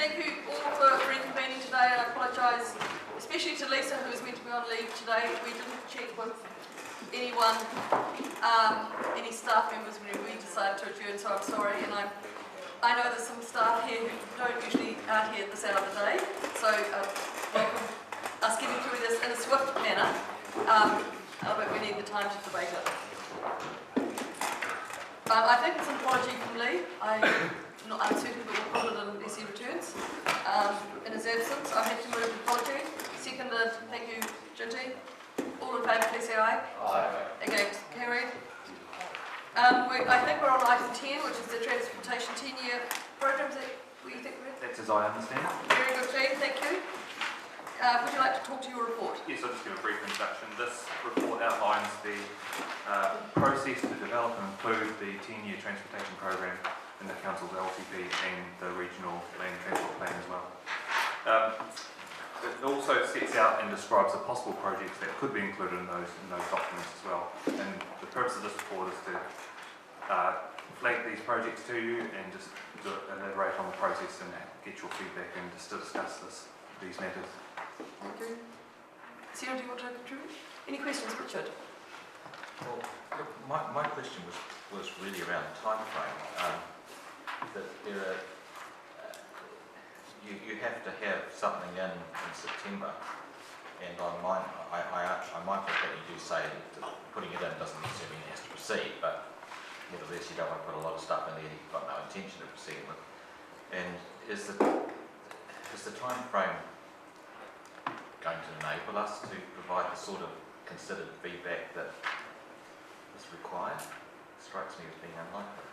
Thank you all for reconvening today. I apologise, especially to Lisa, who was meant to be on leave today. We didn't check with anyone, any staff members when we decided to adjourn, so I'm sorry. And I know there's some staff here who don't usually aren't here at this hour of the day, so welcome us getting through this in a swift manner. But we need the time to debate it. I think it's an apology from Lee. I'm certain that we'll put it in as he returns. In his absence, I have to move the apology. Seconded, thank you, Ginty. All in favour, please say aye. Aye. Against, carried. I think we're on item 10, which is the transportation 10-year programme. Is that what you think we're in? That's as I understand. Very good, Jane, thank you. Would you like to talk to your report? Yes, I'll just give a brief introduction. This report outlines the process to develop and include the 10-year transportation program in the Council's LTP and the Regional Land Transport Plan as well. It also sets out and describes the possible projects that could be included in those documents as well. And the purpose of this report is to flag these projects to you and just elaborate on the process and get your feedback and just to discuss these matters. Thank you. Sarah, do you want to contribute? Any questions, Richard? Well, look, my question was really around the time frame. That there are, you have to have something in September, and I'm mindful that you do say that putting it in doesn't necessarily mean it has to proceed, but nevertheless you don't want to put a lot of stuff in there you've got no intention of proceeding with. And is the time frame going to enable us to provide the sort of considered feedback that is required? Strikes me as being unlikely.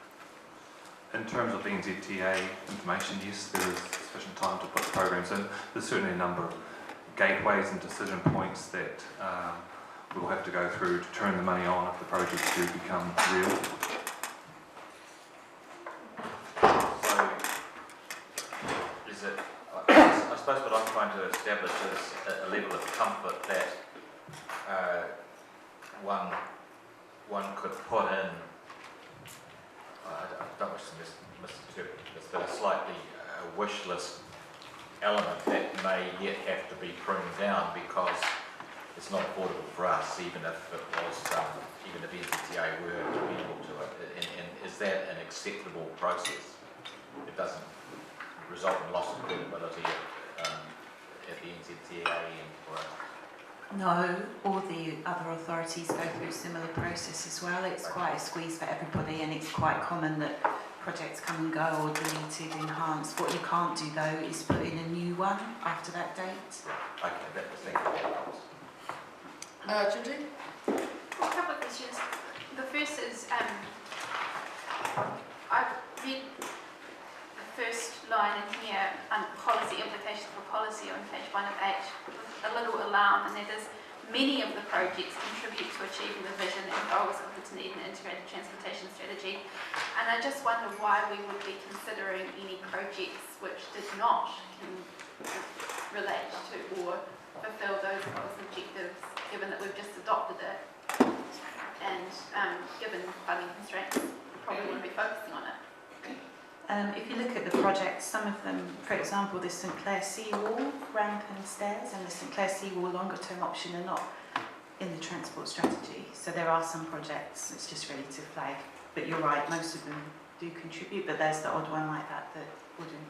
In terms of the NZTA information, yes, there is sufficient time to put the programs in. There's certainly a number of gateways and decision points that we'll have to go through to turn the money on if the projects do become real. So, is it, I suppose what I'm trying to establish is a level of comfort that one could put in, I don't wish to misinterpret this, but a slightly wish list element that may yet have to be pruned down because it's not affordable for us, even if it was, even if NZTA were amenable to it. And is that an acceptable process? It doesn't result in loss of credibility at the NZTA and for us. No, all the other authorities go through similar process as well. It's quite a squeeze for everybody, and it's quite common that projects come and go or deleted, enhanced. What you can't do though is put in a new one after that date. Okay, that was helps. Ginty? A couple of questions. The first is, I've read the first line in here, policy implications for policy on page 1 of 8, with a little alarm, and that is many of the projects contribute to achieving the vision and goals of the Dunedin Integrated Transportation Strategy. And I just wonder why we would be considering any projects which did not relate to or fulfil those goals and objectives, given that we've just adopted it, and given funding constraints, we probably wouldn't be focusing on it. If you look at the projects, some of them, for example, the St Clair seawall, ramp and stairs, and the St Clair seawall longer term option are not in the transport strategy. So there are some projects, it's just ready to flag. But you're right, most of them do contribute, but there's the odd one like that that wouldn't.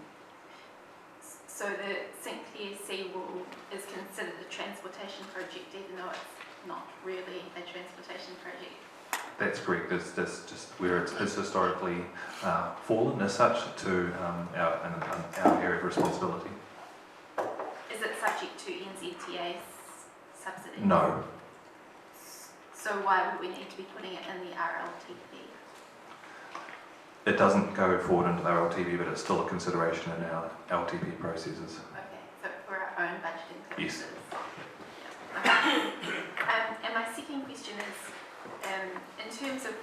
So the St Clair seawall is considered a transportation project, even though it's not really a transportation project. That's correct. It's just where it's historically fallen as such to our area of responsibility. Is it subject to NZTA's subsidy? No. So why would we need to be putting it in the RLTP? It doesn't go forward into the RLTP, but it's still a consideration in our LTP processes. Okay, so for our own budgeting purposes. Yes. Yeah. Okay. And my second question is, in terms of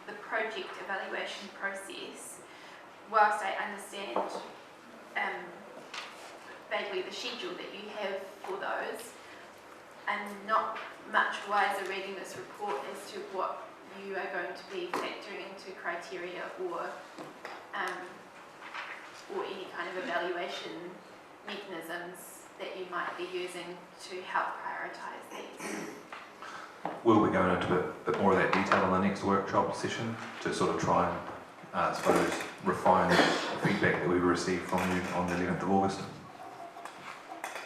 the project evaluation process, whilst I understand vaguely the schedule that you have for those, I'm not much wiser reading this report as to what you are going to be factoring into criteria or or any kind of evaluation mechanisms that you might be using to help prioritise these. Will we go into a bit more of that detail in the next workshop session to sort of try and, I suppose, refine the feedback that we received from you on the 11th of August?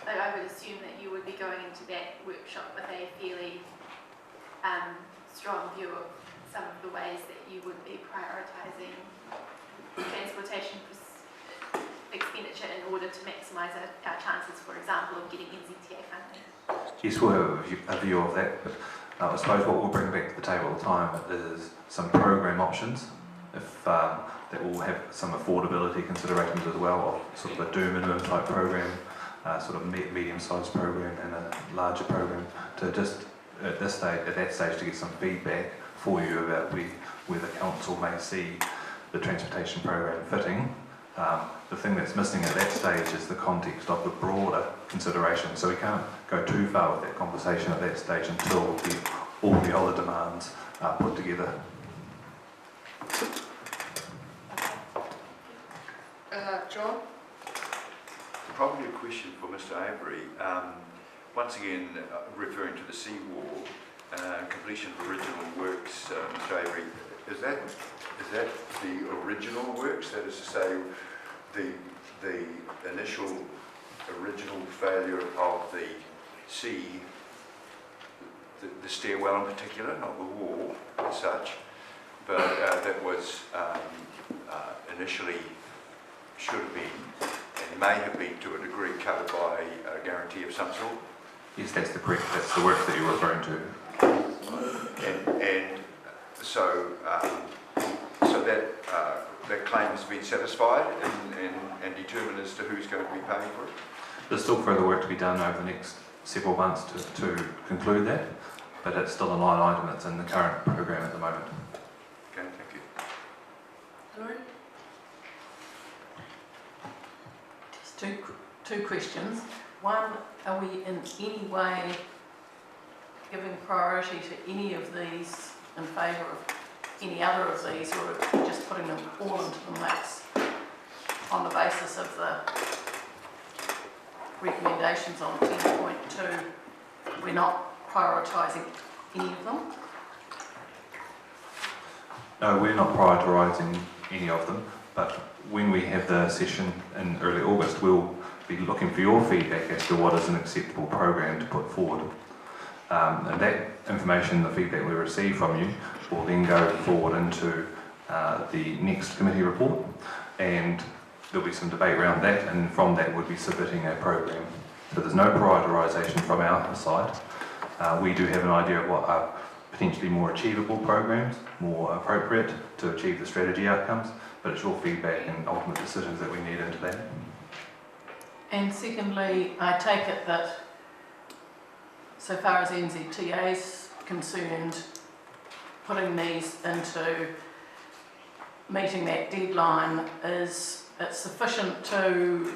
Like, I would assume that you would be going into that workshop with a fairly strong view of some of the ways that you would be prioritising transportation expenditure in order to maximise our chances, for example, of getting NZTA funding. Yes, we'll have a view of that, but I suppose what we'll bring back to the table at the time is some program options, if that will have some affordability considerations as well, of sort of a do minimum type program, sort of medium-sized program and a larger program, to just at that stage to get some feedback for you about where the council may see the transportation program fitting. The thing that's missing at that stage is the context of the broader consideration, so we can't go too far with that conversation at that stage until all the other demands are put together. John? Probably a question for Mr. Avery. Once again, referring to the seawall, completion of original works, Mr. Avery, is that the original works? That is to say, the initial original failure of the the stairwell in particular, not the wall as such, but that was initially should have been and may have been to a degree covered by a guarantee of some sort. Yes, that's the work that you're referring to. And so that claim has been satisfied and determined as to who's going to be paying for it? There's still further work to be done over the next several months to conclude that, but it's still a line item that's in the current program at the moment. Okay, thank you. Lauren? Just two questions. One, are we in any way giving priority to any of these in favour of any other of these, or are we just putting them all into the mix on the basis of the recommendations on 10.2? We're not prioritising any of them? No, we're not prioritising any of them, but when we have the session in early August, we'll be looking for your feedback as to what is an acceptable program to put forward. And that information, the feedback we receive from you, will then go forward into the next committee report, and there'll be some debate around that, and from that we'll be submitting a program. So there's no prioritisation from our side. We do have an idea of what are potentially more achievable programs, more appropriate to achieve the strategy outcomes, but it's your feedback and ultimate decisions that we need into that. And secondly, I take it that so far as NZTA is concerned, putting these into meeting that deadline it's sufficient to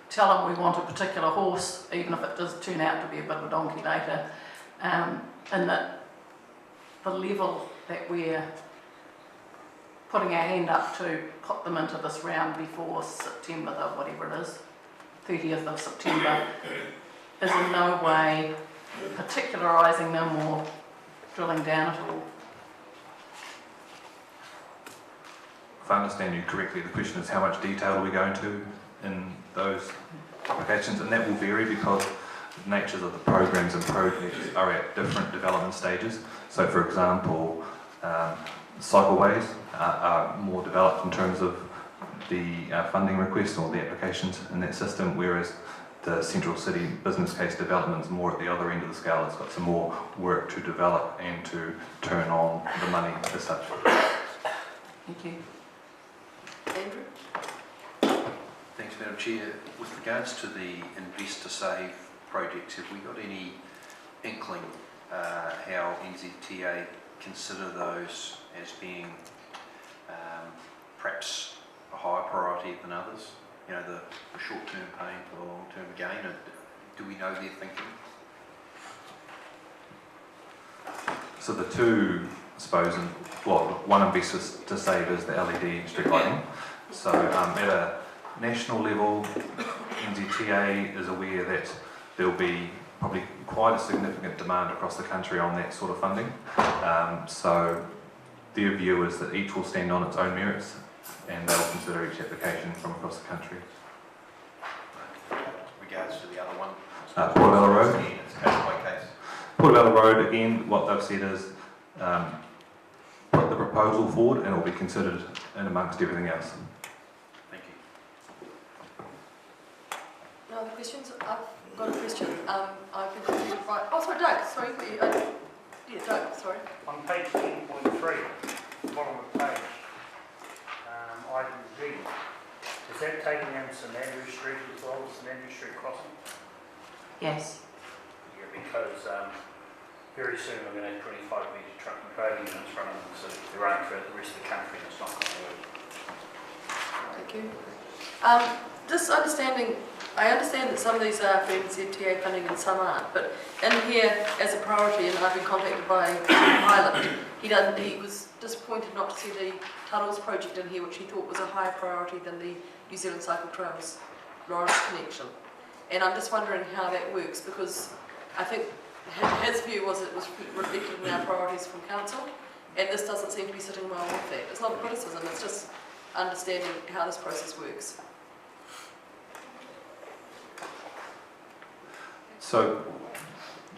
tell them we want a particular horse, even if it does turn out to be a bit of a donkey later, and that the level that we're putting our hand up to put them into this round before September, whatever it is, 30th of September, is in no way particularising them or drilling down at all. If I understand you correctly, the question is how much detail are we going to in those applications, and that will vary because the natures of the programs and projects are at different development stages. So for example, cycleways are more developed in terms of the funding request or the applications in that system, whereas the central city business case development is more at the other end of the scale. It's got some more work to develop and to turn on the money as such. Thank you. Andrew? Thanks, Madam Chair. With regards to the Invest to Save projects, have we got any inkling how NZTA consider those as being perhaps a higher priority than others? You know, the short-term pain for the long-term gain. Do we know their thinking? So the two, I suppose, one Invest to Save is the LED street lighting. So at national level, NZTA is aware that there will be probably quite a significant demand across the country on that sort of funding. So their view is that each will stand on its own merits and they'll consider each application from across the country. Regards to the other one? Portobello Road. Again, it's case by case. Portobello Road, again, what they've said is put the proposal forward and it will be considered in amongst everything else. Thank you. No other questions? I've got a question. I've been confused by... Oh, sorry, Doug. Sorry. Yeah, Doug, sorry. On page 10.3, bottom of the page, item D, is that taking in St Andrew Street as well, St Andrew Street crossing? Yes. Yeah, because very soon we're going to have 25-metre truck and trailer units running in the city. There aren't throughout the rest of the country, and it's not going to work. Thank you. Just understanding, I understand that some of these are for NZTA funding and some aren't, but in here as a priority, and I've been contacted by Highland, he was disappointed not to see the Tunnels project in here, which he thought was a higher priority than the New Zealand Cycle Trails Lawrence connection. And I'm just wondering how that works, because I think his view was it was reflected in our priorities from council, and this doesn't seem to be sitting well with that. It's not a criticism, it's just understanding how this process works. So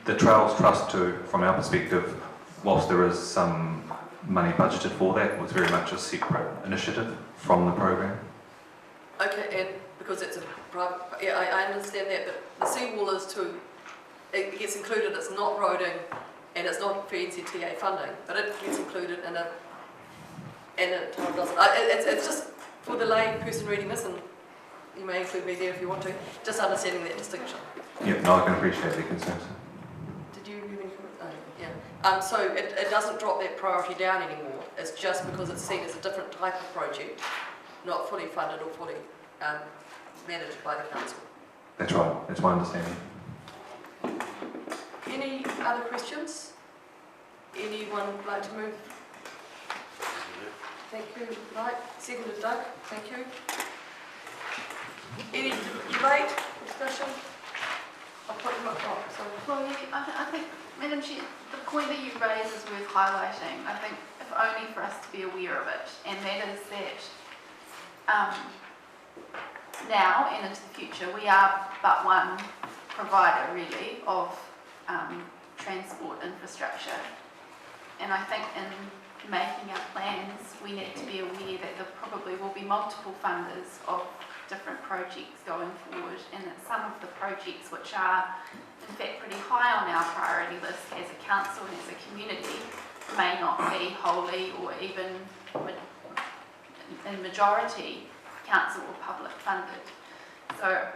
the Trails Trust too, from our perspective, whilst there is some money budgeted for that, was very much a separate initiative from the program. Okay, and because it's a private, yeah, I understand that, but the seawall is it gets included, it's not roading, and it's not for NZTA funding, but it gets included in a, and it doesn't. It's just for the lay person reading this, and you may include me there if you want to, just understanding that distinction. Yeah, no, I can appreciate the concerns. Did you have any comment? Oh, yeah. So it doesn't drop that priority down anymore, it's just because it's seen as a different type of project, not fully funded or fully managed by the council. That's right, that's my understanding. Any other questions? Anyone would like to move? Thank you. Right, seconded Doug, thank you. Any debate, discussion? I'll put them up. Oh, sorry. Well, yeah, I think, Madam Chair, the point that you raise is worth highlighting. I think if only for us to be aware of it, and that is that now and into the future we are but one provider really of transport infrastructure, and I think in making our plans we need to be aware that there probably will be multiple funders of different projects going forward, and that some of the projects which are in fact pretty high on our priority list as a council and as a community may not be wholly or even in majority council or public funded. So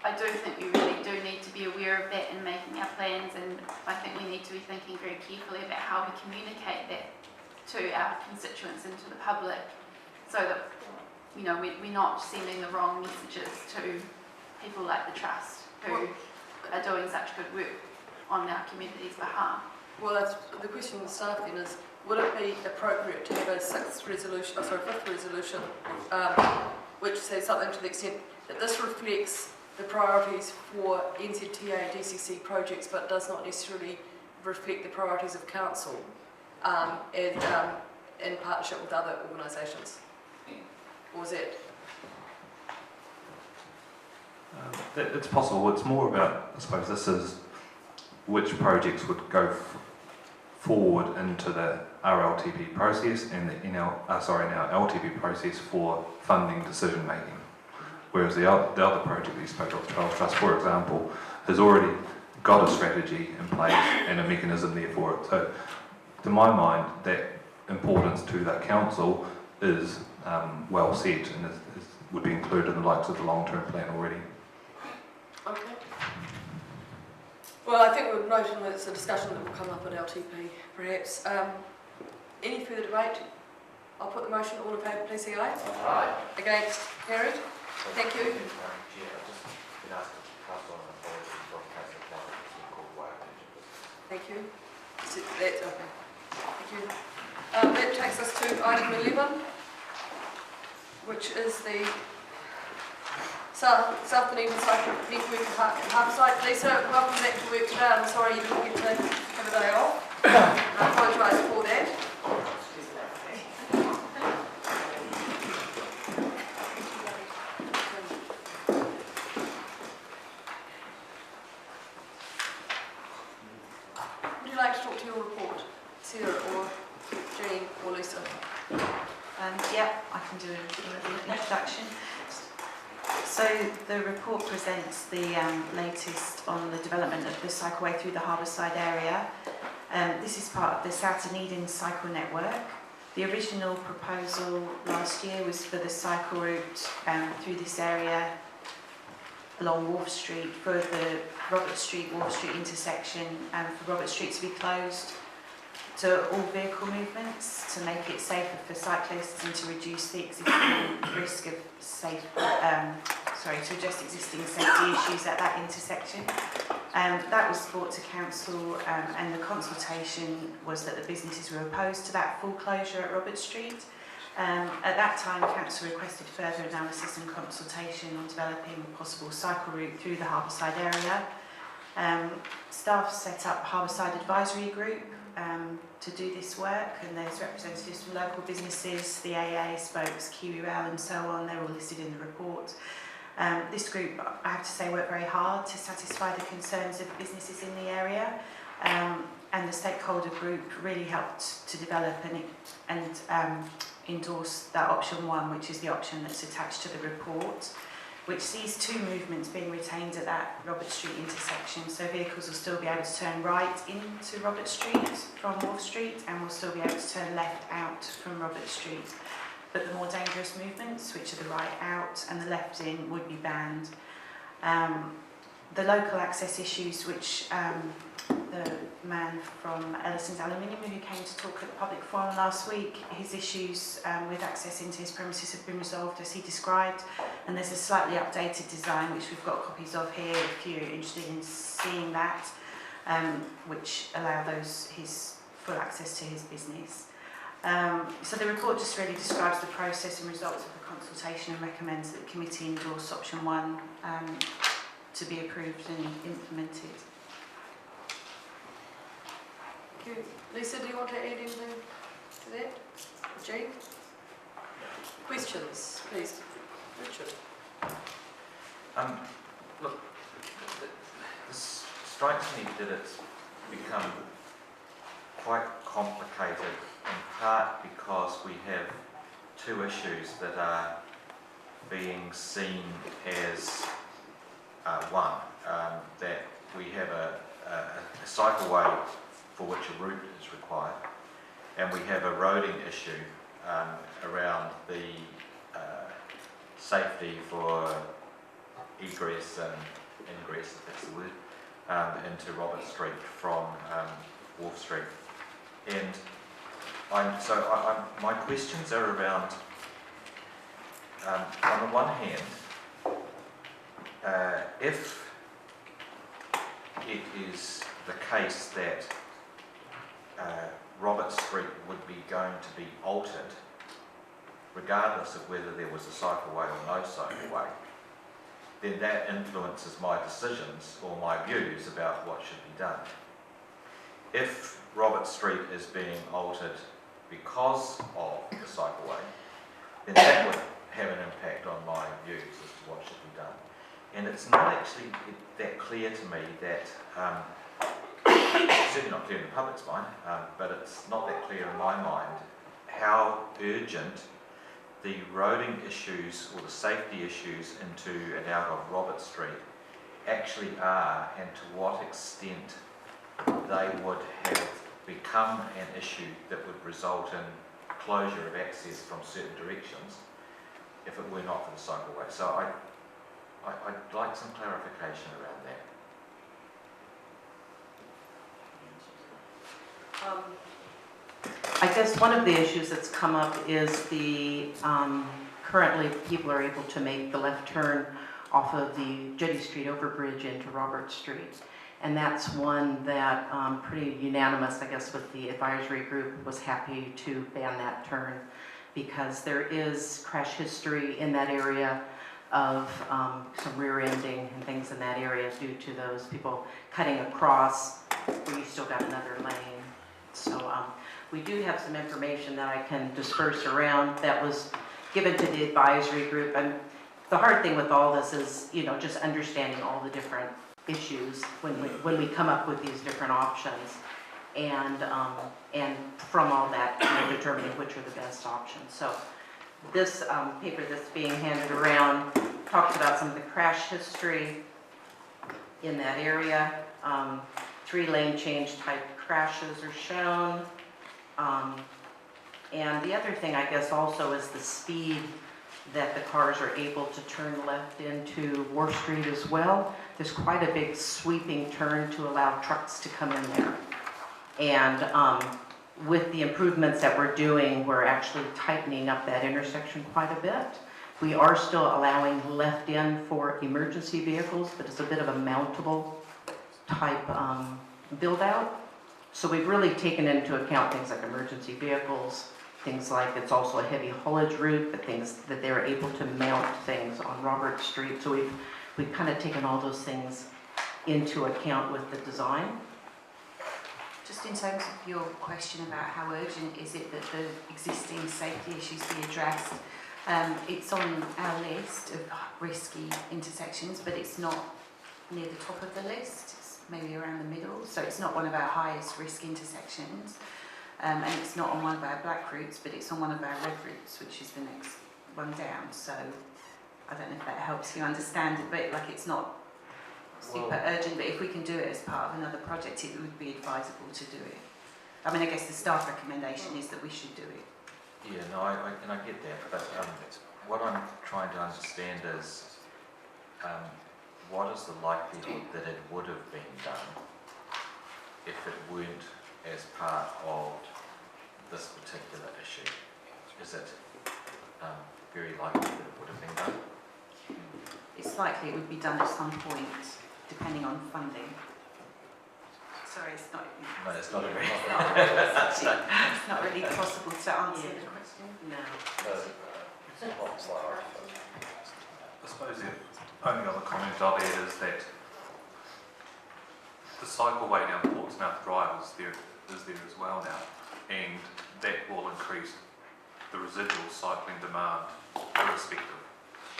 I do think we really do need to be aware of that in making our plans, and I think we need to be thinking very carefully about how we communicate that to our constituents and to the public, so that we're not sending the wrong messages to people like the Trust who are doing such good work on our community's behalf. Well, that's the question of the staff then is, would it be appropriate to have a fifth resolution, which says something to the extent that this reflects the priorities for NZTA DCC projects, but does not necessarily reflect the priorities of council in partnership with other organisations? Or is it? It's possible. It's more about, I suppose, this is which projects would go forward into the RLTP process and in our LTP process for funding decision making. Whereas the other project that you spoke of, Trails Trust, for example, has already got a strategy in place and a mechanism there for it. So, to my mind, that importance to that council is well set and would be included in the likes of the long-term plan already. Okay. Well, I think we're noting that it's a discussion that will come up at LTP, perhaps. Any further debate? I'll put the motion. All in favour, please say aye. Aye. Against? Carried. Thank you. Thank you. That's okay. Thank you. That takes us to item 11, which is the South Dunedin cycle network at Harborside. Lisa, welcome back to work today. I'm sorry you didn't get to have a day off. I apologise for that. Would you like to talk to your report, Sarah or Jean or Lisa? Yeah, I can do an introduction. So the report presents the latest on the development of the cycleway through the Harbourside area. This is part of the South Dunedin cycle network. The original proposal last year was for the cycle route through this area along Wharf Street for the Robert Street, Wharf Street intersection, and for Robert Street to be closed to all vehicle movements to make it safer for cyclists and to reduce the existing risk of to address existing safety issues at that intersection. That was brought to council and the consultation was that the businesses were opposed to that full closure at Robert Street. At that time, council requested further analysis and consultation on developing a possible cycle route through the Harbourside area. Staff set up Harbourside Advisory Group to do this work, and there's representatives from local businesses, the AA, Spokes, KiwiRail and so on. They're all listed in the report. This group, I have to say, worked very hard to satisfy the concerns of businesses in the area, and the stakeholder group really helped to develop and endorse that option 1, which is the option that's attached to the report, which sees 2 movements being retained at that Robert Street intersection. So vehicles will still be able to turn right into Robert Street from Wharf Street and will still be able to turn left out from Robert Street. But the more dangerous movements, which are the right out and the left in, would be banned. The local access issues, which the man from Ellison's Aluminium who came to talk at the public forum last week, his issues with access into his premises have been resolved as he described, and there's a slightly updated design which we've got copies of here if you're interested in seeing that, which allow his full access to his business. So the report just really describes the process and results of the consultation and recommends that the committee endorse option 1 to be approved and implemented. Thank you. Lisa, do you want to add anything to that? Jane? Questions, please. Richard. Look, this strikes me that it's become quite complicated, in part because we have 2 issues that are being seen as one, that we have a cycleway for which a route is required, and we have a roading issue around the safety for egress and ingress, if that's the word, into Robert Street from Wharf Street. And my questions are around, on the one hand, if it is the case that Robert Street would be going to be altered, regardless of whether there was a cycleway or no cycleway, then that influences my decisions or my views about what should be done. If Robert Street is being altered because of the cycleway, then that would have an impact on my views as to what should be done. And it's not actually that clear to me that, certainly not clear in the public's mind, but it's not that clear in my mind how urgent the roading issues or the safety issues into and out of Robert Street actually are, and to what extent they would have become an issue that would result in closure of access from certain directions if it were not for the cycleway. So I'd like some clarification around that. I guess one of the issues that's come up is the currently people are able to make the left turn off of the Jetty Street overbridge into Robert Street, and that's one that pretty unanimous, I guess, with the advisory group was happy to ban that turn because there is crash history in that area. of some rear ending and things in that area due to those people cutting across where you still got another lane. So we do have some information that I can disperse around that was given to the advisory group. And the hard thing with all this is, you know, just understanding all the different issues when we come up with these different options. And from all that, you know, determining which are the best options. So this paper that's being handed around talks about some of the crash history in that area. 3-lane change type crashes are shown. And the other thing, I guess, also is the speed that the cars are able to turn left into Wharf Street as well. There's quite a big sweeping turn to allow trucks to come in there. And with the improvements that we're doing, we're actually tightening up that intersection quite a bit. We are still allowing left in for emergency vehicles, but it's a bit of a mountable type build out. So we've really taken into account things like emergency vehicles, things like it's also a heavy haulage route, but things that they're able to mount things on Robert Street. So we've kind of taken all those things into account with the design. Just in terms of your question about how urgent is it that the existing safety issues be addressed, it's on our list of risky intersections, but it's not near the top of the list. It's maybe around the middle, so it's not one of our highest risk intersections, and it's not on one of our black routes, but it's on one of our red routes, which is the next one down. So I don't know if that helps you understand it, but like it's not super urgent, but if we can do it as part of another project, it would be advisable to do it. I mean, I guess the staff recommendation is that we should do it. Yeah, no, I get that, but what I'm trying to understand is what is the likelihood that it would have been done if it weren't as part of this particular issue? Is it very likely that it would have been done? It's likely it would be done at some point, depending on funding. Sorry, it's not. No, it's not a very. It's not really possible to answer the question. No. I suppose the only other comment I'll add is that the cycleway down Portsmouth Drive is there as well now, and that will increase the residual cycling demand irrespective.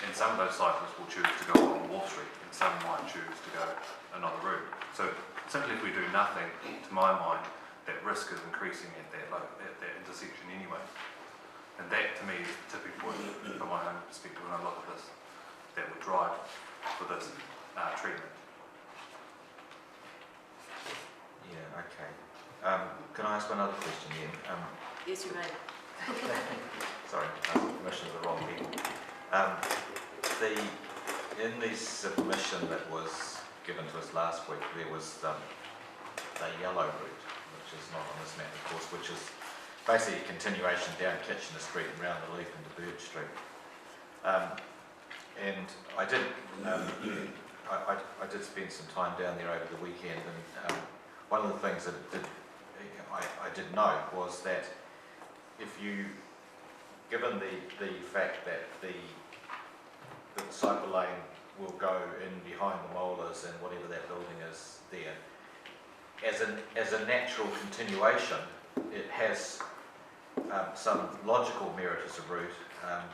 And some of those cyclists will choose to go on Wharf Street, and some might choose to go another route. So simply if we do nothing, to my mind, that risk is increasing at that intersection anyway. And that to me is the tipping point from my own perspective when I look at this, that would drive for this treatment. Yeah, okay. Can I ask one other question then? Yes, you may. Sorry, permission of the wrong people. In the submission that was given to us last week, there was the yellow route, which is not on this map, of course, which is basically a continuation down Kitchener Street and round the loop into Bird Street. And I did spend some time down there over the weekend, and one of the things that I did note was that if you, given the fact that the cycle lane will go in behind the molars and whatever that building is there, as a natural continuation, it has some logical merit as a route.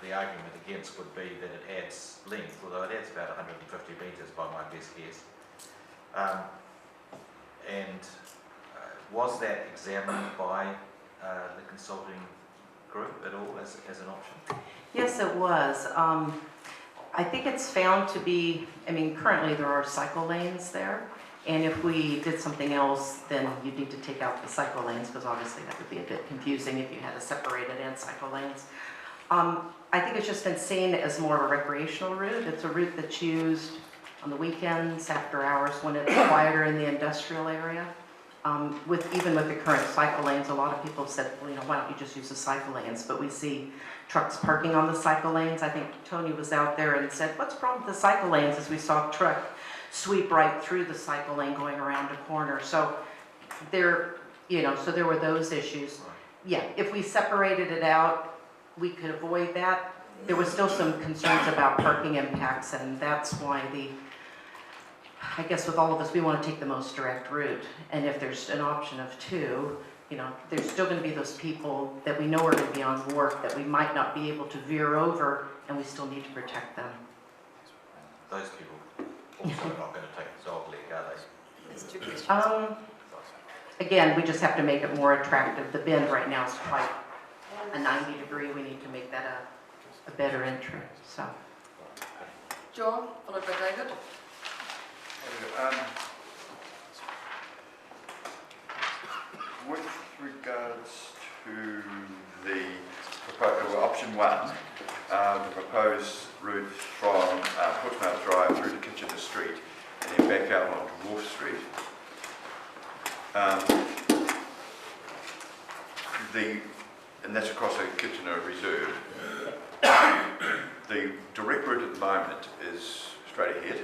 The argument against would be that it adds length, although it adds about 150 metres by my best guess. Was that examined by the consulting group at all as an option? Yes, it was. I think it's found to be, I mean, currently there are cycle lanes there. And if we did something else, then you'd need to take out the cycle lanes, because obviously that would be a bit confusing if you had a separated and cycle lanes. I think it's just been seen as more of a recreational route. It's a route that's used on the weekends, after hours, when it's quieter in the industrial area. Even with the current cycle lanes, a lot of people have said, well, you know, why don't you just use the cycle lanes? But we see trucks parking on the cycle lanes. I think Tony was out there and said, what's the problem with the cycle lanes? As we saw a truck sweep right through the cycle lane going around a corner. So there were those issues. Yeah, if we separated it out, we could avoid that. there was still some concerns about parking impacts, and that's why I guess with all of us, we want to take the most direct route. And if there's an option of two, there's still going to be those people that we know are going to be on work that we might not be able to veer over, and we still need to protect them. Those people also are not going to take the dog leg, are they? There's two questions. Again, we just have to make it more attractive. The bend right now is quite a 90-degree. We need to make that a better entry. So, John, followed by David. With regards to the option one, the proposed route from Portsmouth Drive through to Kitchener Street and then back out onto Wharf Street. And that's across the Kitchener Reserve. The direct route at the moment is straight ahead.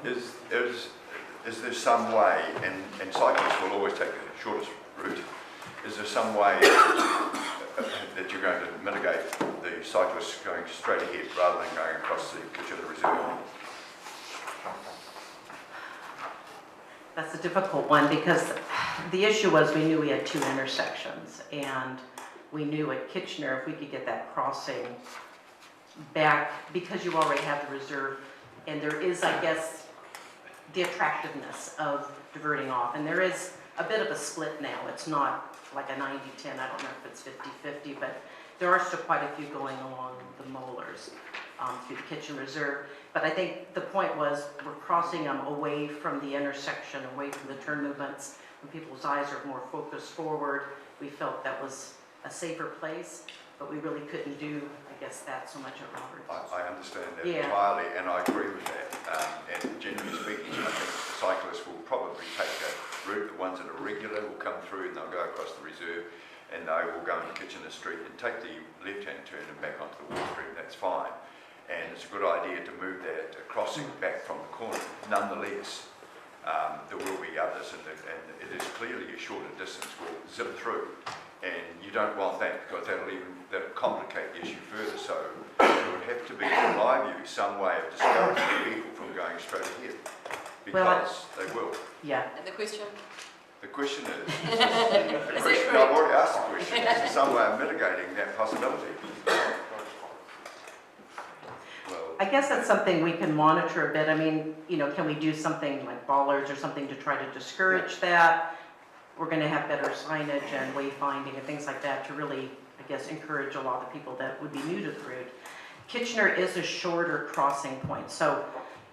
Is there some way, and cyclists will always take the shortest route, is there some way that you're going to mitigate the cyclists going straight ahead rather than going across the Kitchener Reserve? that's a difficult one because the issue was we knew we had two intersections, and we knew at Kitchener if we could get that crossing back, because you already have the reserve, and there is, I guess, the attractiveness of diverting off. And there is a bit of a split now. It's not like a 90-10, I don't know if it's 50-50, but there are still quite a few going along the molars through the Kitchen Reserve. But I think the point was we're crossing them away from the intersection, away from the turn movements. When people's eyes are more focused forward, we felt that was a safer place, but we really couldn't do, I guess, that so much at Roberts. I understand that Yeah. entirely, and I agree with that. And generally speaking, I think the cyclists will probably take a route. The ones that are regular will come through and they'll go across the reserve, and they will go into Kitchener Street and take the left-hand turn and back onto the Wall Street. That's fine. And it's a good idea to move that crossing back from the corner. Nonetheless, there will be others, and it is clearly a shorter distance. We'll zip through, and you don't want that because that'll complicate the issue further. So there would have to be, in my view, some way of discouraging people from going straight ahead, because they will. Yeah. And the question? The question is, I've already asked the question, is there some way of mitigating that possibility? I guess that's something we can monitor a bit. I mean, can we do something like bollards or something to try to discourage that? We're going to have better signage and wayfinding and things like that to really, I guess, encourage a lot of people that would be new to the route. Kitchener is a shorter crossing point, so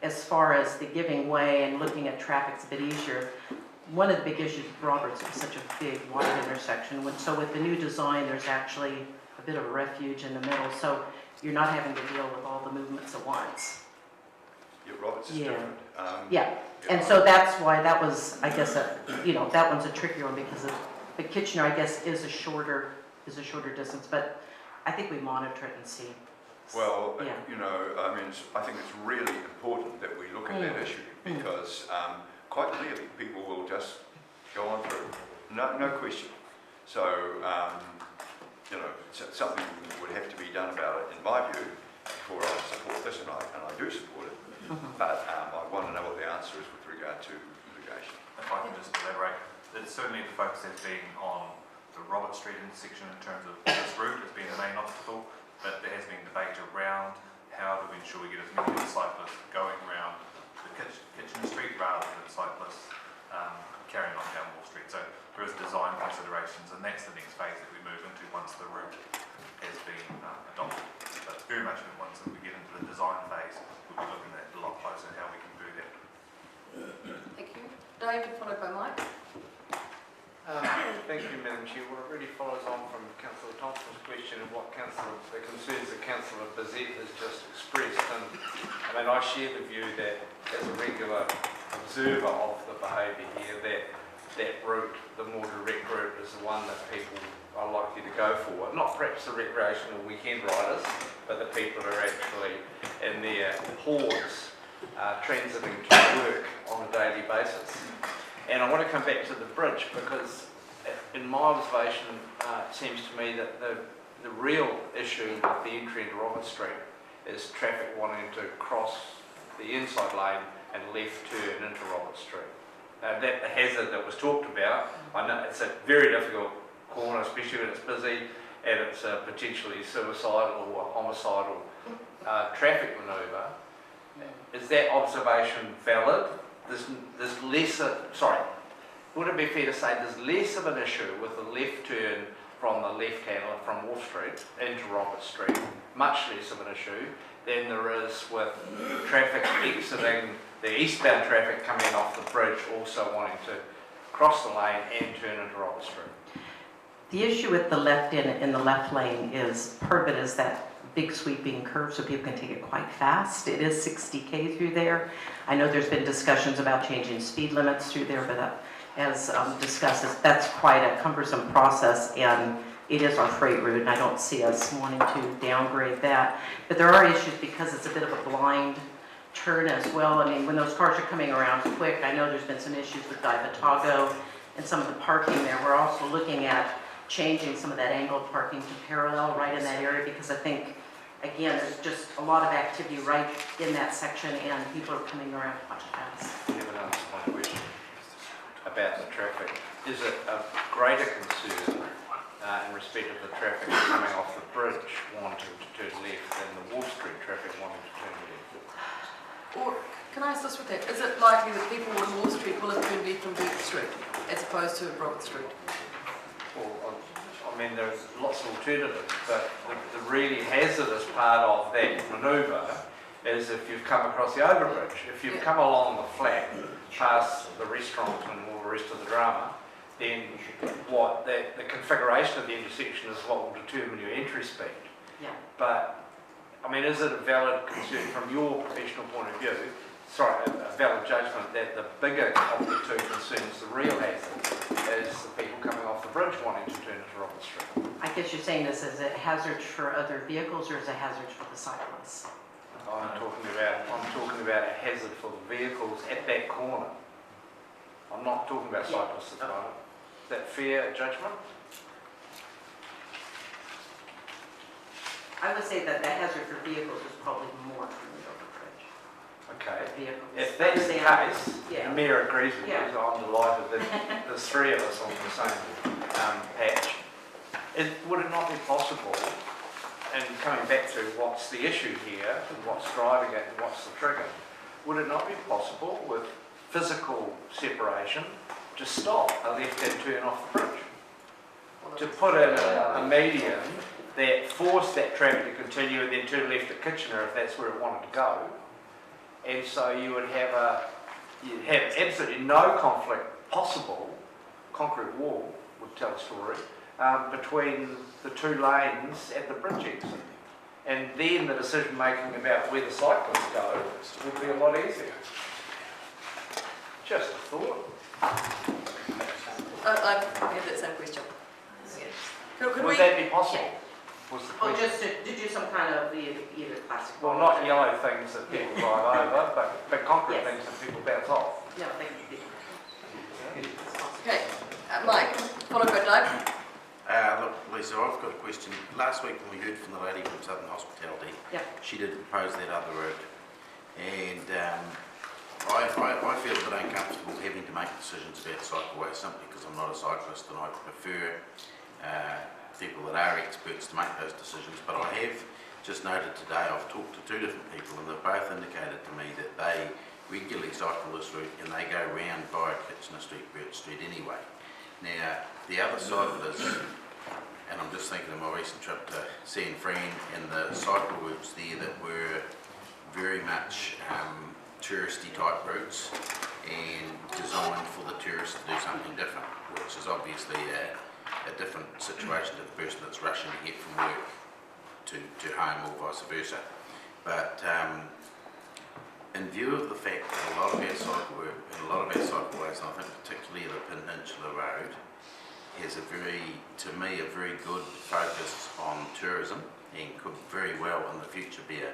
as far as the giving way and looking at traffic, it's a bit easier. One of the big issues with Roberts is such a big, wide intersection. So with the new design, there's actually a bit of a refuge in the middle, so you're not having to deal with all the movements at once. Yeah, Roberts is different. Yeah, and so that's why that was, I guess, that one's a trickier one because the Kitchener, I guess, is a shorter distance, but I think we monitor it and see. Well, Yeah. I think it's really important that we look at that issue because quite clearly people will just go on through, no question. So, something would have to be done about it, in my view, before I support this, and I do support it. But I want to know what the answer is with regard to litigation. If I can just elaborate, it's certainly the focus has been on the Robert Street intersection in terms of this route as being the main obstacle, but there has been debate around how do we ensure we get as many cyclists going around the Kitchener Street rather than cyclists carrying on down Wall Street. So there is design considerations, and that's the next phase that we move into once the route has been adopted. But very much once we get into the design phase, we'll be looking at a lot closer how we can do that. Thank you. David, followed by Mike. Thank you, Madam Chair. Well, it really follows on from Councillor Thompson's question and what the concerns that Councillor Bazette has just expressed. And I mean, I share the view that as a regular observer of the behaviour here, that route, the more direct route, is the one that people are likely to go for. Not perhaps the recreational weekend riders, but the people who are actually in their hordes transiting to work on a daily basis. And I want to come back to the bridge because in my observation, it seems to me that the the real issue with the entry into Robert Street is traffic wanting to cross the inside lane and left turn into Robert Street. That hazard that was talked about, I know it's a very difficult corner, especially when it's busy and it's a potentially suicidal or homicidal traffic manoeuvre. Is that observation valid? There's less, would it be fair to say there's less of an issue with the left turn from the left handle from Wolf Street into Robert Street, much less of an issue than there is with traffic exiting, the eastbound traffic coming off the bridge also wanting to cross the lane and turn into Robert Street? The issue with the left in the left lane is, part of it is that big sweeping curve so people can take it quite fast. It is 60k through there. I know there's been discussions about changing speed limits through there, but as discussed, that's quite a cumbersome process, and it is our freight route, and I don't see us wanting to downgrade that. But there are issues because it's a bit of a blind turn as well. I mean, when those cars are coming around quick, I know there's been some issues with Divatago and some of the parking there. We're also looking at changing some of that angled parking to parallel right in that area, because I think, again, there's just a lot of activity right in that section and people are coming around quite fast. You have another small question about the traffic. Is it a greater concern in respect of the traffic coming off the bridge wanting to turn left than the Wall Street traffic wanting to turn left? Or, can I ask this with that? Is it likely that people on Wall Street will have turned left from Burke Street as opposed to Robert Street? Well, I mean, there's lots of alternatives, but the really hazardous part of that manoeuvre is if you've come across the overbridge. If you've come along the flat, past the restaurant and all the rest of the drama, then the configuration of the intersection is what will determine your entry speed. Yeah. But, I mean, is it a valid concern from your professional point of view, a valid judgment that the bigger of the two concerns, the real hazard, is the people coming off the bridge wanting to turn into Robert Street? I guess you're saying this is a hazard for other vehicles or is it a hazard for the cyclists? I'm talking about a hazard for the vehicles at that corner. I'm not talking about cyclists at the moment. Is that fair judgment? I would say that the hazard for vehicles is probably more from the overbridge. Okay. Vehicles. If that's the case, yeah. the Mayor agrees with Yeah. you, so I'm delighted that there's three of us on the same patch. Would it not be possible, and coming back to what's the issue here, and what's driving it, and what's the trigger, would it not be possible with physical separation to stop a left-hand turn off the bridge? To put in a median that forced that traffic to continue and then turn left at Kitchener if that's where it wanted to go. And so you would have absolutely no conflict possible, concrete wall would tell a story, between the two lanes at the bridge exit. And then the decision making about where the cyclists go would be a lot easier. Just a thought. I had that same question. Could Would we? that be possible? Yeah. Was the Or question. just to do some kind of either plastic. Well, ball not or- yellow things that people drive over, but concrete Yes. things that people bounce off. No, thank you. Okay, Mike, followed by Doug. Look, Lisa, I've got a question. Last week when we heard from the lady from Southern Hospitality, Yep. she did propose that other route. And I feel a bit uncomfortable having to make decisions about cycleways simply because I'm not a cyclist and I prefer people that are experts to make those decisions. But I have just noted today, I've talked to two different people and they've both indicated to me that they regularly cycle this route and they go round via Kitchener Street, Burt Street anyway. Now, the other side of this, and I'm just thinking of my recent trip to San Fran and the cycle routes there that were very much touristy type routes and designed for the tourists to do something different, which is obviously a different situation to the person that's rushing to get from work to home or vice versa. But in view of the fact that a lot of our cycle work and a lot of our cycleways, and I think particularly the Peninsula Road, has a very good focus on tourism and could very well in the future be a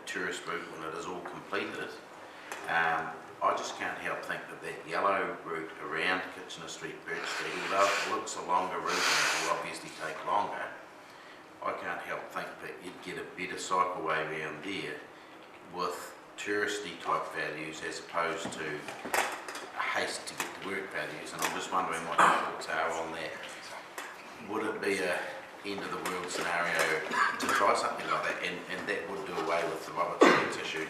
tourist route when it is all completed. I just can't help think that that yellow route around Kitchener Street, Burt Street, although it looks a longer route and it will obviously take longer, I can't help think that you'd get a better cycleway around there with touristy type values as opposed to a haste to get to work values, and I'm just wondering what your thoughts are on that. Would it be a end of the world scenario to try something like that, and that would do away with the Robert Street issue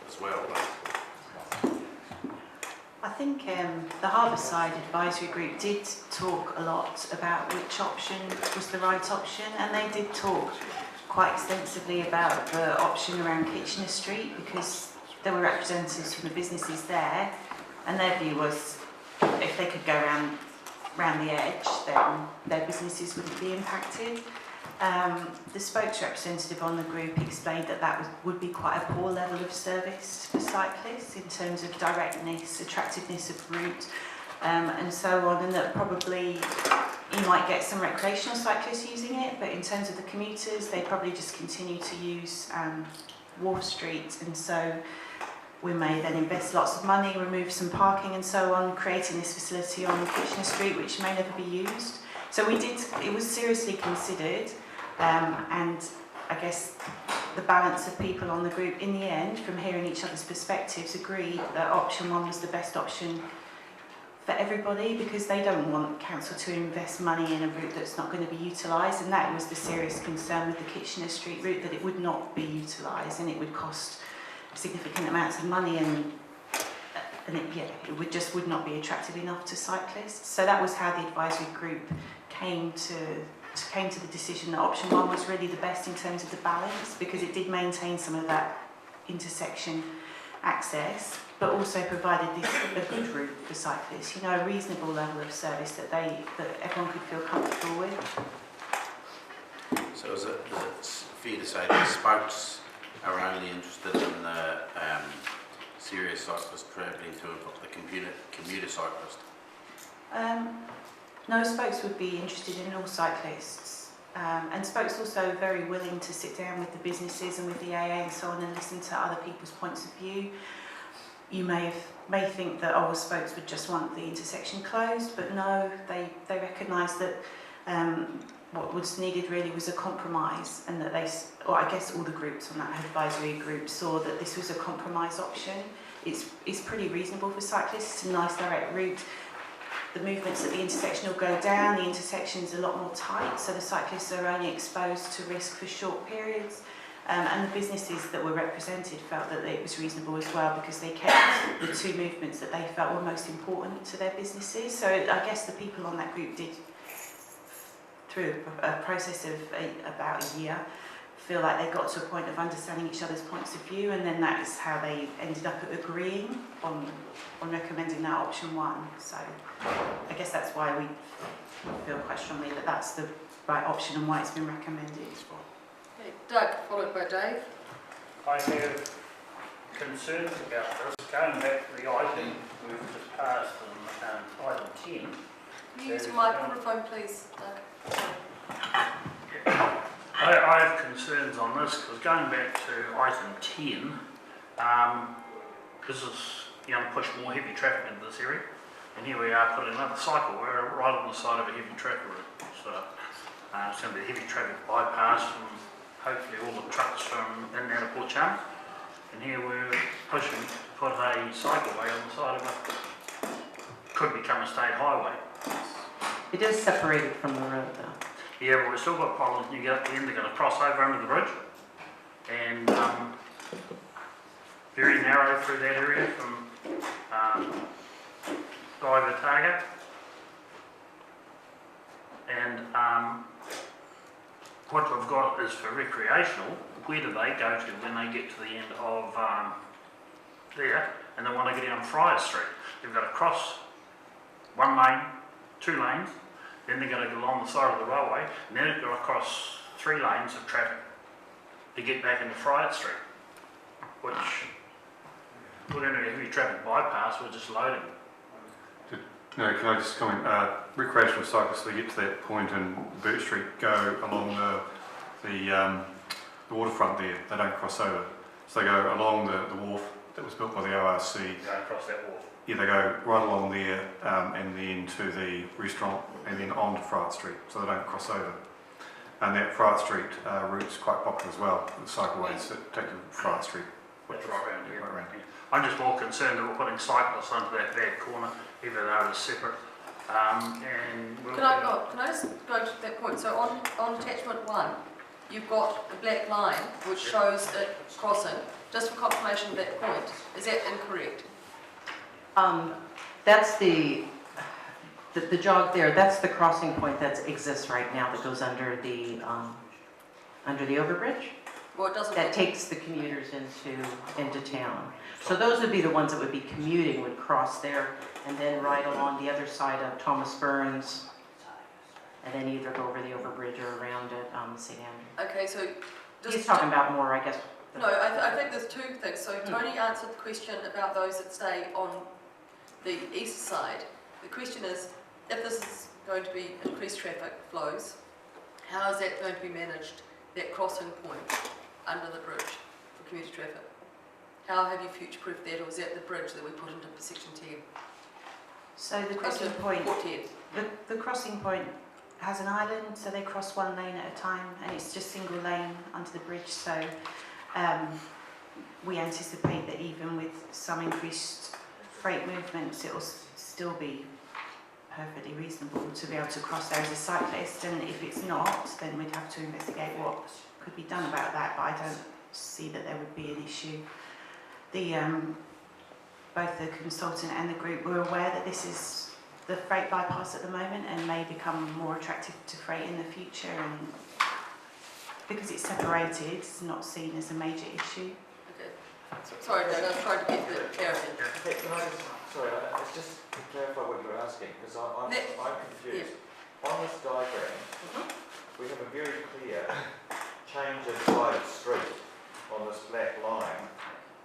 as well? I think the Harbourside Advisory Group did talk a lot about which option was the right option, and they did talk quite extensively about the option around Kitchener Street, because there were representatives from the businesses there, and their view was if they could go round the edge, then their businesses wouldn't be impacted. The spokes representative on the group explained that would be quite a poor level of service for cyclists in terms of directness, attractiveness of route, and so on, and that probably you might get some recreational cyclists using it, but in terms of the commuters, they probably just continue to use Wharf Street, and so we may then invest lots of money, remove some parking and so on, creating this facility on Kitchener Street which may never be used. So it was seriously considered, and I guess the balance of people on the group in the end, from hearing each other's perspectives, agreed that option 1 was the best option for everybody, because they don't want council to invest money in a route that's not going to be utilised, and that was the serious concern with the Kitchener Street route, that it would not be utilised and it would cost significant amounts of money, and it would not be attractive enough to cyclists. So that was how the advisory group came to the decision that option 1 was really the best in terms of the balance, because it did maintain some of that intersection access, but also provided a good route for cyclists, a reasonable level of service that everyone could feel comfortable with. So is it fair to say that spokes are only interested in the serious cyclist travelling to the commuter cyclist? No, spokes would be interested in all cyclists, and spokes also very willing to sit down with the businesses and with the AA and so on and listen to other people's points of view. You may think that spokes would just want the intersection closed, but no, they recognise that what was needed really was a compromise, and that I guess all the groups on that advisory group saw that this was a compromise option. It's pretty reasonable for cyclists, it's a nice direct route. The movements at the intersection will go down, the intersection's a lot more tight, so the cyclists are only exposed to risk for short periods. And the businesses that were represented felt that it was reasonable as well, because they kept the 2 movements that they felt were most important to their businesses. So I guess the people on that group did, through a process of about a year, feel like they got to a point of understanding each other's points of view, and then that's how they ended up agreeing on recommending that option 1. So I guess that's why we feel quite strongly that that's the right option and why it's been recommended. Okay, Doug, followed by Dave. I have concerns about this. Going back to the item we've just passed on item 10. Can you use your microphone, please, Doug? I have concerns on this, because going back to item 10, this is going to push more heavy traffic into this area, and here we are putting another cycle. We're right on the side of a heavy traffic route, so it's going to be a heavy traffic bypass from hopefully all the trucks from in and out of Port Chalmers, and here we're pushing to put a cycleway on the side of a, could become a state highway. It is separated from the road though. Yeah, but we've still got problems. You get up the end, they're going to cross over under the bridge, and very narrow through that area from Diver Target. And what we've got is for recreational. Where do they go to when they get to the end of there, and they want to get down Friar Street? They've got to cross 1 lane, 2 lanes, then they're going to go along the side of the railway, and then they've got to cross 3 lanes of traffic to get back into Friar Street, which we're going to get a heavy traffic bypass, we're just loading. No, can I just comment? Recreational cyclists, they get to that point in Burt Street, go along the waterfront there. They don't cross over. So they go along the wharf that was built by the ORC. They don't cross that wharf. Yeah, they go right along there and then to the restaurant and then on to Friar Street, so they don't cross over. And that Friar Street route's quite popular as well, the cycleways that take to Friar Street. That's right around here. Right around. I'm just more concerned that we're putting cyclists onto that bad corner, even though it's separate. And we'll, Can I just go to that point? So on attachment 1, you've got the black line which shows it crossing. Just for confirmation of that point, is that incorrect? That's the jog there, that's the crossing point that exists right now that goes under the overbridge. Well, it doesn't. That takes the commuters into town. So those would be the ones that would be commuting, would cross there and then ride along the other side of Thomas Burns and then either go over the overbridge or around at St. Andrew. Okay, so He's talking about more, I guess. No, I think there's two things. So Tony answered the question about those that stay on the east side. The question is, if this is going to be increased traffic flows, how is that going to be managed, that crossing point under the bridge for commuter traffic? How have you future-proofed that, or is that the bridge that we put into section 10? So the crossing Into point, Port 10. the crossing point has an island, so they cross one lane at a time, and it's just single lane under the bridge. So we anticipate that even with some increased freight movements, it will still be perfectly reasonable to be able to cross there as a cyclist. And if it's not, then we'd have to investigate what could be done about that. But I don't see that there would be an issue. Both the consultant and the group were aware that this is the freight bypass at the moment and may become more attractive to freight in the future, and because it's separated, it's not seen as a major issue. Okay. Sorry, Doug, I was trying to get the clarity. Sorry, it's just to clarify what you're asking, because I'm confused. On this diagram, we have a very clear change of side of street on this black line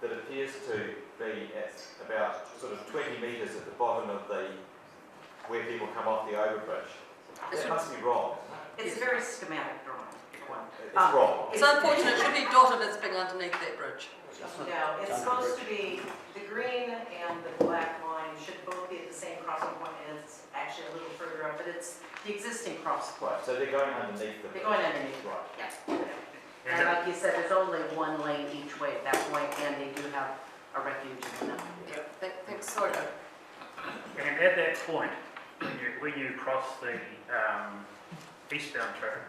that appears to be at about sort of 20 metres at the bottom of where people come off the overbridge. That must be wrong. It's a very schematic drawing. It's wrong. It's unfortunate, it should be dotted as being underneath that bridge. No, it's supposed to be the green and the black line should both be at the same crossing point, and it's actually a little further up, but it's the existing crossing point. Right, so they're going underneath the They're going underneath. Right. Yeah. And like you said, there's only one lane each way at that point, and they do have a refuge in them. Yeah, thanks, sorry, Doug. and at that point, when you cross the eastbound traffic,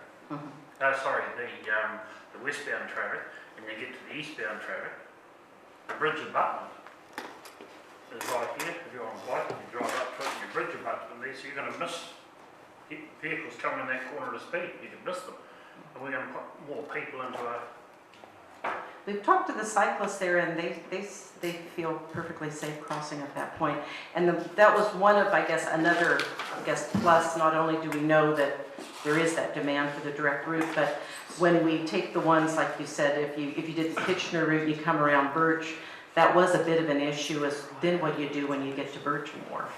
the westbound traffic, and you get to the eastbound traffic, the bridge abutment is right here. If you're on a bike and you drive up to it, and your bridge abutment there, so you're going to miss vehicles coming in that corner at a speed. You can miss them. And we're going to put more people into a... We've talked to the cyclists there, and they feel perfectly safe crossing at that point. And that was one of, another plus. Not only do we know that there is that demand for the direct route, but when we take the ones, like you said, if you did the Kitchener route and you come around Birch, that was a bit of an issue, is then what do you do when you get to Birch Wharf?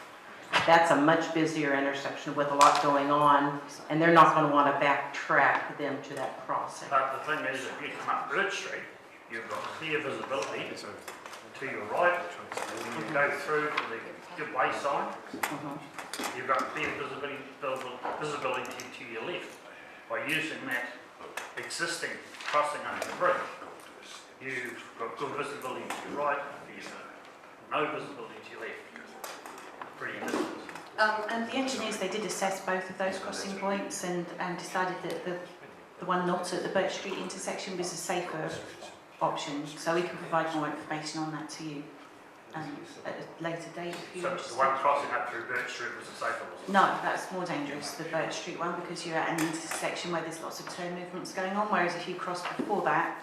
That's a much busier intersection with a lot going on, and they're not going to want to backtrack them to that crossing. But the thing is, if you come up Birch Street, you've got clear visibility to your right, and when you go through to the good way sign, you've got clear visibility to your left. By using that existing crossing under the bridge, you've got good visibility to your right, you've got no visibility to your left. Pretty distance. And the engineers, they did assess both of those crossing points and decided that the one not at the Birch Street intersection was a safer option. So we can provide more information on that to you at a later date if you're So interested. the one crossing up through Birch Street was a safer one? No, that's more dangerous, the Birch Street one, because you're at an intersection where there's lots of turn movements going on, whereas if you cross before that,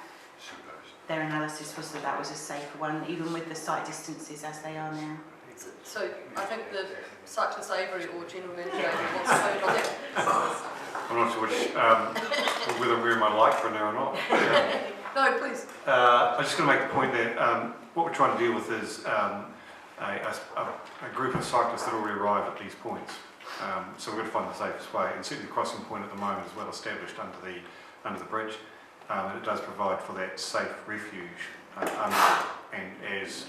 their analysis was that that was a safer one, even with the sight distances as they are now. So I think the cyclist Avery or General Manager Avery wants to vote on that. I'm not sure whether I'm wearing my light for now or not. No, please. I'm just going to make the point that what we're trying to deal with is a group of cyclists that already arrive at these points. So we're going to find the safest way, and certainly the crossing point at the moment is well established under the bridge, and it does provide for that safe refuge under it. And as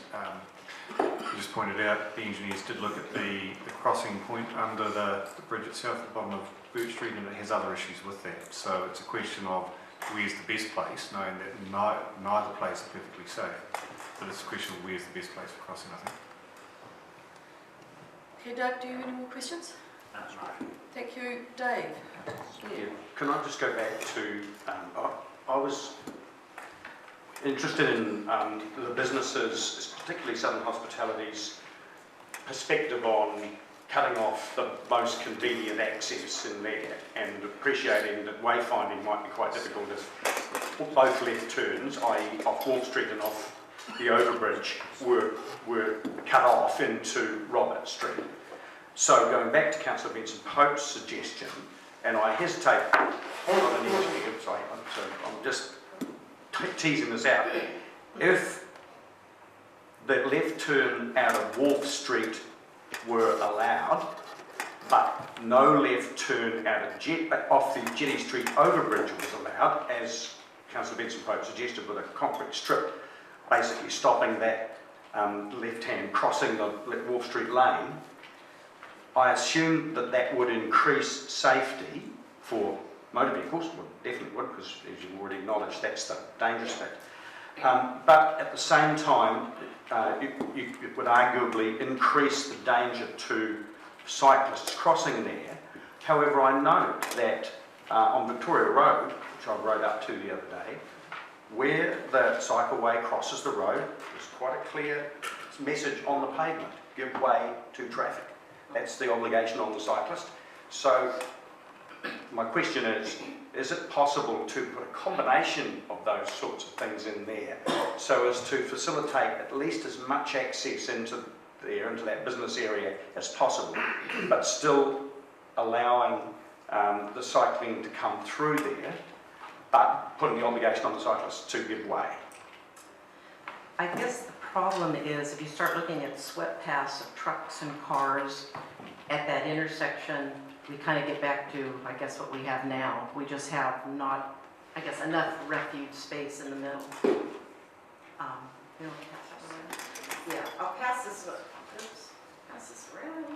you just pointed out, the engineers did look at the crossing point under the bridge itself at the bottom of Birch Street, and it has other issues with that. So it's a question of where's the best place, knowing that neither place is perfectly safe. But it's a question of where's the best place for crossing, I think. Okay, Doug, do you have any more questions? No. Thank you, Dave. Yeah. Can I just go back to, I was interested in the businesses, particularly Southern Hospitality's perspective on cutting off the most convenient access in there, and appreciating that wayfinding might be quite difficult if both left turns, i.e. off Wall Street and off the overbridge, were cut off into Robert Street. So going back to Councillor Benson Pope's suggestion, and I hesitate, I'm not an engineer, so I'm just teasing this out. If the left turn out of Wharf Street were allowed, but no left turn out of off the Jetty Street overbridge was allowed, as Councillor Benson Pope suggested, with a concrete strip basically stopping that left-hand crossing the Wharf Street lane, I assume that that would increase safety for motor vehicles, well, definitely would, because as you've already acknowledged, that's the dangerous bit. But at the same time, it would arguably increase the danger to cyclists crossing there. However, I note that on Victoria Road, which I rode up to the other day, where the cycleway crosses the road, there's quite a clear message on the pavement: give way to traffic. That's the obligation on the cyclist. So my question is it possible to put a combination of those sorts of things in there so as to facilitate at least as much access into that business area as possible, but still allowing the cycling to come through there, but putting the obligation on the cyclist to give way? I guess the problem is if you start looking at swept paths of trucks and cars at that intersection, we kind of get back to, I guess, what we have now. We just have not, I guess, enough refuge space in the middle. Yeah, I'll pass this one. Oops, pass this around.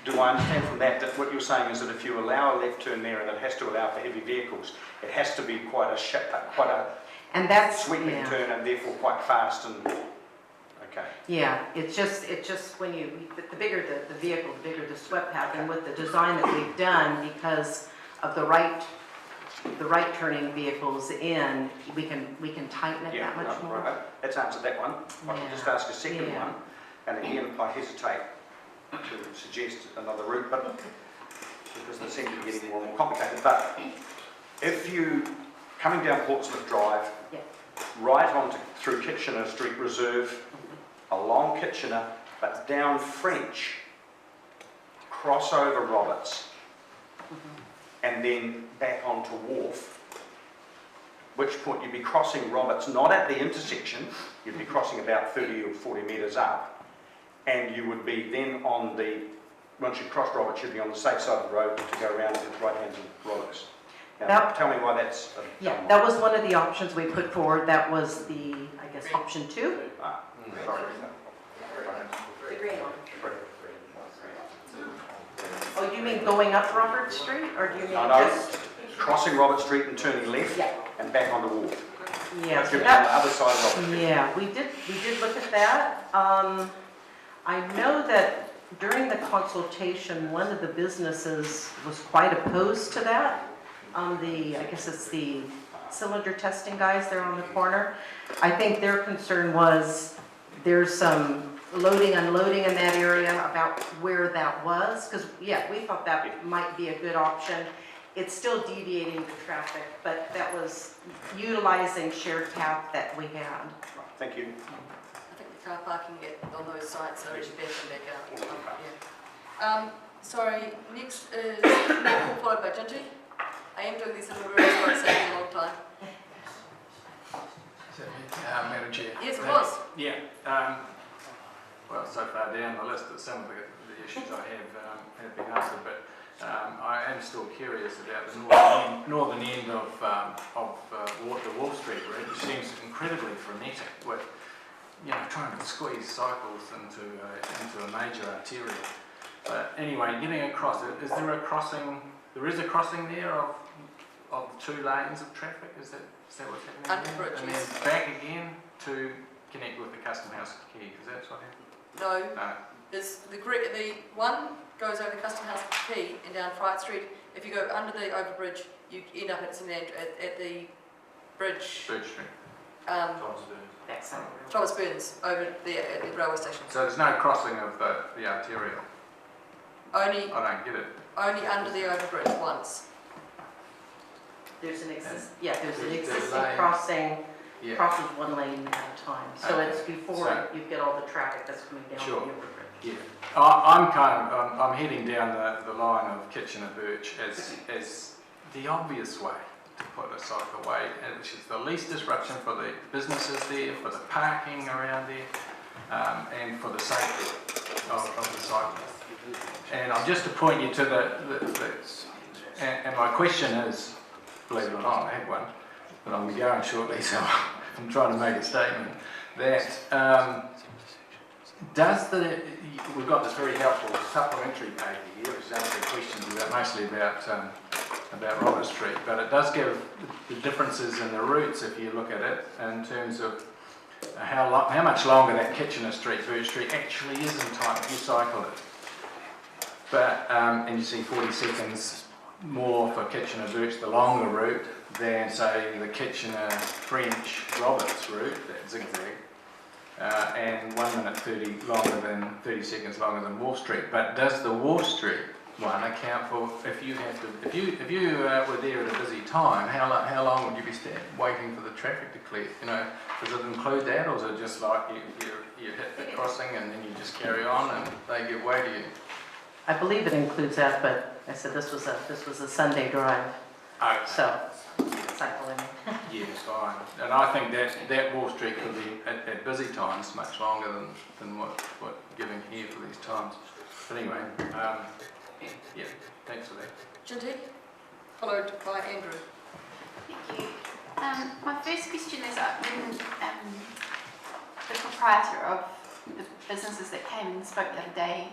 Do I understand from that what you're saying is that if you allow a left turn there and it has to allow for heavy vehicles, it has to be quite a sweeping turn and therefore quite fast and okay. Yeah, it's just when the bigger the vehicle, the bigger the swept path, and with the design that we've done, because of the right turning vehicles in, we can tighten it that much more. Right. Let's answer that one. I can just ask a second one, and again I hesitate to suggest another route, but because they seem to be getting more and more complicated. But if you coming down Portsmouth Drive, right on through Kitchener Street Reserve, along Kitchener, but down French, cross over Roberts, and then back onto Wharf, which point you'd be crossing Roberts not at the intersection, you'd be crossing about 30 or 40 metres up, and you would be then on once you cross Roberts, you'd be on the safe side of the road to go around to the right hand of Roberts. Now, tell me why that's... that was one of the options we put forward. That was the, I guess, option 2. Sorry. The green one. Oh, you mean going up Robert Street, or do you mean just... crossing Robert Street and turning left and back onto Wharf. Yeah, so on the other side of Robert Street. Yeah, we did look at that. I know that during the consultation, one of the businesses was quite opposed to that. I guess it's the cylinder testing guys there on the corner. I think their concern was there's some loading, unloading in that area about where that was. Because, we thought that might be a good option. It's still deviating the traffic, but that was utilizing shared path that we had. Thank you. I think the car parking on those sites are actually better than back out. Sorry, next is Michael, followed by Gingy. I am doing this in order, so it's taking a long time. Madam Chair. Yes, it was. Yeah. Well, so far down the list that some of the issues I have been answered, but I am still curious about the northern end of the Wall Street route, which seems incredibly frenetic with trying to squeeze cycles into a major arterial. But anyway, getting across, is there a crossing? There is a crossing there of the 2 lanes of traffic. Is that what's happening? Under there? bridges. And then back again to connect with the Custom House quay. Is that what happened? No, No. there's the one goes over Custom House Quay and down Fright Street. If you go under the overbridge, you end up at the bridge. Bridge Street. Thomas Burns over there at the railway station. So there's no crossing of the arterial. Only I don't get it. under the overbridge once. There's an existing lane. crossing, Yeah. crosses 1 lane at a time. So Okay. it's before So- you get all the traffic that's coming down Sure. the overbridge. Yeah, I'm heading down the line of Kitchener Birch as the obvious way to put a cycleway, which is the least disruption for the businesses there, for the parking around there, and for the safety of the cyclists. And I'm just to point you to and my question is, believe it or not, I have one, but I'll be going shortly, so I'm trying to make a statement that we've got this very helpful supplementary paper here, which answers questions mostly about Robert Street, but it does give the differences in the routes if you look at it in terms of how much longer that Kitchener Street, Birch Street actually is in time if you cycle it. But and you see 40 seconds more for Kitchener Birch, the longer route, than say the Kitchener French Roberts route, that zigzag. And 1 minute 30 seconds longer than Wharf Street. But does the Wharf Street one account for if you were there at a busy time? How long would you be waiting for the traffic to clear? You know, does it include that, or is it just like you hit the crossing and then you just carry on and they give way to you? I believe it includes that, but I said this was a Sunday drive, Okay. so cycling. Yeah, fine. And I think that Wall Street could be at busy times much longer than what giving here for these times. But anyway, yeah, thanks for that. Jinty, followed by Andrew. Thank you. My first question is when the proprietor of the businesses that came and spoke the other day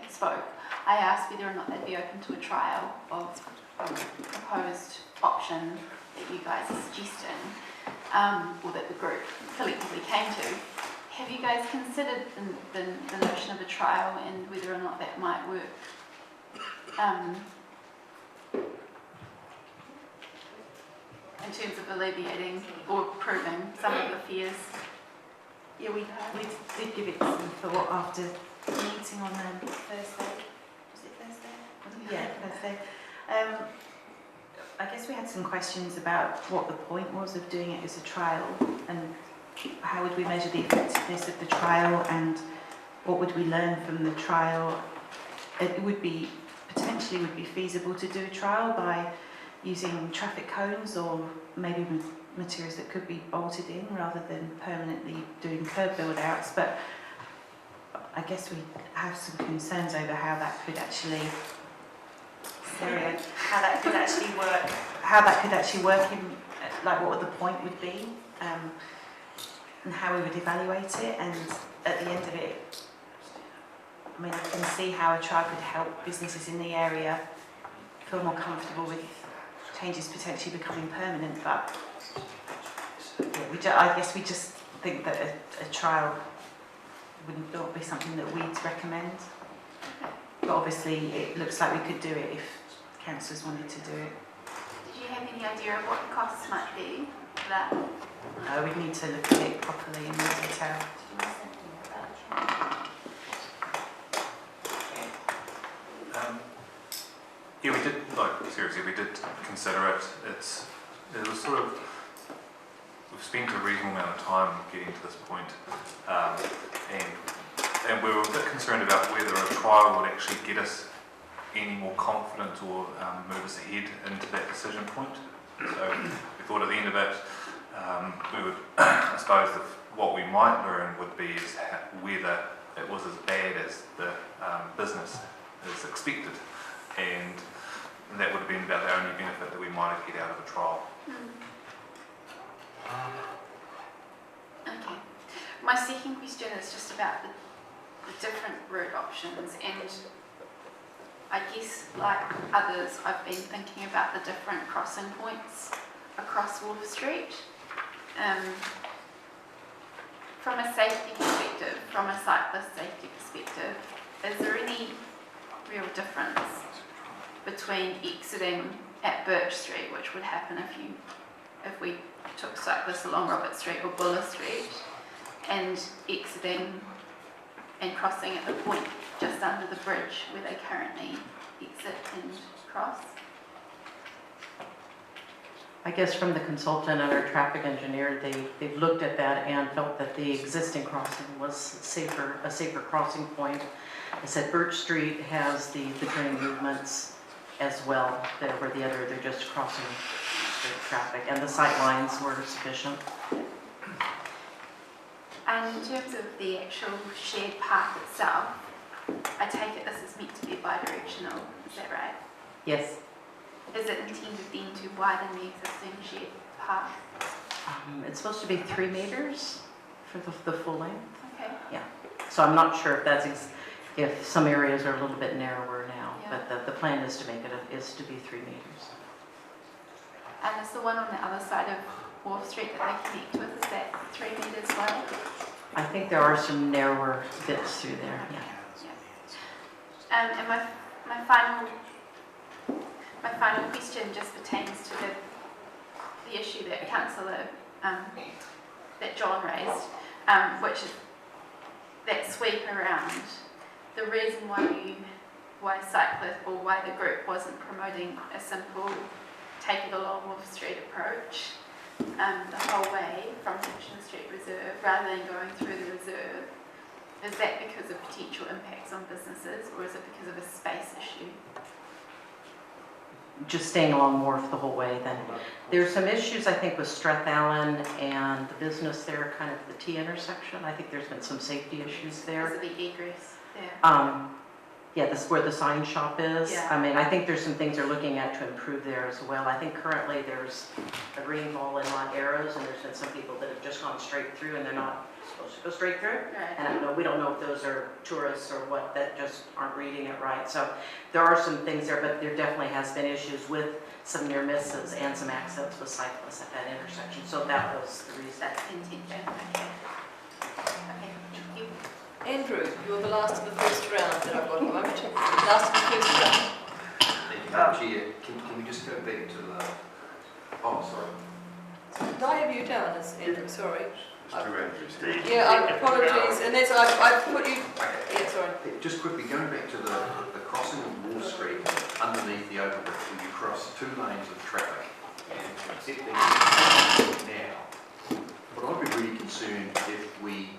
I asked whether or not they'd be open to a trial of a proposed option that you guys are suggesting, or that the group collectively came to. Have you guys considered the notion of a trial and whether or not that might work? In terms of alleviating or proving some of the fears? Yeah, we did give it some thought after the meeting on Thursday. Was it Thursday? Yeah, Thursday. I guess we had some questions about what the point was of doing it as a trial, and how would we measure the effectiveness of the trial, and what would we learn from the trial. It would be potentially feasible to do a trial by using traffic cones or maybe materials that could be bolted in rather than permanently doing curb build outs, but I guess we have some concerns over how that could actually work in, like, what the point would be, and how we would evaluate it. And at the end of it, I mean, I can see how a trial could help businesses in the area feel more comfortable with changes potentially becoming permanent, but yeah, I guess we just think that a trial would not be something that we'd recommend. But obviously it looks like we could do it if councillors wanted to do it. Did you have any idea of what the costs might be for that? We'd need to look at it properly in more detail. Yeah, we did, seriously, we did consider it. It was sort of, we've spent a reasonable amount of time getting to this point, and we were a bit concerned about whether a trial would actually get us any more confident or move us ahead into that decision point. So we thought at the end of it, we would, I suppose, what we might learn would be is whether it was as bad as the business is expected, and that would have been about the only benefit that we might have get out of a trial. Okay. My second question is just about the different route options, and I guess like others, I've been thinking about the different crossing points across Wolf Street. From a safety perspective, from a cyclist safety perspective, is there any real difference between exiting at Birch Street, which would happen if we took cyclists along Robert Street or Buller Street, and exiting and crossing at the point just under the bridge where they currently exit and cross? I guess from the consultant and our traffic engineer, they've looked at that and felt that the existing crossing was a safer crossing point. I said Birch Street has the turning movements as well, where they're just crossing straight traffic, and the sight lines were sufficient. And in terms of the actual shared path itself, I take it this is meant to be bidirectional, is that right? Yes. Is it intended then to widen the existing shared path? It's supposed to be 3 meters for the full length. Okay. Yeah. So I'm not sure if that's if some areas are a little bit narrower now, Yeah. but the plan is to make it is to be 3 meters. And is the one on the other side of Wharf Street that they connect with, is that 3 meters wide? I think there are some narrower bits through there. Yeah. And my final question just pertains to the issue that Councillor that John raised, which is that sweep around. The reason why cyclists or why the group wasn't promoting a simple take it along Wolf Street approach the whole way from Kitchener Street Reserve rather than going through the reserve. Is that because of potential impacts on businesses, or is it because of a space issue? Just staying along Wharf the whole way then. There's some issues, I think, with Strathallan and the business there, kind of the T intersection. I think there's been some safety issues there. Is it the egress there? Yeah, this is where the sign shop is. Yeah. I mean, I think there's some things they're looking at to improve there as well. I think currently there's a green ball and not arrows, and there's been some people that have just gone straight through and they're not supposed to go straight through. Right. And we don't know if those are tourists or what, that just aren't reading it right. So there are some things there, but there definitely has been issues with some near misses and some accidents with cyclists at that intersection. So that was the reason. That's intention. Okay. Okay. Thank you. Andrew, you're the last of the first round that I've got at the moment. Last of the first round. Thank you, Madam Chair. Can we just go back to the... Oh, sorry. Did I have you down as Andrew? Sorry. There's 2 Andrews here. Yeah, apologies. And that's, I've put you... Yeah, sorry. Just quickly, going back to the crossing of Wall Street underneath the overbridge, where you cross 2 lanes of traffic, and accepting now, but I'd be really concerned if we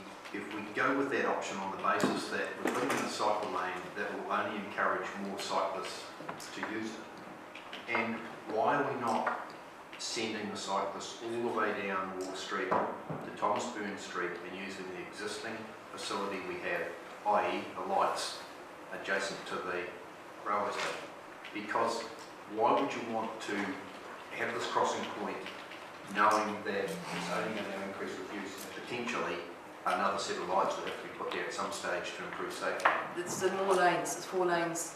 go with that option on the basis that we're putting in a cycle lane that will only encourage more cyclists to use it. And why are we not sending the cyclists all the way down Wall Street to Thomas Burn Street and using the existing facility we have, i.e. the lights adjacent to the railway station? Because why would you want to have this crossing point knowing that it's only going to increase with use and potentially another set of lights would have to be put there at some stage to improve safety? It's the more lanes, it's 4 lanes.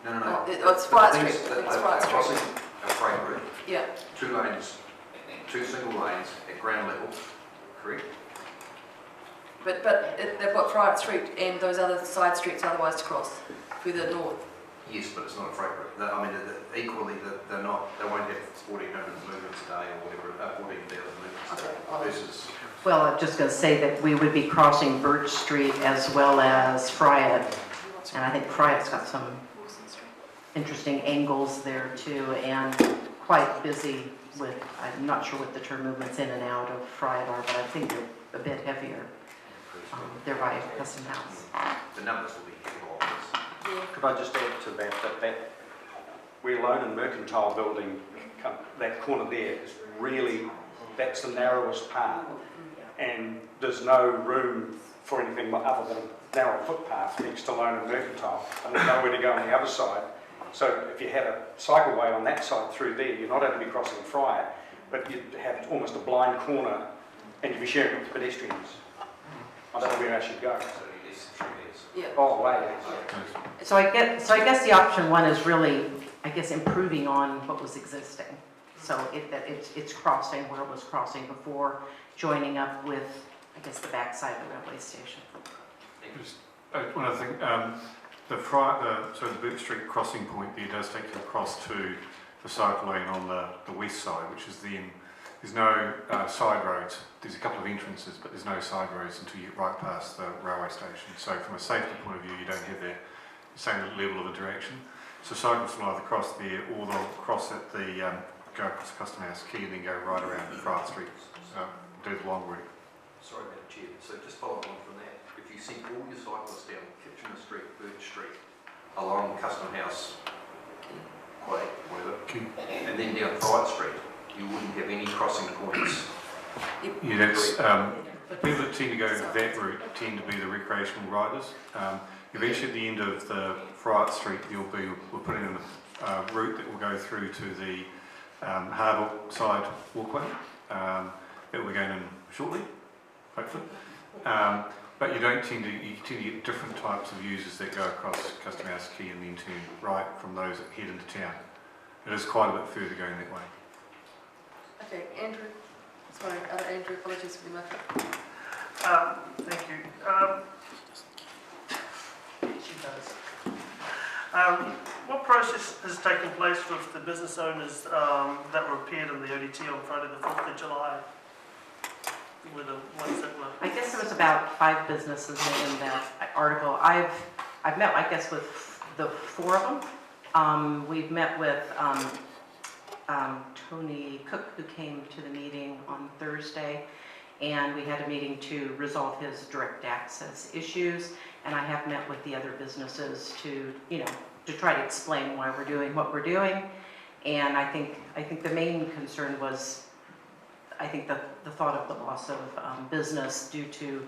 No. It's Friar Street. It's Friar Crossing Street. a freight route, Yeah. 2 lanes, 2 single lanes at ground level, correct? But they've got Friar Street and those other side streets otherwise to cross further north. Yes, but it's not a freight route. I mean, equally, they won't have 1,400 movements a day or whatever, 14,000 movements a day versus... Well, I'm just going to say that we would be crossing Birch Street as well as Friat. And I think Friat's got some interesting angles there too, and quite busy with, I'm not sure what the turn movements in and out of Friat are, but I think they're a bit heavier. They're by Custom House. The numbers will be involved. Could I just add to that where Lone and Mercantile building, that corner there is really, that's the narrowest part. And there's no room for anything other than a narrow footpath next to Lone and Mercantile, and there's nowhere to go on the other side. So if you had a cycleway on that side through there, you'd not only be crossing Friar, but you'd have almost a blind corner, and you'd be sharing it with pedestrians. I don't know where I should go. So less than 3 years. Yeah. Oh, way. So I guess the option one is really, I guess, improving on what was existing. So it's crossing where it was crossing before, joining up with, I guess, the backside of the railway station. Just, one other thing, the Burt Street crossing point there does take you across to the cycle lane on the west side, which is then, there's no side roads. There's a couple of entrances, but there's no side roads until you get right past the railway station. So from a safety point of view, you don't have the same level of interaction. So cyclists will either cross there or they'll cross at the, go across the Custom House Quay and then go right around Friar Street, do the long route. Sorry, Madam Chair. So just following on from that, if you sent all your cyclists down Kitchener Street, Burt Street, along Custom House, Quay, whatever, and then down Friar Street, you wouldn't have any crossing points. Yeah, that's, people that tend to go that route tend to be the recreational riders. Eventually at the end of the Friar Street, we're putting in a route that will go through to the harbour side walkway. That will be going in shortly, hopefully. But you tend to get different types of users that go across Custom House Quay and then turn right from those that head into town. It is quite a bit further going that way. Okay, Andrew. Sorry, other Andrew, apologies for the matter. Thank you. She does. What process has taken place with the business owners that were appeared in the ODT on Friday the 4th of July? Were the ones that were... I guess there was about 5 businesses in that article. I've met, I guess, with the 4 of them. We've met with Tony Cook, who came to the meeting on Thursday, and we had a meeting to resolve his direct access issues. And I have met with the other businesses to try to explain why we're doing what we're doing. And I think the main concern was, I think the thought of the loss of business due to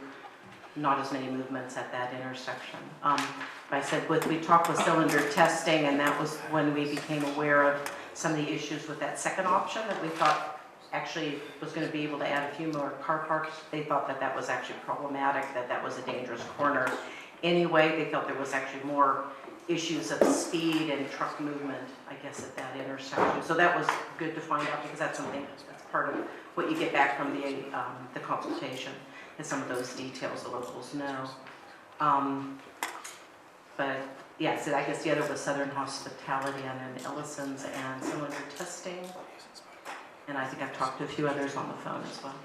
not as many movements at that intersection. I said we talked with cylinder testing, and that was when we became aware of some of the issues with that second option that we thought actually was going to be able to add a few more car parks. They thought that was actually problematic, that was a dangerous corner. Anyway, they felt there was actually more issues of speed and truck movement, I guess, at that intersection. So that was good to find out, because that's something that's part of what you get back from the consultation, is some of those details the locals know. But yeah, so I guess the other was Southern Hospitality and then Ellison's and cylinder testing. And I think I've talked to a few others on the phone as well.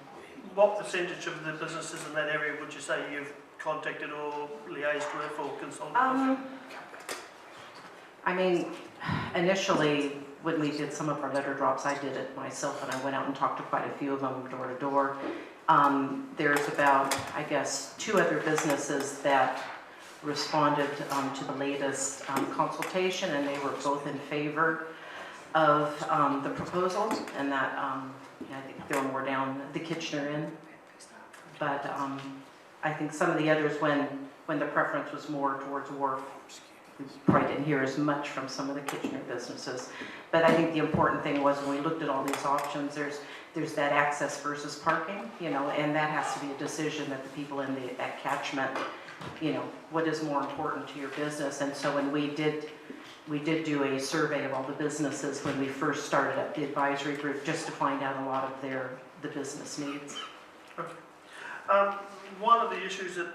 What percentage of the businesses in that area would you say you've contacted or liaised with or consulted with? I mean, initially, when we did some of our letter drops, I did it myself, and I went out and talked to quite a few of them door to door. There's about, I guess, 2 other businesses that responded to the latest consultation, and they were both in favor of the proposal, and that I think there were more down the Kitchener end. But I think some of the others, when the preference was more towards Wharf, we probably didn't hear as much from some of the Kitchener businesses. But I think the important thing was, when we looked at all these options, there's that access versus parking, and that has to be a decision that the people in that catchment, what is more important to your business. And so when we did do a survey of all the businesses when we first started up the advisory group, just to find out a lot of the business needs. Okay. One of the issues that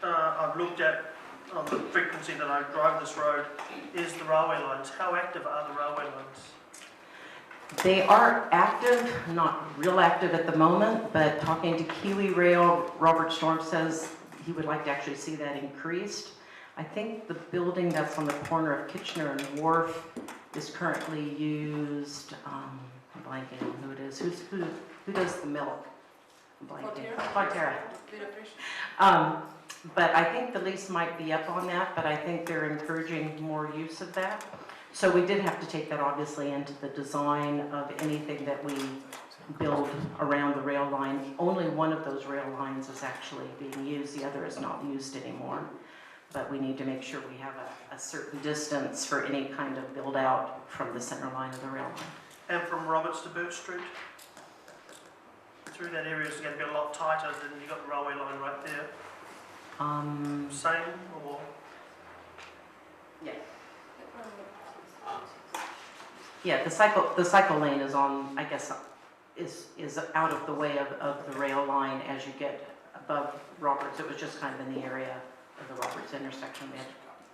I've looked at on the frequency that I drive this road is the railway lines. How active are the railway lines? They are active, not real active at the moment, but talking to Kiwi Rail, Robert Storm says he would like to actually see that increased. I think the building that's on the corner of Kitchener and Wharf is currently used, I'm blanking on who it is. Who does the milk? I'm blanking. Fonterra. But I think the lease might be up on that, but I think they're encouraging more use of that. So we did have to take that obviously into the design of anything that we build around the rail line. Only one of those rail lines is actually being used, the other is not used anymore. But we need to make sure we have a certain distance for any kind of build out from the center line of the rail line. And from Roberts to Burt Street? Through that area is going to be a lot tighter than you've got the railway line right there. Same or? Yeah, the cycle lane is on, I guess, is out of the way of the rail line as you get above Roberts. It was just kind of in the area of the Roberts intersection.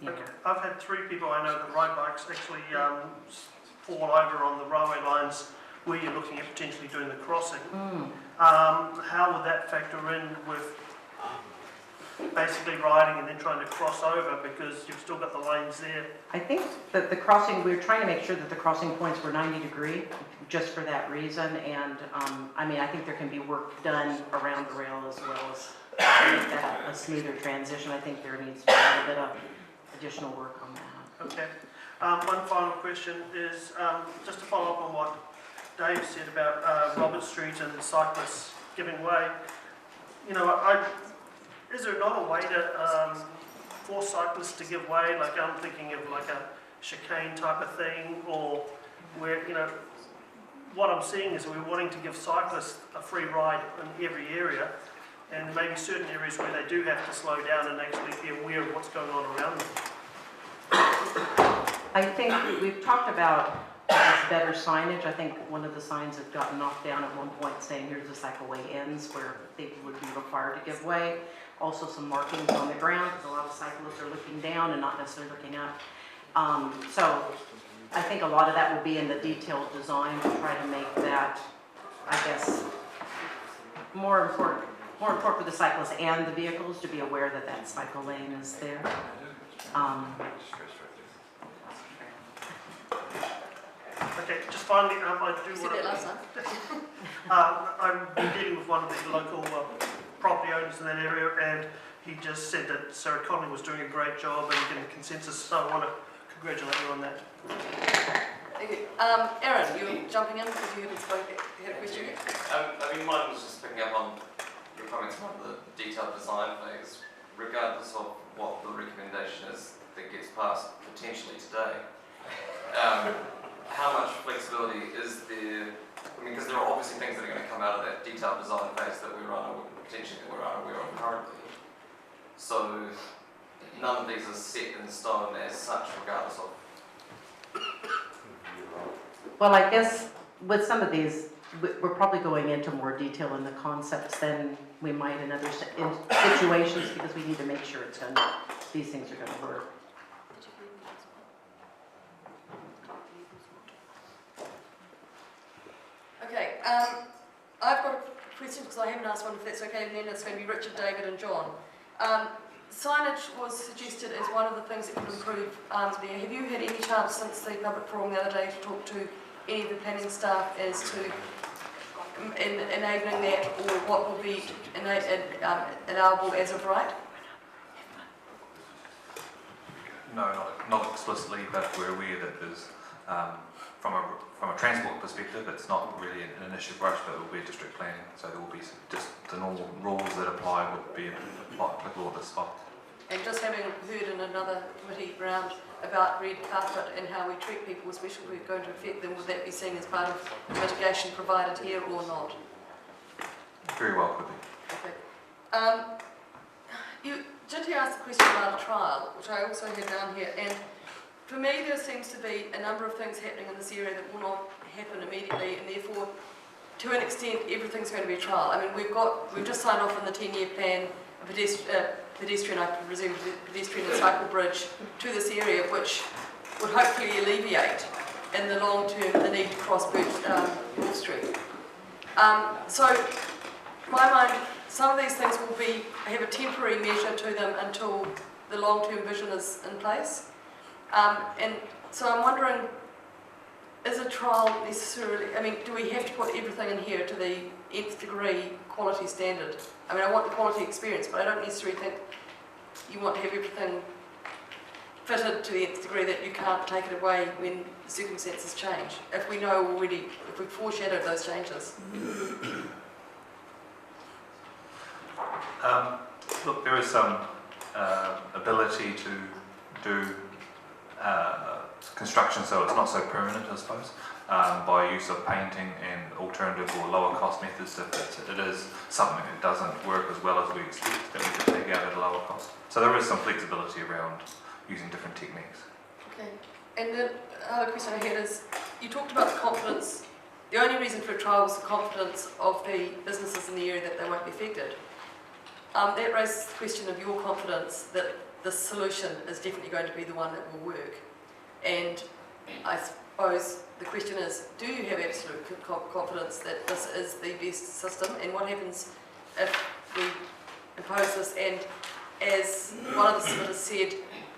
Okay. I've had 3 people I know that ride bikes actually fall over on the railway lines where you're looking at potentially doing the crossing. How would that factor in with basically riding and then trying to cross over, because you've still got the lanes there? I think that the crossing, we were trying to make sure that the crossing points were 90 degree, just for that reason. And I mean, I think there can be work done around the rail as well as make that a smoother transition. I think there needs to be a little bit of additional work on that. Okay. One final question is just to follow up on what Dave said about Robert Street and cyclists giving way. You know, is there not a way to force cyclists to give way? Like, I'm thinking of like a chicane type of thing, or where, you know, what I'm seeing is we're wanting to give cyclists a free ride in every area, and maybe certain areas where they do have to slow down and actually be aware of what's going on around them. I think we've talked about better signage. I think one of the signs had gotten knocked down at one point saying here's the cycleway ends, where people would be required to give way. Also some markings on the ground, because a lot of cyclists are looking down and not necessarily looking up. So I think a lot of that will be in the detailed design to try to make that, I guess, more important for the cyclists and the vehicles to be aware that that cycle lane is there. Okay, just finally, I do want to... I've been dealing with one of the local property owners in that area, and he just said that Sarah Conley was doing a great job and getting consensus, so I want to congratulate you on that. Thank you. Aaron, you were jumping in because you had a question? I mean, mine was just picking up on your comments about the detailed design phase. Regardless of what the recommendation is that gets passed potentially today, how much flexibility is there? I mean, because there are obviously things that are going to come out of that detailed design phase that we're potentially unaware of currently. So none of these are set in stone as such, regardless of. Well, I guess with some of these, we're probably going into more detail in the concepts than we might in other situations, because we need to make sure it's gonna, these things are going to work. Okay, I've got a question because I haven't asked one, if that's okay, and then it's going to be Richard, David and John. Signage was suggested as one of the things that could improve there. Have you had any chance since the public forum the other day to talk to any of the planning staff as to enabling that, or what will be allowable as of right? No, not explicitly, but we're aware that there's, from a transport perspective, it's not really an issue for us, but it will be district planning, so there will be just the normal rules that apply would be applicable at this spot. And just having heard in another committee round about red carpet and how we treat people, especially if we're going to affect them, would that be seen as part of mitigation provided here or not? Very well could be. Okay. You did ask the question about a trial, which I also had down here, and for me there seems to be a number of things happening in this area that will not happen immediately, and therefore to an extent everything's going to be a trial. I mean, we've just signed off on the 10-year plan, a pedestrian, I presume, pedestrian and cycle bridge to this area, which would hopefully alleviate in the long term the need to cross Wolf Street. So, in my mind, some of these things will have a temporary measure to them until the long-term vision is in place. And so I'm wondering, is a trial necessarily, I mean, do we have to put everything in here to the nth degree quality standard? I mean, I want the quality experience, but I don't necessarily think you want to have everything fitted to the nth degree that you can't take it away when the circumstances change, if we know already, if we've foreshadowed those changes. Look, there is some ability to do construction so it's not so permanent, I suppose. by use of painting and alternative or lower cost methods if it is something that doesn't work as well as we expect, that we could take out at a lower cost. So there is some flexibility around using different techniques. Okay. And the other question I had is, you talked about the confidence. The only reason for a trial was the confidence of the businesses in the area that they won't be affected. That raises the question of your confidence that the solution is definitely going to be the one that will work. And I suppose the question is, do you have absolute confidence that this is the best system? And what happens if we impose this and, as one of the submitters said,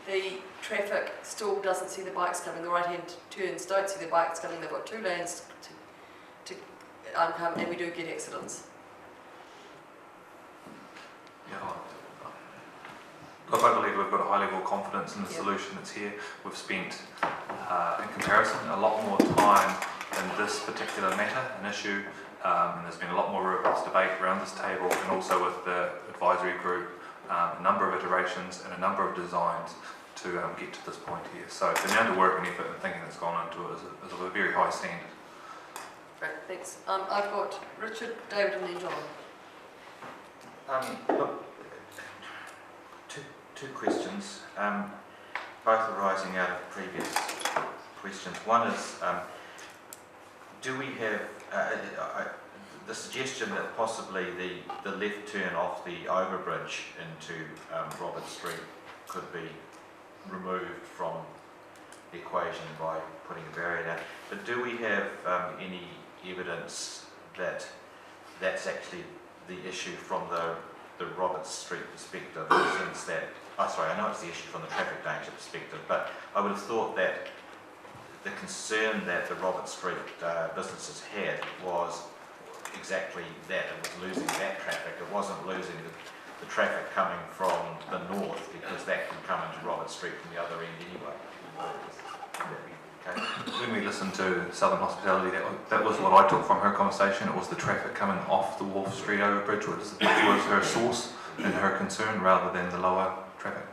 the traffic still doesn't see the bikes coming, the right-hand turns don't see the bikes coming, they've got two lanes to come, and we do get accidents. Yeah. Look, I believe we've got a high level of confidence in the solution that's here. We've spent, in comparison, a lot more time in this particular matter, an issue, and there's been a lot more robust debate around this table and also with the advisory group, a number of iterations and a number of designs to get to this point here. So the amount of work and effort and thinking that's gone into it is of a very high standard. Great, thanks. I've got Richard, David and then John. Look, two questions, both arising out of previous questions. One is, do we have the suggestion that possibly the left turn off the overbridge into Roberts Street could be removed from the equation by putting a barrier down, but do we have any evidence that that's actually the issue from the Roberts Street perspective, in the sense that, I know it's the issue from the traffic danger perspective, but I would have thought that the concern that the Roberts Street businesses had was exactly that, it was losing that traffic, it wasn't losing the traffic coming from the north, because that can come into Roberts Street from the other end anyway. Okay. When we listened to Southern Hospitality, that was what I took from her conversation. It was the traffic coming off the Wharf Street overbridge was her source and her concern, rather than the lower traffic.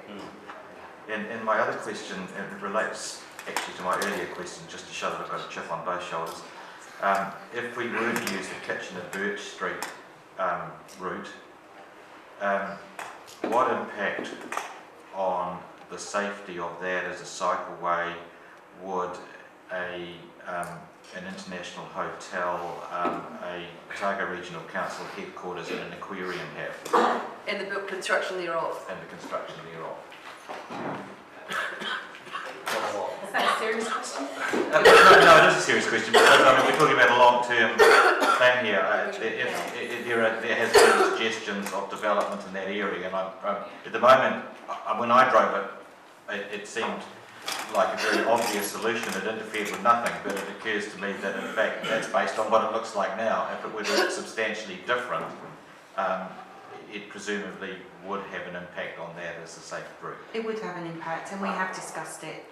And my other question, and it relates actually to my earlier question, just to show that I've got a chip on both shoulders. If we were to use the Kitchener-Birch Street route, what impact on the safety of that as a cycleway would an international hotel, a Otago Regional Council headquarters and an aquarium have? And the construction thereof. And the construction thereof. Is that a serious question? No, it is a serious question, because we're talking about a long-term plan here. There has been suggestions of development in that area, and at the moment, when I drove it, it seemed like a very obvious solution. It interfered with nothing, but it occurs to me that in fact that's based on what it looks like now. If it were to look substantially different, it presumably would have an impact on that as a safe route. It would have an impact, and we have discussed it,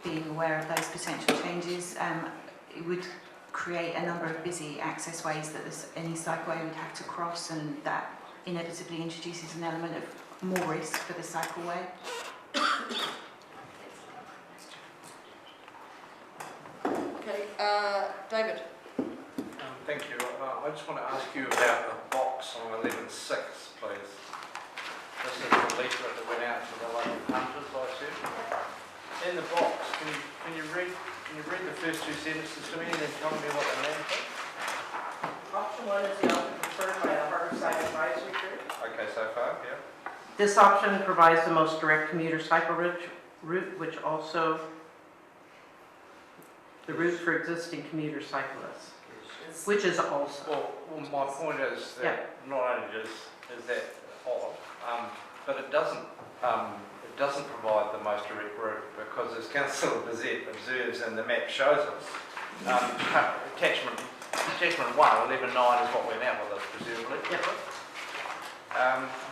being aware of those potential changes. It would create a number of busy access ways that any cycleway would have to cross, and that inevitably introduces an element of more risk for the cycleway. Okay, David. Thank you. I just want to ask you about the box on 11.6, please. This is the leaflet that went out to the local hunters, I assume. In the box, can you read the first two sentences to me and then tell me what they mean? Option 1 is the option preferred by the Harborside Advisory Group. Okay, so far, yeah. This option provides the most direct commuter cycle route, which also the route for existing commuter cyclists, which is also. Well, my point is that not only is that odd, but it doesn't provide the most direct route, because as Councillor Bezet observes and the map shows us, attachment 1, 11.9 is what we're now with us, presumably. Yep.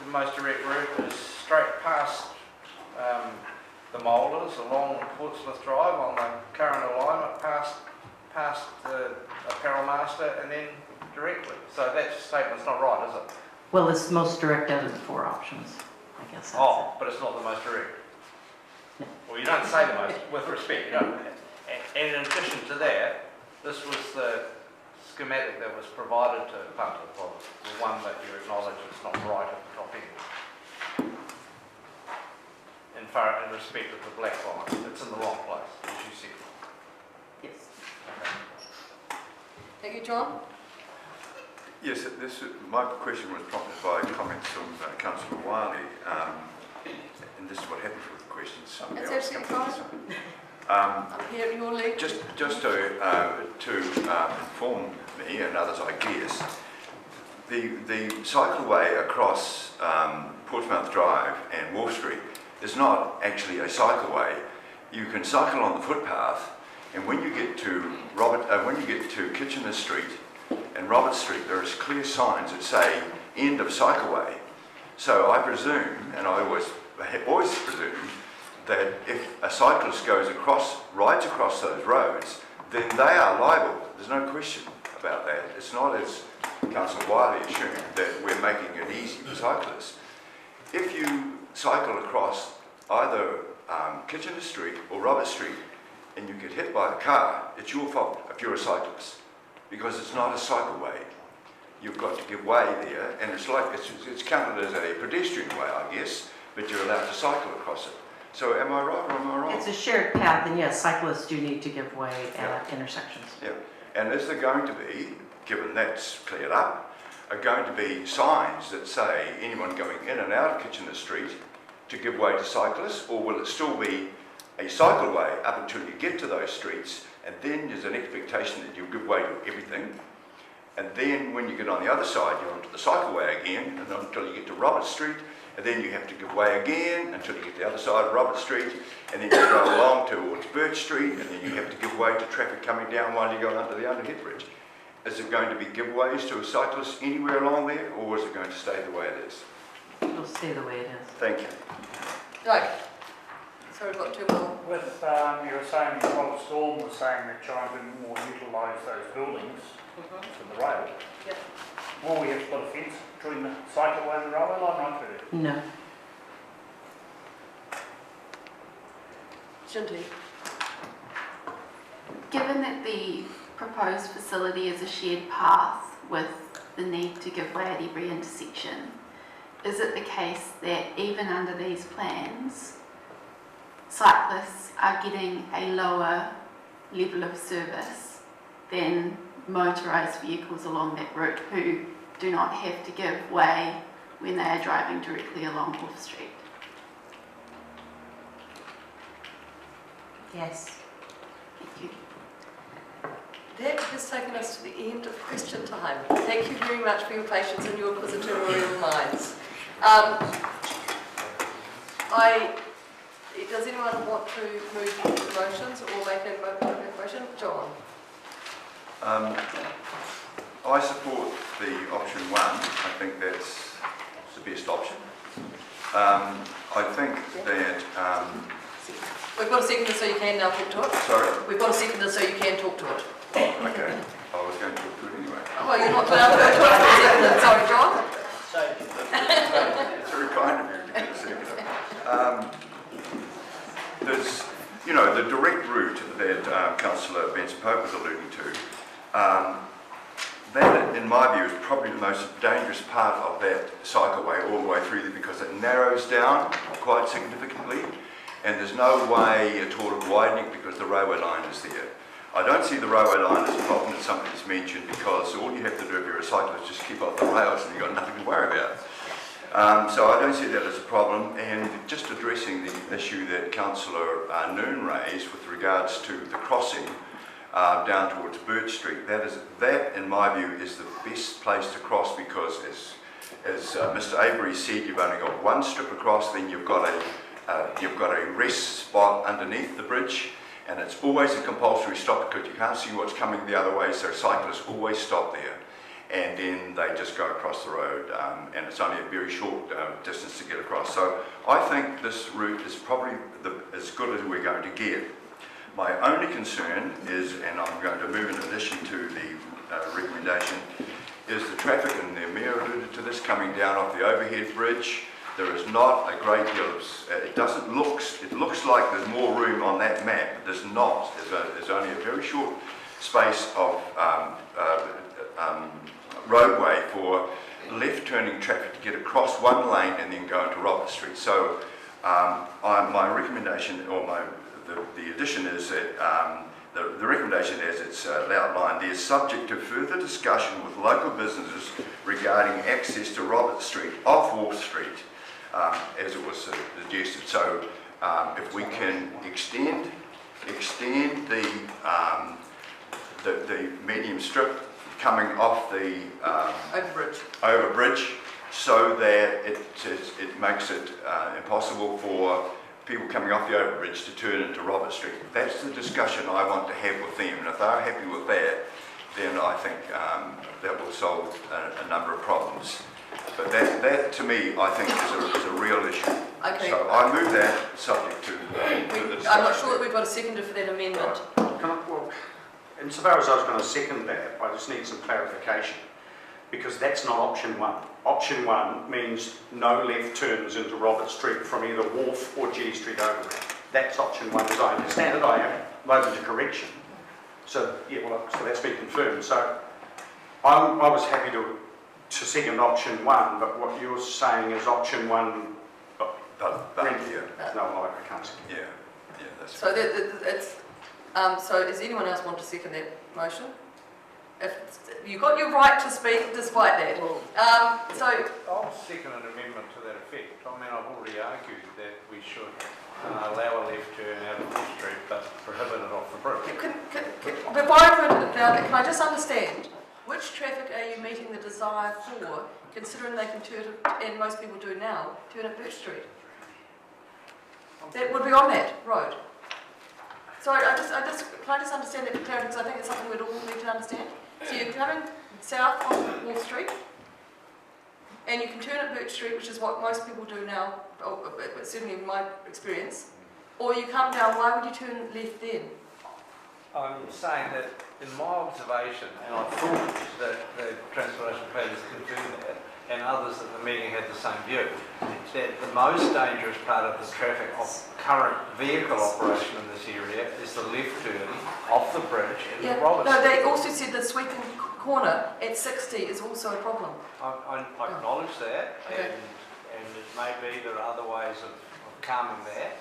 The most direct route is straight past the Moulders along Portsmouth Drive on the current alignment, past the Apparel Master, and then directly. So that statement's not right, is it? Well, it's most direct out of the 4 options, I guess. But it's not the most direct. No. Well, you don't say the most, with respect, you don't. And in addition to that, this was the schematic that was provided to Punter, well, the one that you acknowledge is not right at the top end. In respect of the black line, it's in the wrong place, as you said. Yes. Thank you, John. Yes, my question was prompted by comments from Councillor Wiley, and this is what happens with the questions. That's absolutely fine. I'm here at your leg. Just to inform me and others, I guess, the cycleway across Portsmouth Drive and Wharf Street is not actually a cycleway. You can cycle on the footpath, and when you get to Kitchener Street and Robert Street, there is clear signs that say "End of Cycleway." So I presume, and I have always presumed, that if a cyclist rides across those roads, then they are liable. There's no question about that. It's not, as Councillor Wiley assumed, that we're making it easy for cyclists. If you cycle across either Kitchener Street or Robert Street and you get hit by a car, it's your fault if you're a cyclist, because it's not a cycleway. You've got to give way there, and it's counted as a pedestrian way, I guess, but you're allowed to cycle across it. So am I right or am I wrong? It's a shared path, and yes, cyclists do need to give way at intersections. Yeah, and is there going to be, given that's cleared up, are going to be signs that say anyone going in and out of Kitchener Street to give way to cyclists, or will it still be a cycleway up until you get to those streets, and then there's an expectation that you'll give way to everything, and then when you get on the other side, you're onto the cycleway again, and until you get to Robert Street, and then you have to give way again until you get to the other side of Robert Street, and then you go along towards Birch Street, and then you have to give way to traffic coming down while you go under the underhead bridge. Is it going to be giveaways to a cyclist anywhere along there, or is it going to stay the way it is? It'll stay the way it is. Thank you. Right. So we've got two more. With, you were saying, Robert Storm was saying that trying to more utilise those buildings for the rail. Yep. Will we have to put a fence between the cycleway and the railway line? Not to. No. Shinty. Given that the proposed facility is a shared path with the need to give way at every intersection, is it the case that even under these plans, cyclists are getting a lower level of service than motorised vehicles along that route who do not have to give way when they are driving directly along Wharf Street? Yes. Thank you. That has taken us to the end of question time. Thank you very much for your patience and your inquisitorial minds. Does anyone want to move the motions or make a motion? John? I support the option one. I think that's the best option. I think that... We've got a seconder so you can now talk to it. Sorry? We've got a seconder so you can talk to it. Okay. I was going to talk to it anyway. Well, you're not allowed to go to it. Sorry, John. It's very kind of you to get a seconder. There's, the direct route that Councillor Benson Pope was alluding to, that, in my view, is probably the most dangerous part of that cycleway all the way through there, because it narrows down quite significantly, and there's no way at all of widening because the railway line is there. I don't see the railway line as a problem that somebody's mentioned, because all you have to do if you're a cyclist is just keep off the rails and you've got nothing to worry about. So I don't see that as a problem, and just addressing the issue that Councillor Noon raised with regards to the crossing down towards Birch Street, that in my view is the best place to cross, because as Mr. Avery said, you've only got one strip across, then you've got a rest spot underneath the bridge, and it's always a compulsory stop because you can't see what's coming the other way, so cyclists always stop there. And then they just go across the road, and it's only a very short distance to get across. So I think this route is probably as good as we're going to get. My only concern is, and I'm going to move in addition to the recommendation, is the traffic, and the Mayor alluded to this, coming down off the overhead bridge. there is not a great deal of, it looks like there's more room on that map, but there's not. There's only a very short space of roadway for left-turning traffic to get across one lane and then go into Robert Street. So my recommendation, or the addition is that the recommendation as it's outlined there is subject to further discussion with local businesses regarding access to Robert Street off Wall Street, as it was suggested. So if we can extend the medium strip coming off the overbridge, so that it makes it impossible for people coming off the overbridge to turn into Robert Street. That's the discussion I want to have with them, and if they're happy with that, then I think that will solve a number of problems. But that to me, I think, is a real issue. Okay. So I move that subject to the discussion. I'm not sure that we've got a seconder for that amendment. Well, insofar as I was going to second that, I just need some clarification, because that's not option one. Option one means no left turns into Robert Street from either Wharf or Jetty Street overground. That's option one, as I understand it. I am open to correction. So yeah, well, so that's been confirmed. So I was happy to second option one, but what you're saying is option one. No, I can't second. Yeah, that's. So so does anyone else want to second that motion? If you've got your right to speak despite that. So I'll second an amendment to that effect. I mean, I've already argued that we should allow a left turn out of Wall Street, but prohibit it off the bridge. before I put it down, can I just understand which traffic are you meeting the desire for, considering they can turn, and most people do now, turn at Birch Street? That would be on that road. So can I just understand that for clarity, because I think it's something we'd all need to understand. So you're coming south on Wall Street, and you can turn at Birch Street, which is what most people do now, but certainly in my experience, or you come down, why would you turn left then? I'm saying that in my observation, and I thought that the transportation planners confirmed that, and others at the meeting had the same view, that the most dangerous part of the traffic of current vehicle operation in this area is the left turn off the bridge into Robert Street. No, they also said the sweeping corner at 60 is also a problem. I acknowledge that, Okay. and it may be there are other ways of calming that,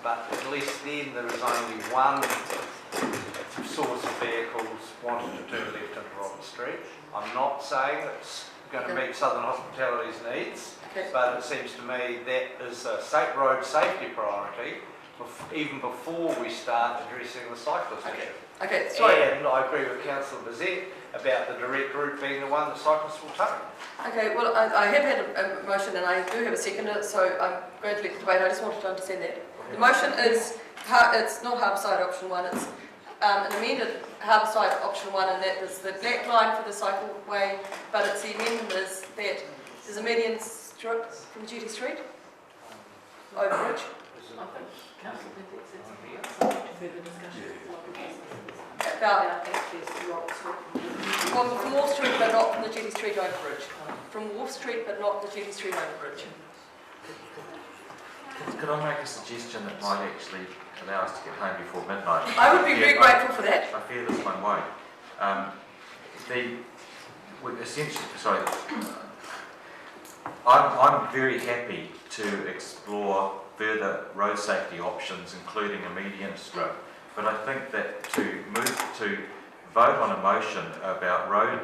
but at least then there is only one source of vehicles wanting to turn left into Robert Street. I'm not saying it's going to meet Southern Hospitality's needs, but it seems to me that is a state road safety priority even before we start addressing the cyclist issue. Okay, sorry. And I agree with Councillor Bazette about the direct route being the one that cyclists will take. Okay, well, I have had a motion and I do have a seconder, so I'm going to let the debate. I just wanted to understand that. The motion is, it's not Harbourside option one, it's an amended Harbourside option one, and that is the black line for the cycleway, but it's the amendment is that there's a median strip from Jetty Street, overbridge. I think Councillor Bazette said something else. Further discussion. About from Wall Street, but not from the Jetty Street overbridge. From Wall Street, but not the Jetty Street overbridge. Could I make a suggestion that might actually allow us to get home before midnight? I would be very grateful for that. I fear this one won't. I'm very happy to explore further road safety options, including a median strip. But I think that to vote on a motion about road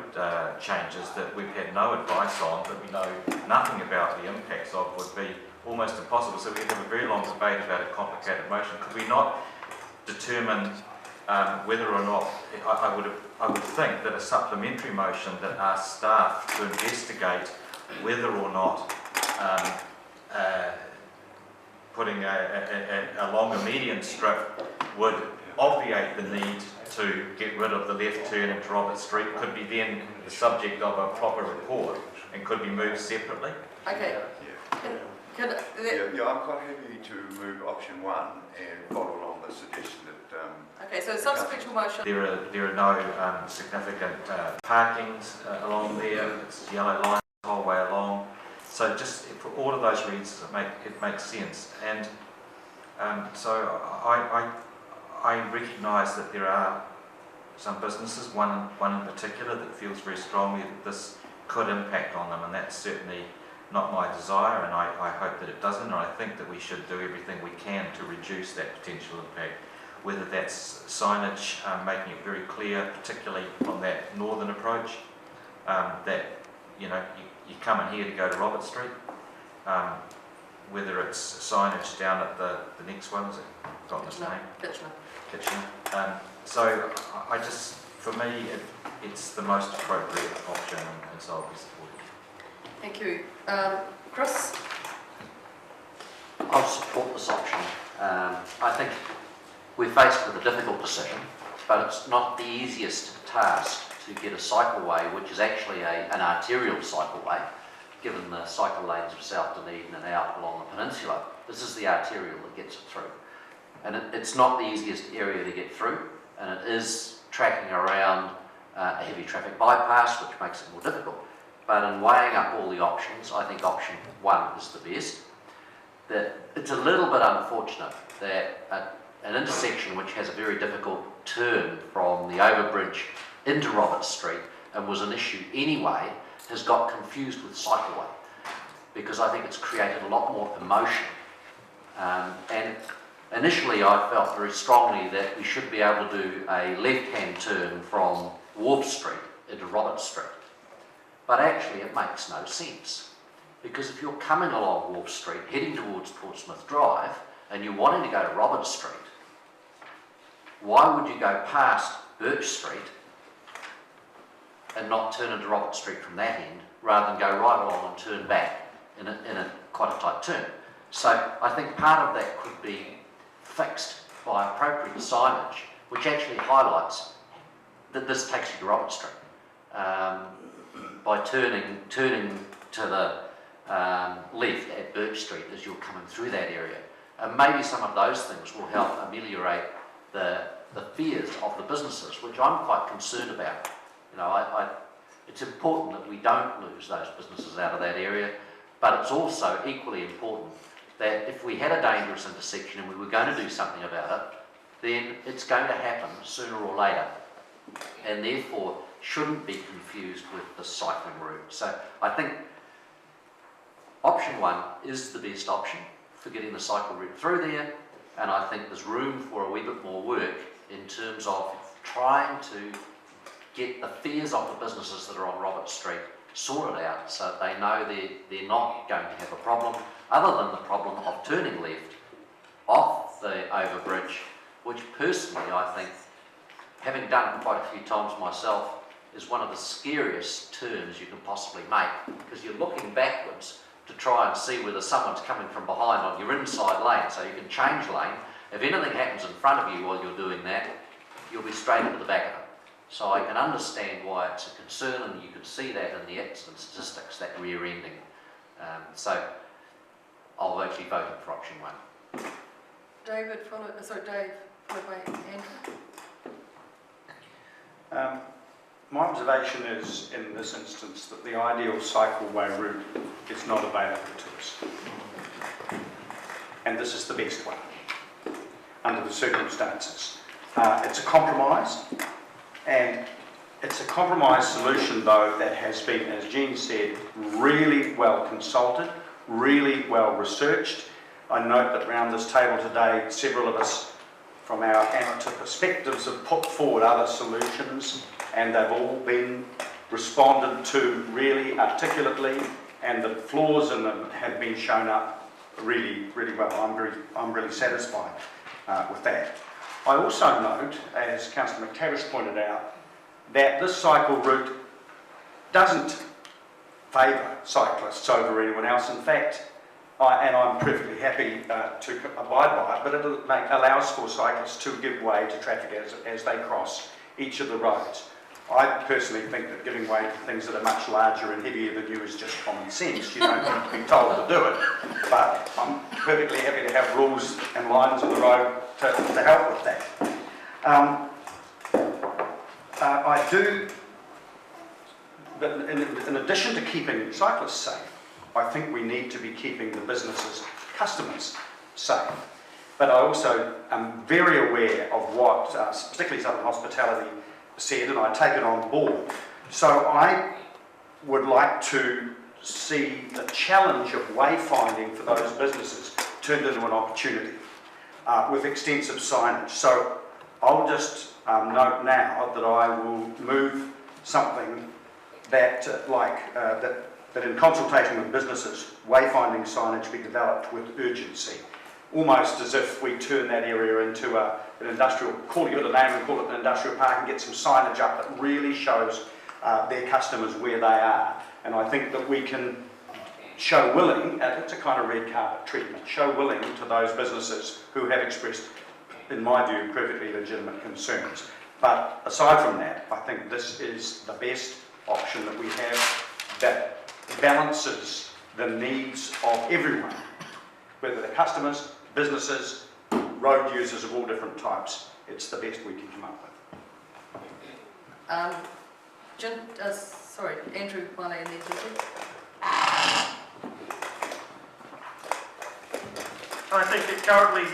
changes that we've had no advice on, that we know nothing about the impacts of, would be almost impossible. So we could have a very long debate about a complicated motion. Could we not determine whether or not, I would think that a supplementary motion that asks staff to investigate whether or not putting a longer median strip would obviate the need to get rid of the left turn into Robert Street, could be then the subject of a proper report and could be moved separately. Okay. Yeah, I'm quite happy to move option one and follow along the suggestion that. Okay, so subsequent motion. There are no significant parkings along there. It's yellow line the whole way along. So just for all of those reasons, it makes sense. And so I recognise that there are some businesses, one in particular, that feels very strongly that this could impact on them, and that's certainly not my desire, and I hope that it doesn't, and I think that we should do everything we can to reduce that potential impact, whether that's signage, making it very clear, particularly on that northern approach, that you come in here to go to Robert Street, whether it's signage down at the next one, is it? I've forgotten its name. Kitchener. So I just, for me, it's the most appropriate option, and so I'll be supportive. Thank you. Chris? I'll support this option. I think we're faced with a difficult decision, but it's not the easiest task to get a cycleway, which is actually an arterial cycleway, given the cycle lanes of South Dunedin and out along the peninsula. This is the arterial that gets it through. And it's not the easiest area to get through, and it is tracking around a heavy traffic bypass, which makes it more difficult. But in weighing up all the options, I think option one is the best. That it's a little bit unfortunate that an intersection which has a very difficult turn from the overbridge into Roberts Street, and was an issue anyway, has got confused with cycleway, because I think it's created a lot more emotion. And initially I felt very strongly that we should be able to do a left-hand turn from Wharf Street into Roberts Street. But actually it makes no sense, because if you're coming along Wharf Street, heading towards Portsmouth Drive, and you're wanting to go to Roberts Street, why would you go past Birch Street and not turn into Roberts Street from that end, rather than go right along and turn back in a quite a tight turn? So I think part of that could be fixed by appropriate signage, which actually highlights that this takes you to Roberts Street, by turning to the left at Birch Street as you're coming through that area. And maybe some of those things will help ameliorate the fears of the businesses, which I'm quite concerned about. It's important that we don't lose those businesses out of that area, but it's also equally important that if we had a dangerous intersection and we were going to do something about it, then it's going to happen sooner or later, and therefore shouldn't be confused with the cycling route. So I think option one is the best option for getting the cycle route through there, and I think there's room for a wee bit more work in terms of trying to get the fears of the businesses that are on Roberts Street sorted out, so that they know they're not going to have a problem, other than the problem of turning left off the overbridge, which personally I think, having done it quite a few times myself, is one of the scariest turns you can possibly make, because you're looking backwards to try and see whether someone's coming from behind on your inside lane, so you can change lane. If anything happens in front of you while you're doing that, you'll be straight into the back of it. So I can understand why it's a concern, and you can see that in the accident statistics, that rear-ending. So I'll actually vote for option one. Dave, followed by Andrew. My observation is, in this instance, that the ideal cycleway route is not available to us. And this is the best one, under the circumstances. It's a compromise, and it's a compromise solution, though, that has been, as Jean said, really well consulted, really well researched. I note that around this table today, several of us from our amateur perspectives have put forward other solutions, and they've all been responded to really articulately, and the flaws in them have been shown up really, really well. I'm really satisfied with that. I also note, as Councillor McTavish pointed out, that this cycle route doesn't favour cyclists over anyone else. In fact, and I'm perfectly happy to abide by it, but it allows for cyclists to give way to traffic as they cross each of the roads. I personally think that giving way to things that are much larger and heavier than you is just common sense. You don't need to be told to do it, but I'm perfectly happy to have rules and lines on the road to help with that. I do, but in addition to keeping cyclists safe, I think we need to be keeping the businesses' customers safe. But I also am very aware of what, particularly Southern Hospitality, said, and I take it on board. So I would like to see the challenge of wayfinding for those businesses turned into an opportunity with extensive signage. So I'll just note now that I will move something that, that in consultation with businesses, wayfinding signage be developed with urgency. Almost as if we turn that area into an industrial, call it a name and call it an industrial park, and get some signage up that really shows their customers where they are. And I think that we can show willing, and it's a kind of red carpet treatment, show willing to those businesses who have expressed, in my view, perfectly legitimate concerns. But aside from that, I think this is the best option that we have that balances the needs of everyone, whether they're customers, businesses, road users of all different types. It's the best we can come up with. Sorry, Andrew, one and then Ginger. I think that currently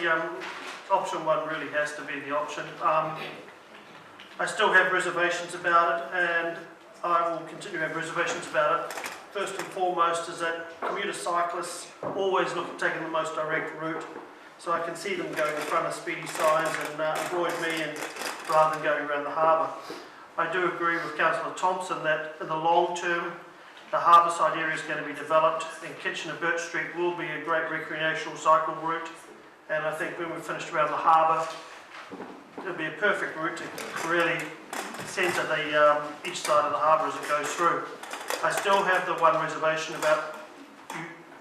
option 1 really has to be the option. I still have reservations about it, and I will continue to have reservations about it. First and foremost is that commuter cyclists always look at taking the most direct route, so I can see them going in front of speedy signs and avoid me, and rather than going around the harbour. I do agree with Councillor Thompson that in the long term the harbour side area is going to be developed, and Kitchener Birch Street will be a great recreational cycle route, and I think when we're finished around the harbour it'll be a perfect route to really centre each side of the harbour as it goes through. I still have the one reservation about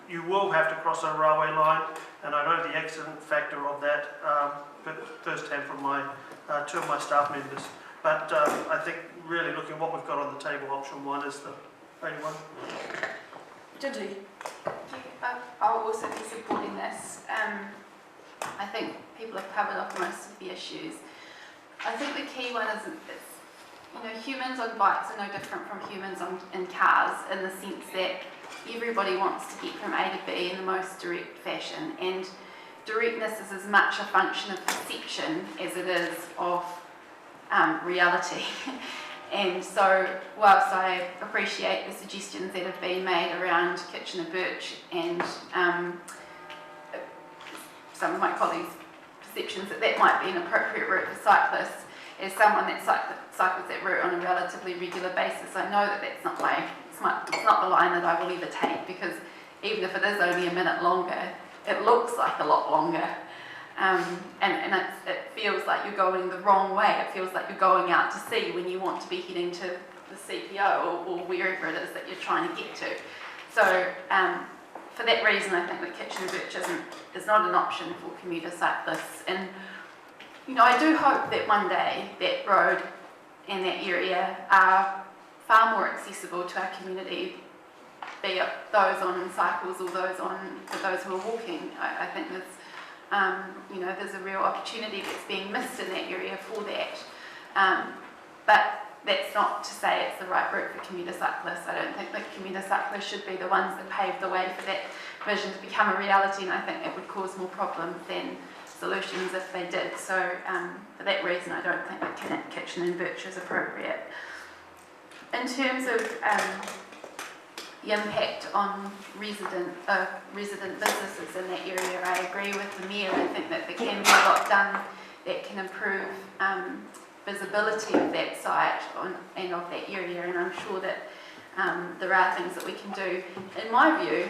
you will have to cross a railway line, and I know the accident factor of that first hand from two of my staff members. But I think really looking at what we've got on the table, option 1 is the only one. Gingy. I'll also be supporting this. I think people have covered off most of the issues. I think the key one is humans on bikes are no different from humans in cars, in the sense that everybody wants to get from A to B in the most direct fashion, and directness is as much a function of perception as it is of reality. And so whilst I appreciate the suggestions that have been made around Kitchener Birch and some of my colleagues' perceptions that might be an appropriate route for cyclists, as someone that cycles that route on a relatively regular basis, I know that that's not it's not the line that I will ever take, because even if it is only a minute longer, it looks like a lot longer. And it feels like you're going the wrong way. It feels like you're going out to sea when you want to be heading to the CPO or wherever it is that you're trying to get to. So for that reason, I think that Kitchener Birch is not an option for commuter cyclists. And I do hope that one day that road and that area are far more accessible to our community, be it those on cycles or those who are walking. I think there's a real opportunity that's being missed in that area for that. But that's not to say it's the right route for commuter cyclists. I don't think that commuter cyclists should be the ones that pave the way for that vision to become a reality, and I think it would cause more problems than solutions if they did. So for that reason, I don't think that Kitchener and Birch is appropriate. In terms of the impact on resident businesses in that area, I agree with the Mayor. I think that there can be a lot done that can improve visibility of that site and of that area, and I'm sure that there are things that we can do. In my view,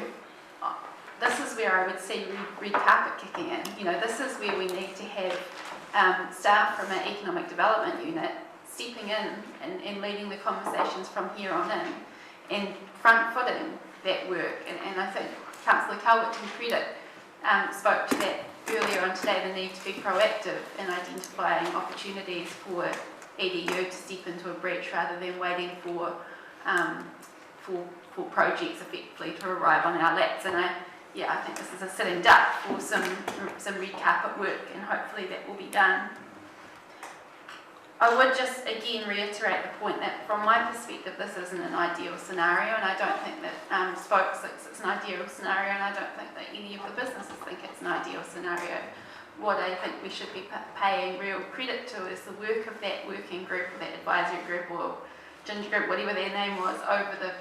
this is where I would see red carpet kicking in. This is where we need to have staff from our economic development unit stepping in and leading the conversations from here on in, and front-footing that work. And I think Councillor Calvert, to credit, spoke to that earlier on today, the need to be proactive in identifying opportunities for EDU to step into a breach rather than waiting for projects effectively to arrive on our laps. And I think this is a sitting duck for some red carpet work, and hopefully that will be done. I would just again reiterate the point that from my perspective this isn't an ideal scenario, and I don't think that Spoke thinks it's an ideal scenario, and I don't think that any of the businesses think it's an ideal scenario. What I think we should be paying real credit to is the work of that working group, or that advisory group, or ginger group, whatever their name was, over the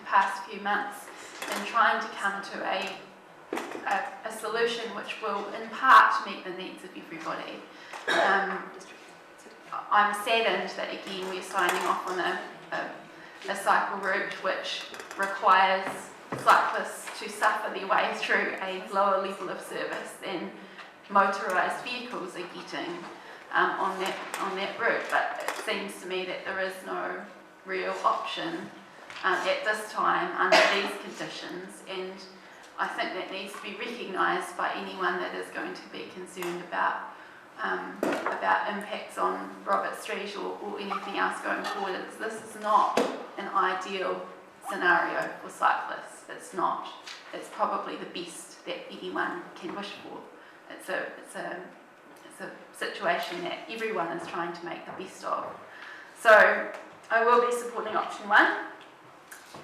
past few months, in trying to come to a solution which will in part meet the needs of everybody. I'm saddened that again we're signing off on a cycle route which requires cyclists to suffer their way through a lower level of service than motorised vehicles are getting on that route. But it seems to me that there is no real option at this time under these conditions, and I think that needs to be recognised by anyone that is going to be concerned about impacts on Robert Street or anything else going forward. This is not an ideal scenario for cyclists. It's not. It's probably the best that anyone can wish for. It's a situation that everyone is trying to make the best of. So I will be supporting option 1,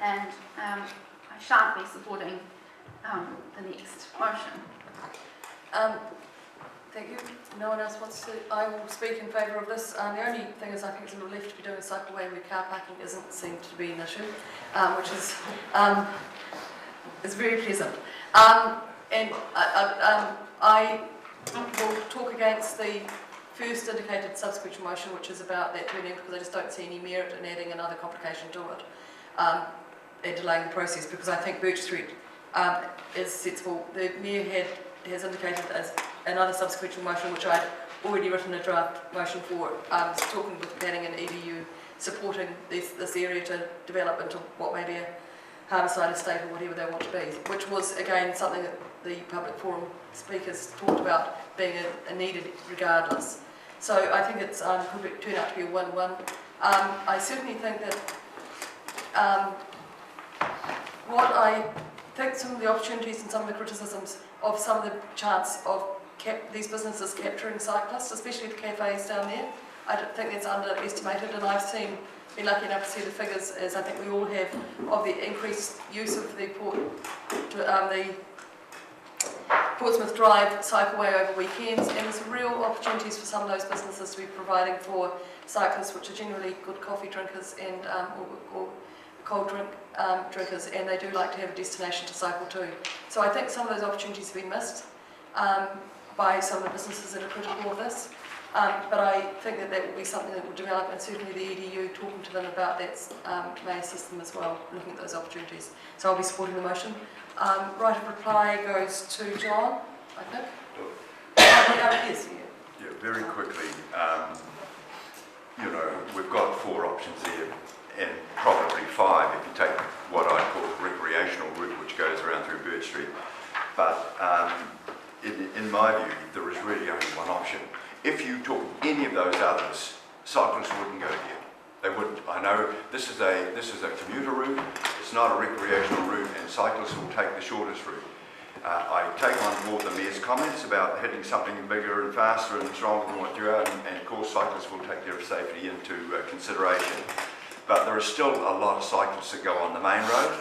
and I shan't be supporting the next motion. Thank you. No one else wants to? I will speak in favour of this. The only thing is I think it's a relief to be doing a cycleway where car parking isn't seemed to be an issue, which is very pleasant. And I will talk against the first indicated subsequent motion, which is about that turning, because I just don't see any merit in adding another complication to it and delaying the process, because I think Birch Street is sensible. The Mayor has indicated as another subsequent motion, which I'd already written a draft motion for, talking with planning and EDU, supporting this area to develop into what may be a harborside estate or whatever they want to be, which was again something that the public forum speakers talked about being a needed regardless. So I think it's could turn out to be a 1-1. I certainly think that what I think some of the opportunities and some of the criticisms of some of the chance of these businesses capturing cyclists, especially the cafes down there, I don't think that's underestimated, and I've been lucky enough to see the figures, as I think we all have, of the increased use of the Portsmouth Drive cycleway over weekends, and there's real opportunities for some of those businesses to be providing for cyclists, which are generally good coffee drinkers and or cold drink drinkers, and they do like to have a destination to cycle to. So I think some of those opportunities have been missed by some of the businesses that are critical of this. But I think that will be something that will develop, and certainly the EDU, talking to them about that, may assist them as well, looking at those opportunities. So I'll be supporting the motion. Right of reply goes to John, I think. Yes. Yeah, very quickly. We've got 4 options here, and probably 5 if you take what I call the recreational route, which goes around through Birch Street. But in my view, there is really only one option. If you took any of those others, cyclists wouldn't go here. They wouldn't. I know this is a commuter route. It's not a recreational route, and cyclists will take the shortest route. I take on board the Mayor's comments about hitting something bigger and faster and stronger than what you are, and of course cyclists will take their safety into consideration. But there is still a lot of cyclists that go on the main road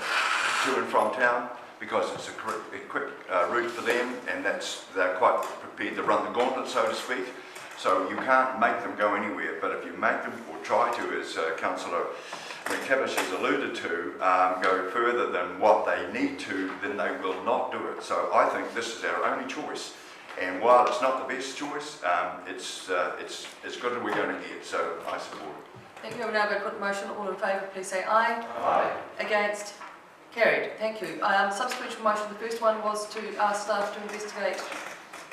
to and from town, because it's a quick route for them, and they're quite prepared to run the gauntlet, so to speak. So you can't make them go anywhere, but if you make them, or try to, as Councillor McTavish has alluded to, go further than what they need to, then they will not do it. So I think this is our only choice, and while it's not the best choice, it's as good as we're going to get, so I support it. Thank you. I'm now going to put the motion. All in favour, please say aye. Aye. Against? Carried. Thank you. Subsequent motion, the first one was to ask staff to investigate.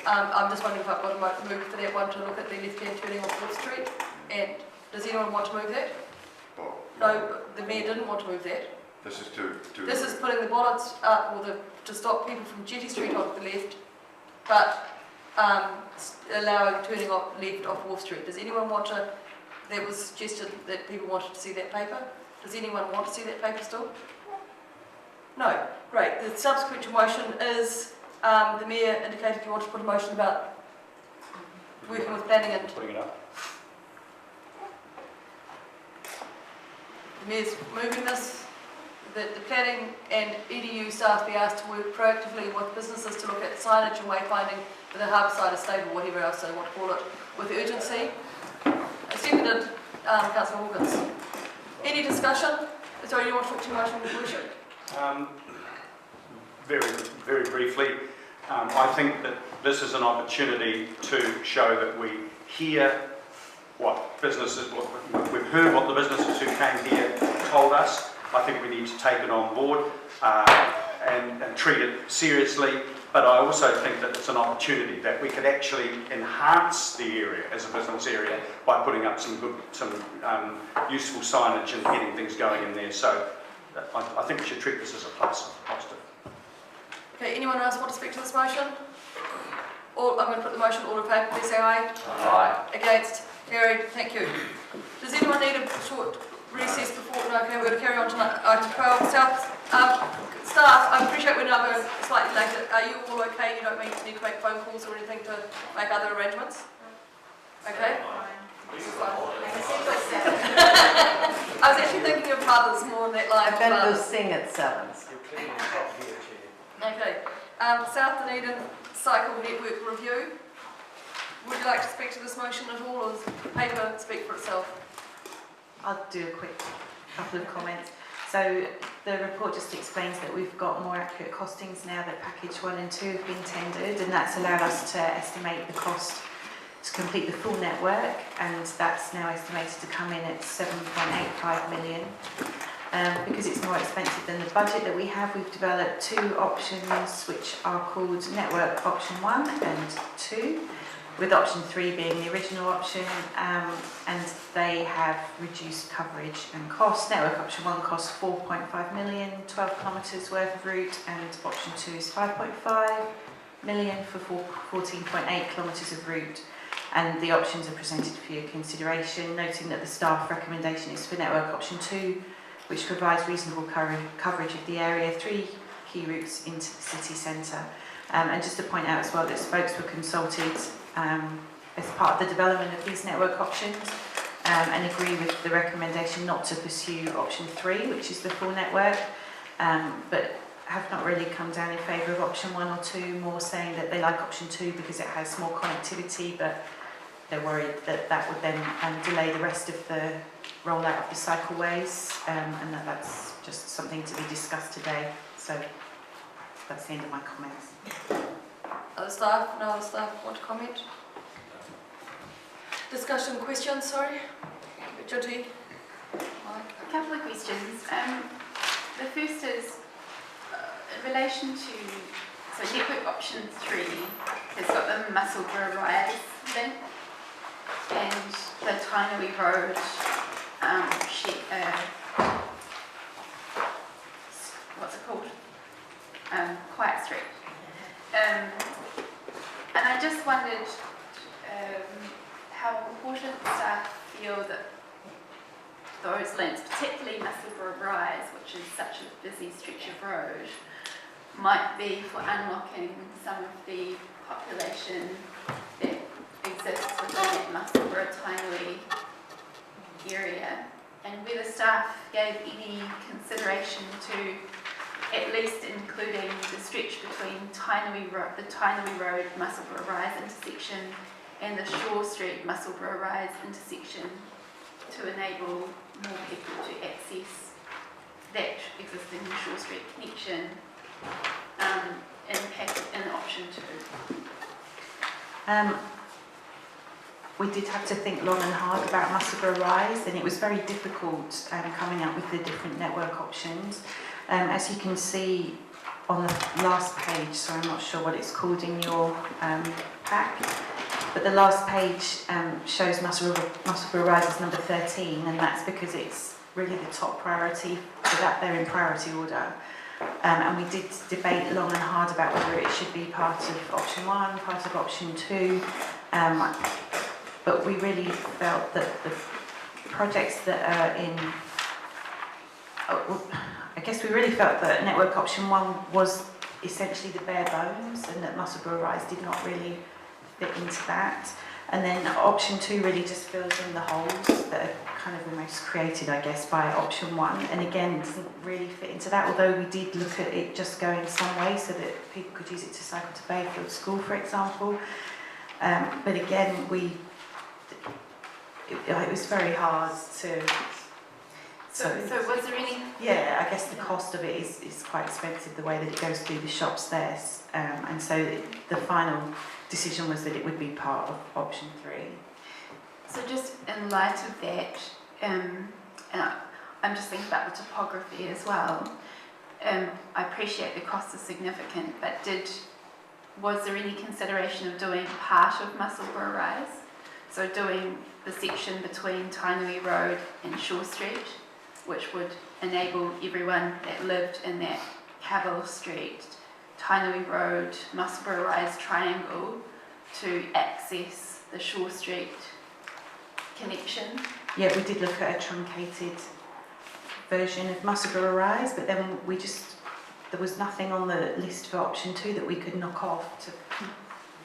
I'm just wondering if I've got to move for that one to look at the left-hand turning on 4th Street. And does anyone want to move that? Well, No, the Mayor didn't want to move that. this is to This is putting the bollards up, or to stop people from Jetty Street off the left, but allowing turning off left off 4th Street. Does anyone want to? That was suggested that people wanted to see that paper. Does anyone want to see that paper still? No. Great. The subsequent motion is the Mayor indicated he wanted to put a motion about working with planning and... Putting it up. the Mayor's moving this, that the planning and EDU staff be asked to work proactively with businesses to look at signage and wayfinding for the harbourside estate or whatever else they want to call it, with urgency. Seconded, Councillor Hawkins. Any discussion? Sorry, you want to talk to your motion, Your Worship? Very briefly, I think that this is an opportunity to show that we hear what businesses, we've heard what the businesses who came here told us. I think we need to take it on board and treat it seriously. But I also think that it's an opportunity that we could actually enhance the area as a business area by putting up some useful signage and getting things going in there. So I think we should treat this as a positive. Okay, anyone else want to speak to this motion? I'm going to put the motion, all in favour, please say aye. Aye. Against? Carried. Thank you. Does anyone need a short recess before? No, okay, we're going to carry on to item 12. Staff, I appreciate we're now going slightly later. Are you all okay? You don't need to make phone calls or anything to make other arrangements? Okay? I was actually thinking of mothers more on that line. I'm going to go sing at 7. Okay. South Dunedin Cycle Network Review. Would you like to speak to this motion at all, or does the paper speak for itself? I'll do a quick couple of comments. So the report just explains that we've got more accurate costings now that package 1 and 2 have been tendered, and that's allowed us to estimate the cost to complete the full network, and that's now estimated to come in at 7.85 million. Because it's more expensive than the budget that we have, we've developed 2 options which are called Network Option 1 and 2, with option 3 being the original option, and they have reduced coverage and cost. Network option 1 costs 4.5 million, 12 kilometres worth of route, and option 2 is 5.5 million for 14.8 kilometres of route. And the options are presented for your consideration, noting that the staff recommendation is for network option 2, which provides reasonable coverage of the area, 3 key routes into the city centre. And just to point out as well that spokes were consulted as part of the development of these network options, and agree with the recommendation not to pursue option 3, which is the full network, but have not really come down in favour of option 1 or 2, more saying that they like option 2 because it has more connectivity, but they're worried that that would then delay the rest of the rollout of the cycleways, and that's just something to be discussed today. So that's the end of my comments. Other staff? No other staff want to comment? Discussion, questions, sorry? Jyoti? A couple of questions. The first is in relation to, so network option 3 has got the Musselburgh Rise link and the Tainui Road what's it called? Quiet Street. And I just wondered how important staff feel that those links, particularly Musselburgh Rise, which is such a busy stretch of road, might be for unlocking some of the population that exists within that Musselburgh Tainui area, and whether staff gave any consideration to at least including the stretch between the Tainui Road Musselburgh Rise intersection and the Shaw Street Musselburgh Rise intersection to enable more people to access that existing Shaw Street connection in option 2. We did have to think long and hard about Musselburgh Rise, and it was very difficult coming up with the different network options. As you can see on the last page, so I'm not sure what it's called in your pack, but the last page shows Musselburgh Rise as number 13, and that's because it's really the top priority, so that they're in priority order. And we did debate long and hard about whether it should be part of option 1, part of option 2, but we really felt that the projects that are in, I guess we really felt that network option 1 was essentially the bare bones, and that Musselburgh Rise did not really fit into that. And then option 2 really just fills in the holes that are kind of almost created, I guess, by option 1. And again, doesn't really fit into that, although we did look at it just going some way so that people could use it to cycle to Bayfield School, for example. But again, it was very hard to... So was there any... Yeah, I guess the cost of it is quite expensive, the way that it goes through the shops there. And so the final decision was that it would be part of option 3. So just in light of that, and I'm just thinking about the topography as well. I appreciate the costs are significant, but was there any consideration of doing part of Musselburgh Rise? So doing the section between Tainui Road and Shaw Street, which would enable everyone that lived in that Cavill Street, Tainui Road, Musselburgh Rise triangle to access the Shaw Street connection. Yeah, we did look at a truncated version of Musselburgh Rise, but then there was nothing on the list for option 2 that we could knock off to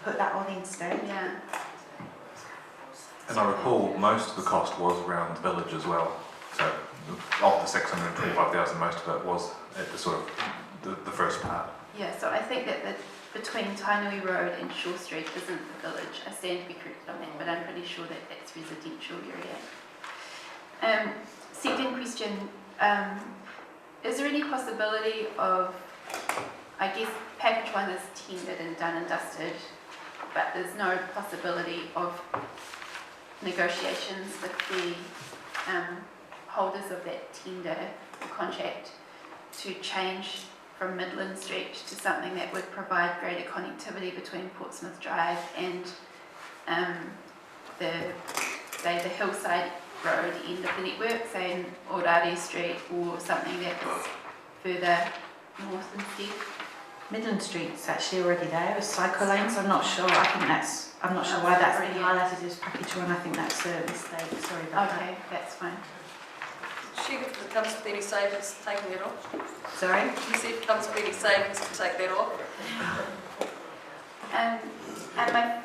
put that on instead. Yeah. And I recall most of the cost was around the village as well. So of the 625,000, most of it was at the sort of the first part. Yeah, so I think that between Tainui Road and Shaw Street isn't the village. I stand to be corrected on that, but I'm pretty sure that that's residential area. Second question, is there any possibility of, I guess package 1 is tendered and done and dusted, but there's no possibility of negotiations with the holders of that tender contract to change from Midland Street to something that would provide greater connectivity between Portsmouth Drive and the Hillside Road end of the network, say in Orari Street, or something that's further north instead? Midland Street's actually already there with cycle lanes. I'm not sure. I'm not sure why that's been highlighted as package 1. I think that's a mistake. Sorry about that. Okay, that's fine. She, if it comes with any savings, taking it off. Sorry? You see if it comes with any savings to take that off. And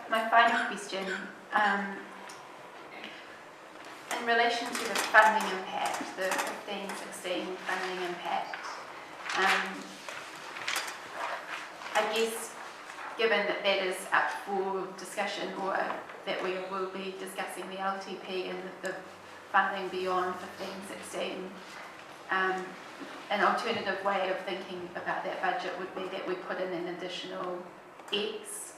my final question, in relation to the funding impact, the 15-16 funding impact, I guess given that that is up for discussion, or that we will be discussing the LTP and the funding beyond 15-16, an alternative way of thinking about that budget would be that we put in an additional X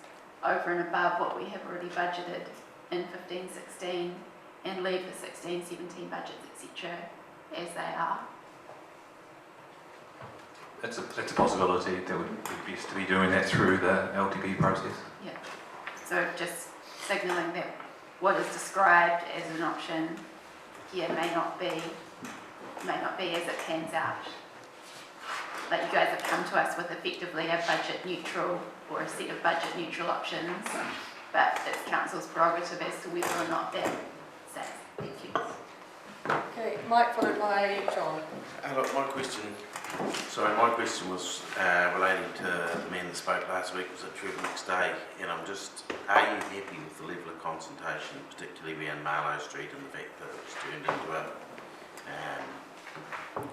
over and above what we have already budgeted in 15-16 and leave the 16-17 budgets, etc. as they are. It's a possibility that would be best to be doing that through the LTP process. Yeah. So just signalling that what is described as an option here may not be as it pans out. Like you guys have come to us with effectively a budget neutral or a set of budget neutral options, but it's council's prerogative as to whether or not that says. Thank you. Okay, Mike followed by John. Look, my question was relating to the man that spoke last week, was at Trevor next day, and I'm just, are you happy with the level of consultation, particularly around Marlow Street and the fact that it was turned into a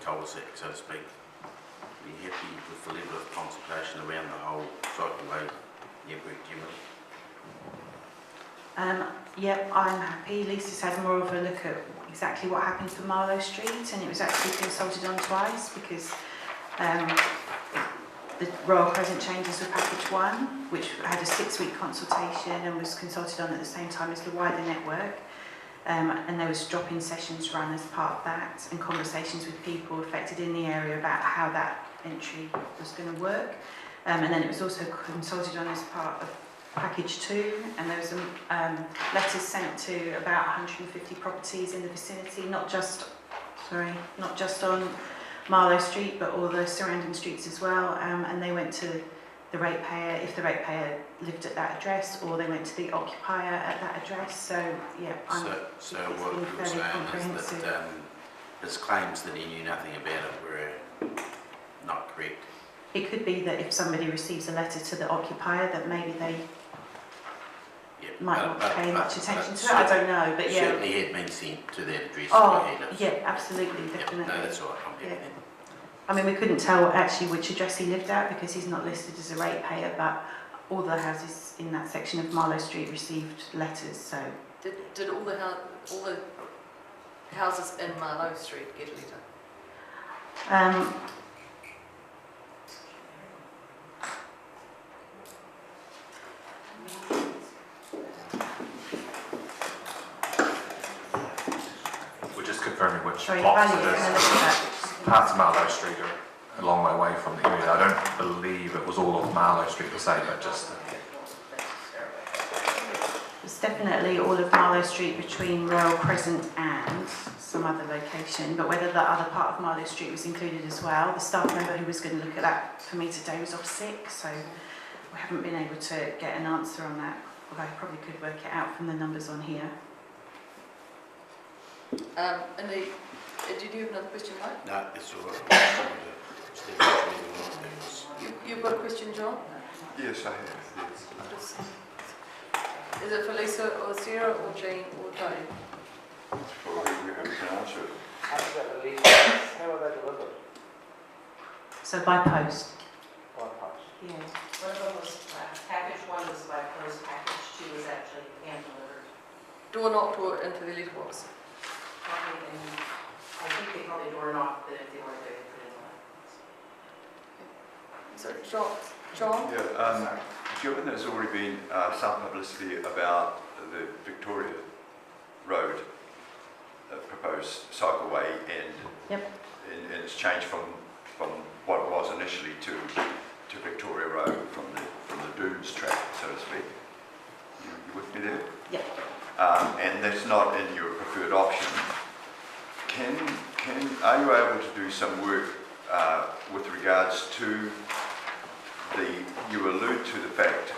cul-de-sac, so to speak? Are you happy with the level of consultation around the whole cycleway network generally? Yep, I'm happy. Lisa's had more of a look at exactly what happened for Marlow Street, and it was actually consulted on twice because the Royal Crescent changes were package 1, which had a 6-week consultation and was consulted on at the same time as the wider network. And there was drop-in sessions run as part of that, and conversations with people affected in the area about how that entry was going to work. And then it was also consulted on as part of package 2, and there was letters sent to about 150 properties in the vicinity, not just on Marlow Street, but all the surrounding streets as well. And they went to the ratepayer, if the ratepayer lived at that address, or they went to the occupier at that address. So yeah, so what you're saying is that his claims that he knew nothing about it were not correct. It could be that if somebody receives a letter to the occupier, that maybe they might not pay much attention to it. I don't know, but yeah. Certainly had been sent to that address. Oh, yeah, absolutely, definitely. No, that's all right. I'm happy Yeah. then. I mean, we couldn't tell actually which address he lived at because he's not listed as a ratepayer, but all the houses in that section of Marlow Street received letters, so. Did all the houses in Marlow Street get a letter? We're just confirming which Sorry, blocks Valley, it you're gonna look at that. is. Parts of Marlow Street are a long way away from the area. I don't believe it was all of Marlow Street per se, but just It's definitely all of Marlow Street between Royal Crescent and some other location, but whether the other part of Marlow Street was included as well, the staff member who was going to look at that for me today was off sick, so we haven't been able to get an answer on that, although I probably could work it out from the numbers on here. Did you have another question, Mike? No, it's all right. You've got a question, John? Yes, I have. Yes. Is it for Lisa or Sarah or Jane or Tony? For whoever can answer it. How are they delivered? So by post. By post. Yeah. One of them was, package 1 was by post, package 2 was actually hand delivered. Door knocked or into the letterbox? I think they probably door knocked, but if they weren't there, they put it in the So, John? Yeah, given there's already been some publicity about the Victoria Road proposed cycleway and it's changed from what it was initially to Victoria Road from the Dunes track, so to speak. You with me there? Yeah. And that's not in your preferred option. Are you able to do some work with regards to you allude to the fact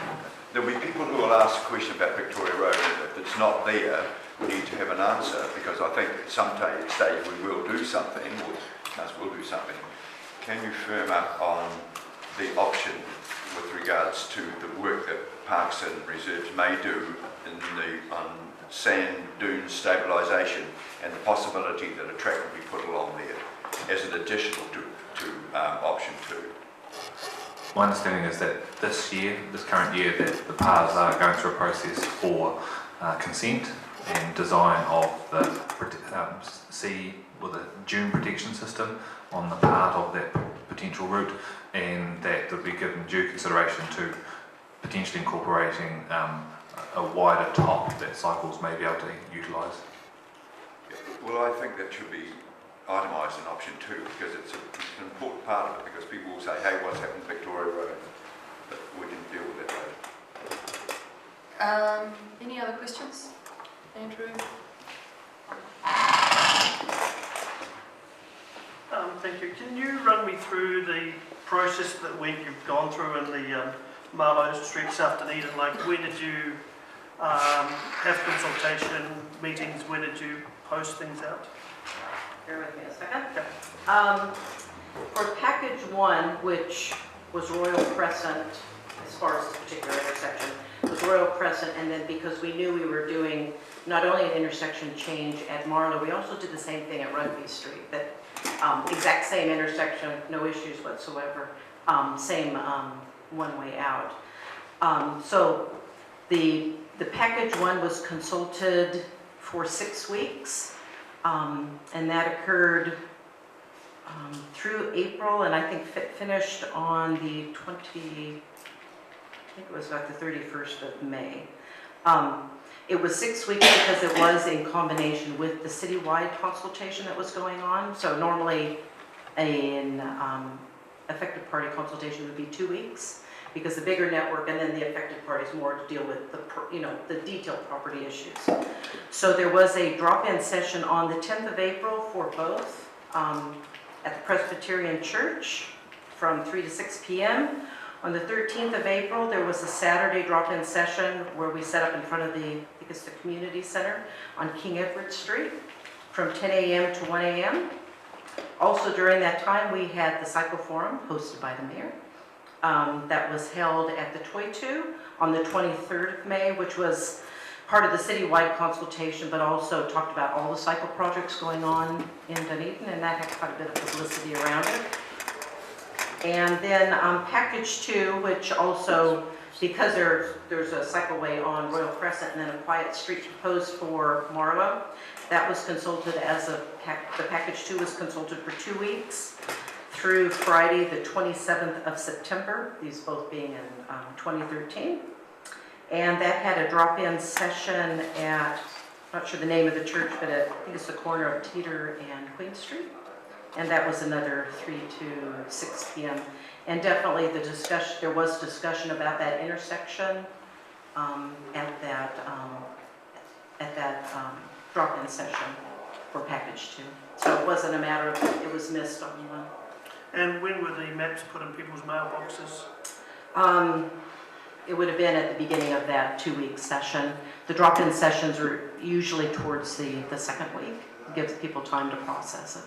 there'll be people who will ask a question about Victoria Road, and if it's not there, we need to have an answer, because I think at some stage we will do something, or council will do something. Can you firm up on the option with regards to the work that Parks and Reserves may do on sand dune stabilisation and the possibility that a track will be put along there as an additional to option 2? my understanding is that this current year, that the PARs are going through a process for consent and design of the dune protection system on the part of that potential route, and that would be given due consideration to potentially incorporating a wider top that cycles may be able to utilise. Well, I think that should be itemised in option 2, because it's an important part of it, because people will say, hey, what's happened to Victoria Road? But we can deal with that later. Any other questions? Andrew? Thank you. Can you run me through the process that you've gone through in the Marlow Street, South Dunedin? Like, where did you have consultation meetings? Where did you post things out? Bear with me a second. Okay. For package 1, which was Royal Crescent, as far as this particular intersection, was Royal Crescent, and then because we knew we were doing not only an intersection change at Marlow, we also did the same thing at Rugby Street. That exact same intersection, no issues whatsoever, same one way out. So the package 1 was consulted for 6 weeks. And that occurred through April, and I think finished on the I think it was about the 31st of May. It was 6 weeks because it was in combination with the citywide consultation that was going on. So normally an affected party consultation would be 2 weeks, because the bigger network and then the affected parties more to deal with the detailed property issues. So there was a drop-in session on the 10th of April for both at the Presbyterian Church from 3 to 6 p.m. On the 13th of April, there was a Saturday drop-in session where we set up in front of the community center on King Edward Street from 10 a.m. to 1 a.m. Also during that time, we had the Cycle Forum hosted by the mayor. that was held at the Toitu on the 23rd of May, which was part of the citywide consultation, but also talked about all the cycle projects going on in Dunedin, and that had quite a bit of publicity around it. And then package 2, which also, because there's a cycleway on Royal Crescent and then a quiet street proposed for Marlow, that was consulted as the package 2 was consulted for 2 weeks through Friday the 27th of September, these both being in 2013. And that had a drop-in session at, I'm not sure the name of the church, but I think it's the corner of Teeter and Queen Street. And that was another 3 to 6 p.m. And definitely the discussion, there was discussion about that intersection at that drop-in session for package 2. So it wasn't a matter of, it was missed on one. And when were the maps put in people's mailboxes? It would have been at the beginning of that 2-week session. The drop-in sessions are usually towards the second week. It gives people time to process it.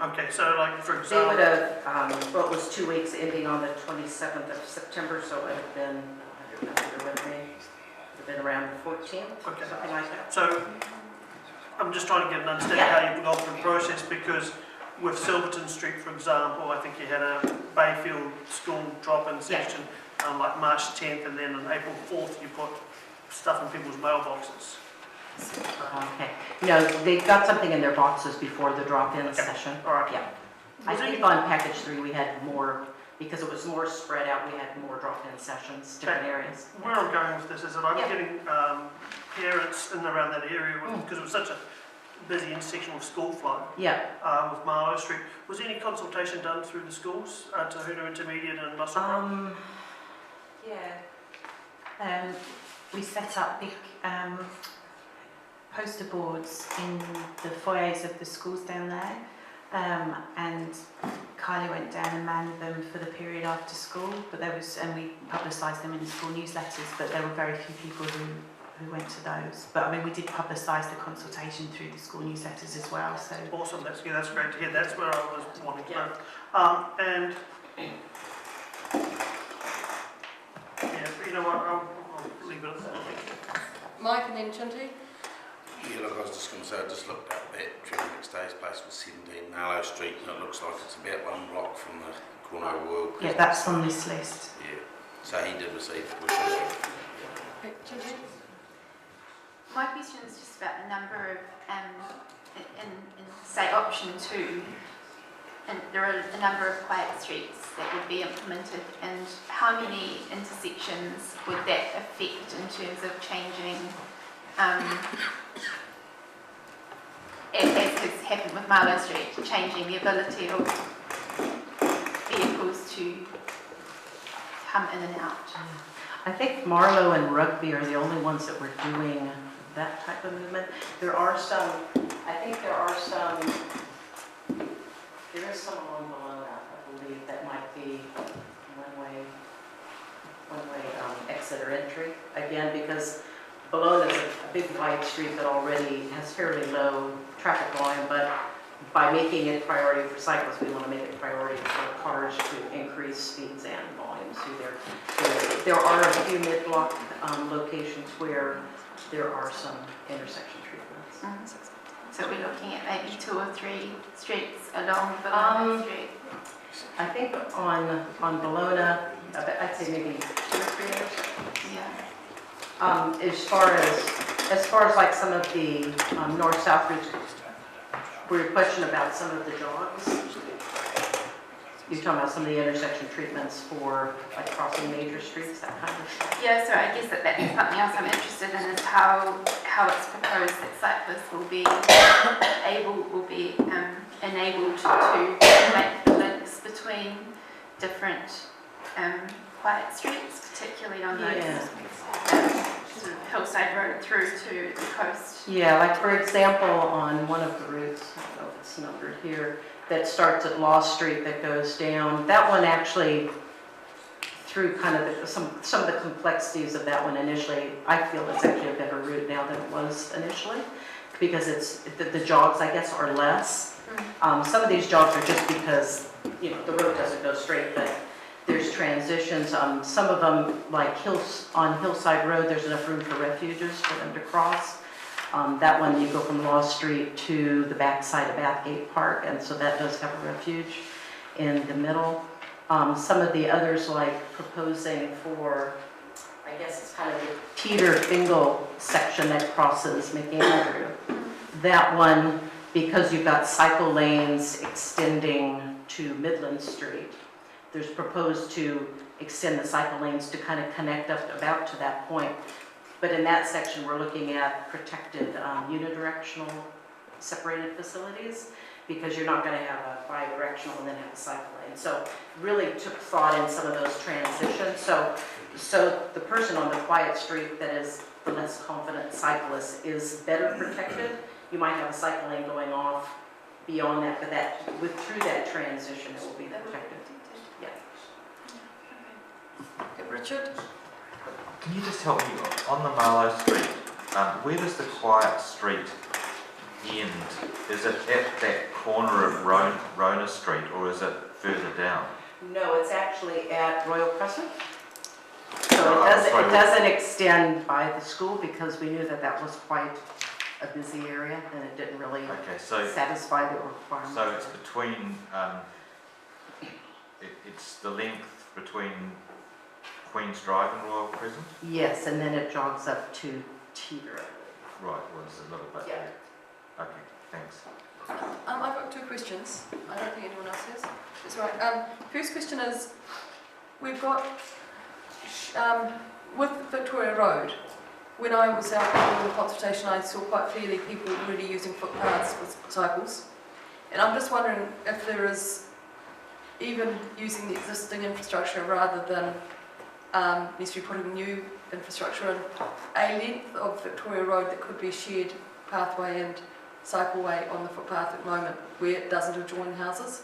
Okay, so like for They example... would have, well, it was 2 weeks ending on the 27th of September, so it would have been, I don't know, it would have been around the 14th, Okay. something like that. So I'm just trying to get an understanding how you've gone through the process, because with Silverton Street, for example, I think you had a Bayfield school drop-in session like March 10th, and then on April 4th you put stuff in people's mailboxes. Okay. No, they got something in their boxes before the drop-in session. All right. Yeah. I think on package 3 we had more, because it was more spread out, we had more drop-in sessions, different areas. Where I'm going with this is that I'm getting parents in and around that area, because it was such a busy intersection with school flow. Yeah. With Marlow Street. Was there any consultation done through the schools, Tahuna Intermediate and Musselburgh? Yeah. We set up big poster boards in the foyers of the schools down there, and Kylie went down and manned them for the period after school. But there was, and we publicised them in the school newsletters. But there were very few people who went to those. But I mean, we did publicise the consultation through the school newsletters as well. So awesome. That's great to hear. That's where I was wanting to know. And you know what? I'll leave it at that. Mike and then Chinty. Yeah, look, I was just going to say, I just looked up that Trevor McStay's place was 17 Marlow Street, and it looks like it's about 1 block from the corner of World. yeah, that's on this list. Yeah, so he did receive it. Chinty? My question is just about the number of, in say option 2, and there are a number of quiet streets that would be implemented, and how many intersections would that affect in terms of changing, as has happened with Marlow Street, changing the ability of vehicles to come in and out? I think Marlow and Rugby are the only ones that were doing that type of movement. There are some, I think there is some along Bologna, I believe, that might be one-way exit or entry. Again, because Bologna is a big wide street that already has fairly low traffic volume, but by making it priority for cyclists, we want to make it priority for cars to increase speeds and volumes through there. So there are a few mid-block locations where there are some intersection treatments. So we're looking at maybe 2 or 3 streets along Bologna Street? I think on Bologna, I'd say maybe 2 or 3 others. Yeah. As far as like some of the north-south routes, were your question about some of the jogs? You're talking about some of the intersection treatments for like crossing major streets, that kind of stuff? Yeah, so I guess that's something else I'm interested in, is how it's proposed that cyclists will be enabled to make the links between different quiet streets, particularly on those sort of hillside road through to the coast. Yeah, like for example, on one of the routes, I don't know if it's numbered here, that starts at Law Street that goes down. That one actually, through kind of some of the complexities of that one initially, I feel it's actually a better route now than it was initially, because it's the jogs, I guess, are less. Some of these jogs are just because, you know, the road doesn't go straight, but There's transitions, some of them, like on Hillside Road, there's enough room for refuges for them to cross. That one, you go from Law Street to the backside of Bathgate Park, and so that does have a refuge in the middle. Some of the others, like proposing for, I guess it's kind of the Teeter Fingal section that crosses McAndrew. That one, because you've got cycle lanes extending to Midland Street, there's proposed to extend the cycle lanes to kind of connect up about to that point. But in that section, we're looking at protected unidirectional separated facilities, because you're not going to have a bi-directional and then have a cycle lane. So really took thought in some of those transitions. So the person on the quiet street that is the less confident cyclist is better protected. You might have a cycle lane going off beyond that, but through that transition, it will be protected. Yeah. Okay, Richard? Can you just help me, on the Marlow Street, where does the quiet street end? Is it at that corner of Rona Street, or is it further down? No, it's actually at Royal Crescent. So it doesn't extend by the school, because we knew that that was quite a busy area and it didn't really satisfy the requirement. So it's between, it's the length between Queen's Drive and Royal Crescent? Yes, and then it jogs up to Teeter. Right, well, it's a little bit there. Okay, thanks. I've got two questions. I don't think anyone else has. That's right. First question is, we've got, with Victoria Road, when I was out in the consultation, I saw quite clearly people really using footpaths for cycles. And I'm just wondering if there is, even using the existing infrastructure rather than necessarily putting new infrastructure in, a length of Victoria Road that could be shared pathway and cycleway on the footpath at the moment where it doesn't adjoin houses,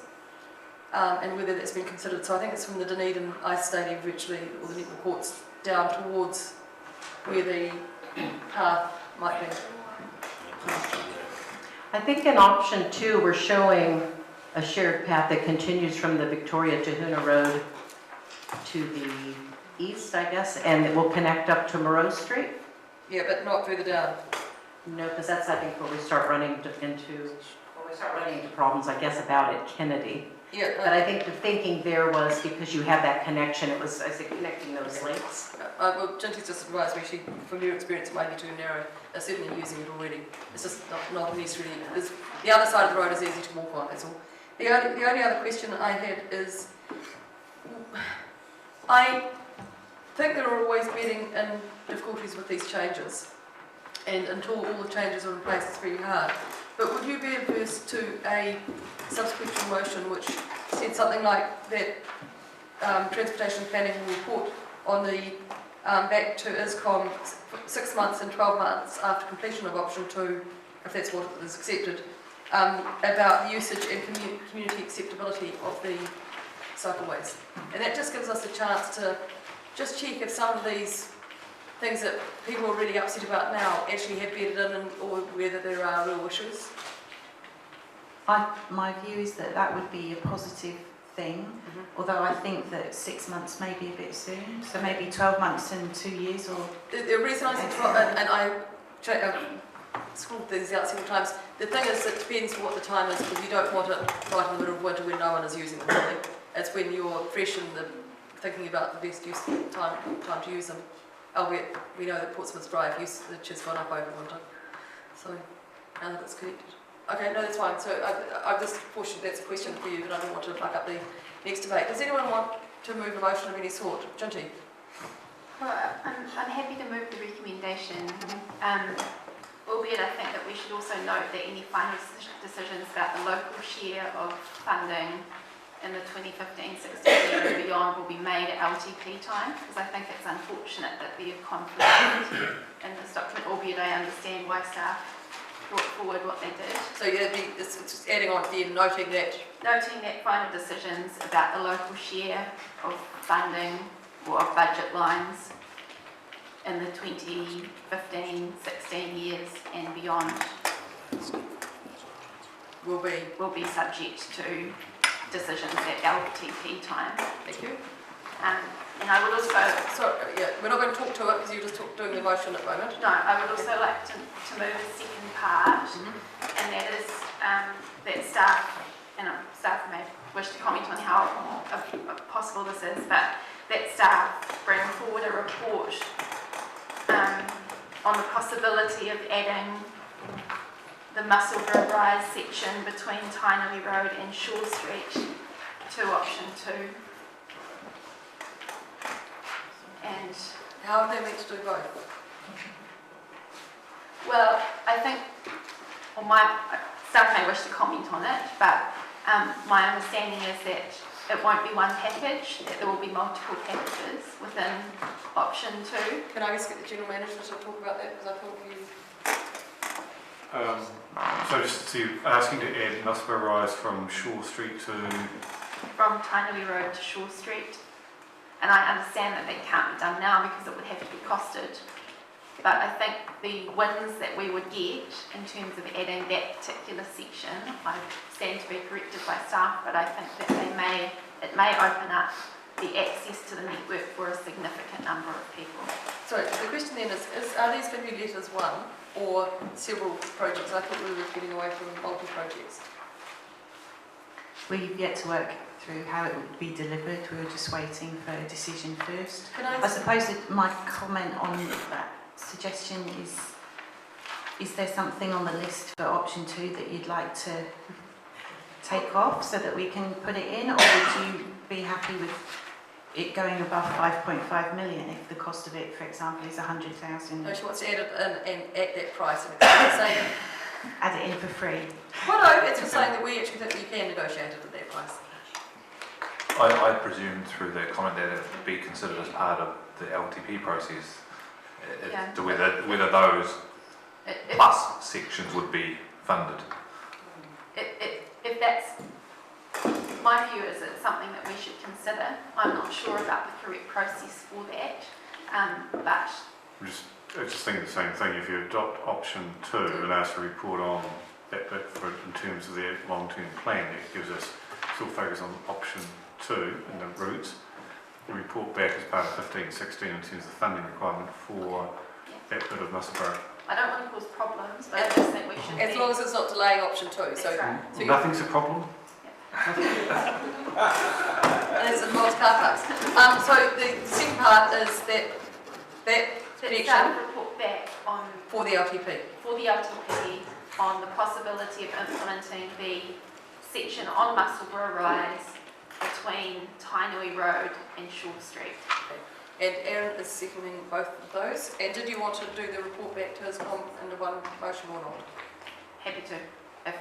and whether that's been considered. So I think it's from the Dunedin Ice Stadium virtually, or the netball courts, down towards where the path might be. I think in option 2 we're showing a shared path that continues from the Victoria to Hoona Road to the east, I guess, and it will connect up to Moreau Street. Yeah, but not further down. No, because that's, I think, where we start running into problems, I guess, about at Kennedy. Yeah. But I think the thinking there was, because you have that connection, it was, I think, connecting those links. Well, Ginty's just advised me, from your experience, it might be too narrow. They're certainly using it already. It's just not necessarily. The other side of the road is easy to walk on, that's all. The only other question I had is, I think there are always bedding in difficulties with these changes. And until all the changes are in place, it's very hard. But would you be averse to a subsequent motion which said something like that transportation planning will report on the back to ISCOM 6 months and 12 months after completion of option 2, if that's what is accepted, about the usage and community acceptability of the cycleways. And that just gives us a chance to just check if some of these things that people are really upset about now actually have bedded in, or whether there are real issues. My view is that that would be a positive thing, although I think that 6 months may be a bit soon, so maybe 12 months and 2 years, or... The reason I said 12, and I scrolled these out several times, the thing is it depends what the time is, because you don't want it right in the middle of winter when no one is using them really. It's when you're fresh and thinking about the best use time to use them. Albeit we know that Portsmouth Drive usage has gone up over winter. So now that it's connected. Okay, no, that's fine. So I've just fortunately that's a question for you, but I don't want to plug up the next debate. Does anyone want to move a motion of any sort? Ginty? Well, I'm happy to move the recommendation, albeit I think that we should also note that any final decisions about the local share of funding in the 2015-16 year and beyond will be made at LTP time, because I think it's unfortunate that there are conflicts in this document, albeit I understand why staff brought forward what they did. So yeah, it's just adding on to the noting that final decisions about the local share of funding or of budget lines in the 2015-16 years and beyond will be subject to decisions at LTP time. Thank you. And I would also, So, yeah, we're not going to talk to it because you're just doing the motion at the moment. no, I would also like to move the second part, and that is that staff, and staff may wish to comment on how possible this is, but that staff bring forward a report on the possibility of adding the Musselburgh Rise section between Tainui Road and Shaw Street to option 2. And how are they meant to do both? Well, I think, well, my staff may wish to comment on it, but my understanding is that it won't be one package, that there will be multiple packages within option 2. Can I just get the general manager to talk about that, because I thought you... So just asking to add Musselburgh Rise from Shaw Street to... From Tainui Road to Shaw Street. And I understand that can't be done now because it would have to be costed. But I think the wins that we would get in terms of adding that particular section, I stand to be corrected by staff, but I think that it may open up the access to the network for a significant number of people. So the question then is are these going to be letters one or several projects? I thought we were getting away from multi-projects. We've yet to work through how it would be delivered. We were just waiting for a decision first. I suppose that my comment on that suggestion is there something on the list for option 2 that you'd like to take off so that we can put it in, or would you be happy with it going above 5.5 million if the cost of it, for example, is 100,000? No, she wants to add it in and at that price, and it's saying add it in for free. Well, no, it's just saying that we actually think you can negotiate it at that price. I presume through the comment that it would be considered as part of the LTP process, to whether those plus sections would be funded. If that's, my view is it's something that we should consider. I'm not sure about the correct process for that, but... I just think the same thing. If you adopt option 2 and ask for a report on that bit in terms of the long-term plan, it gives us still focus on option 2 and the routes, and report back as part of 15-16 in terms of funding requirement for that bit of Musselburgh. I don't want to cause problems, but I just think we should as long as it's not delaying option 2. So, right. so nothing's a problem? Unless it involves car parks. So the second part is that connection report back on for the LTP. For the LTP on the possibility of implementing the section on Musselburgh Rise between Tainui Road and Shaw Street. Okay. And Aaron is seconding both of those. And did you want to do the report back to his com into one motion or not? Happy to.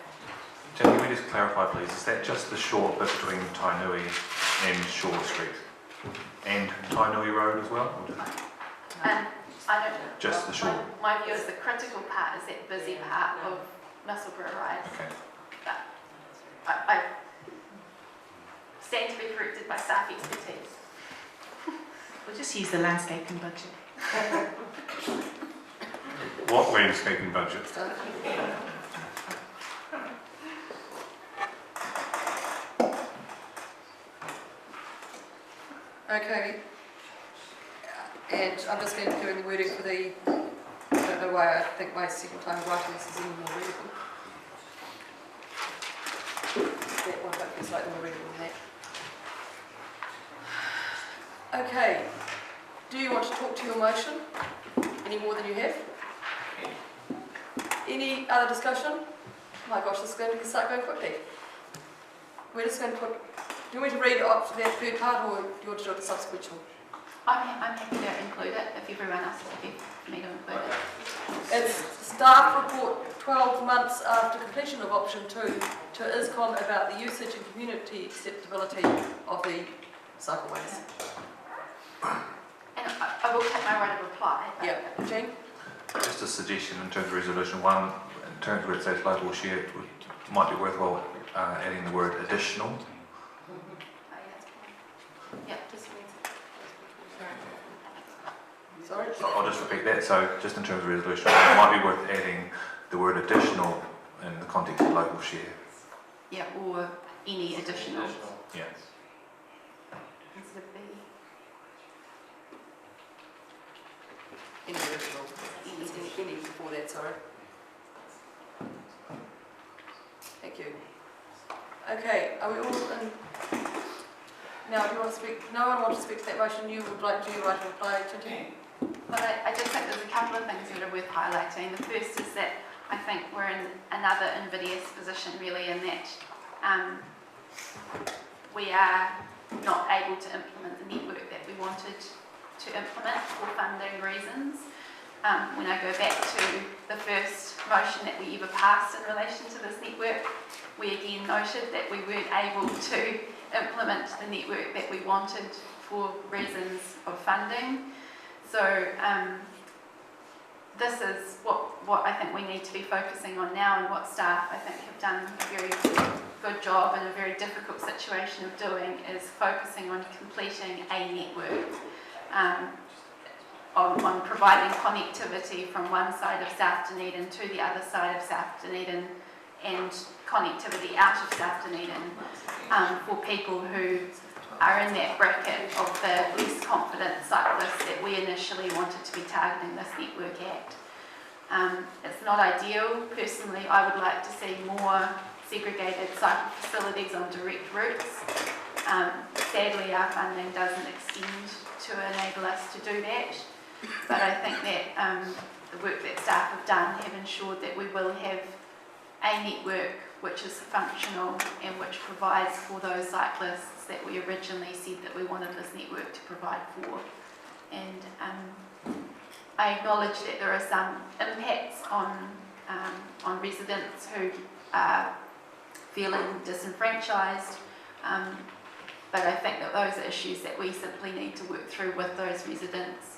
Jen, can we just clarify, please? Is that just the short bit between Tainui and Shaw Street, and Tainui Road as well? I don't know. Just the short. My view is the critical part is that busy part of Musselburgh Rise. Okay. I stand to be corrected by staff expertise. We'll just use the landscaping budget. What landscaping budget? Okay. And I'm just going to do the wording for the, I don't know why I think my second time writing this is even more readable. That one might be slightly more readable than that. Okay. Do you want to talk to your motion any more than you have? Any other discussion? Oh my gosh, this is going to start going quickly. We're just going to put, do you want me to read up to that third part, or do you want to do it subsequently? I'm happy to include it if everyone else is happy for me to include it. It's staff report 12 months after completion of option 2 to ISCOM about the usage and community acceptability of the cycleways. And I will take my right of reply. Yeah, Jane? Just a suggestion in terms of resolution 1, in terms where it says local share, it might be worthwhile adding the word additional. Yeah, just sorry? I'll just repeat that. So just in terms of resolution, it might be worth adding the word additional in the context of local share. Yeah, or any additional. Yeah. Instead of the. Any original, any before that, sorry. Thank you. Okay, are we all in? Now, do you want to speak? No one wants to speak to that motion. You would like to write a reply, Tintin? But I just think there's a couple of things that are worth highlighting. The first is that I think we're in another invidious position really in that we are not able to implement the network that we wanted to implement for funding reasons. When I go back to the first motion that we ever passed in relation to this network, we again noted that we weren't able to implement the network that we wanted for reasons of funding. So this is what I think we need to be focusing on now, and what staff I think have done a very good job in a very difficult situation of doing, is focusing on completing a network, on providing connectivity from one side of South Dunedin to the other side of South Dunedin, and connectivity out of South Dunedin for people who are in that bracket of the least confident cyclists that we initially wanted to be targeting this network at. It's not ideal. Personally, I would like to see more segregated cycle facilities on direct routes. Sadly, our funding doesn't extend to enable us to do that, but I think that the work that staff have done have ensured that we will have a network which is functional and which provides for those cyclists that we originally said that we wanted this network to provide for. And I acknowledge that there are some impacts on residents who are feeling disenfranchised, but I think that those are issues that we simply need to work through with those residents,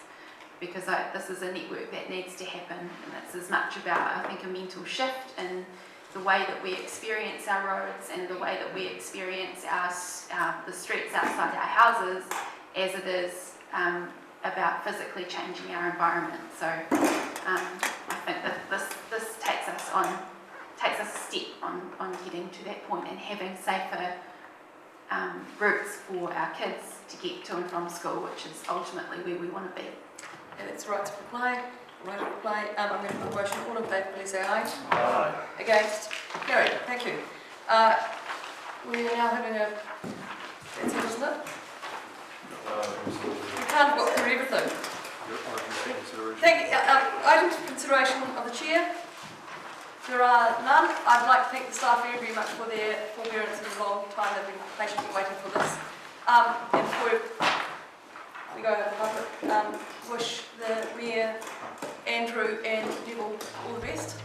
because this is a network that needs to happen, and it's as much about, I think, a mental shift in the way that we experience our roads and the way that we experience the streets outside our houses, as it is about physically changing our environment. So I think that this takes us a step on getting to that point and having safer routes for our kids to get to and from school, which is ultimately where we want to be. And it's right to reply. Right to reply. I'm going to put a motion. All in favour, please say aye. Aye. Against? Carried. Thank you. We are now having a... That's it, isn't it? We can't go through everything. Thank you. Items for consideration of the Chair. There are none. I'd like to thank the staff very, very much for their forbearance in a long time. They've been patiently waiting for this. And before we go to public, wish the Mayor, Andrew and Neville all the best.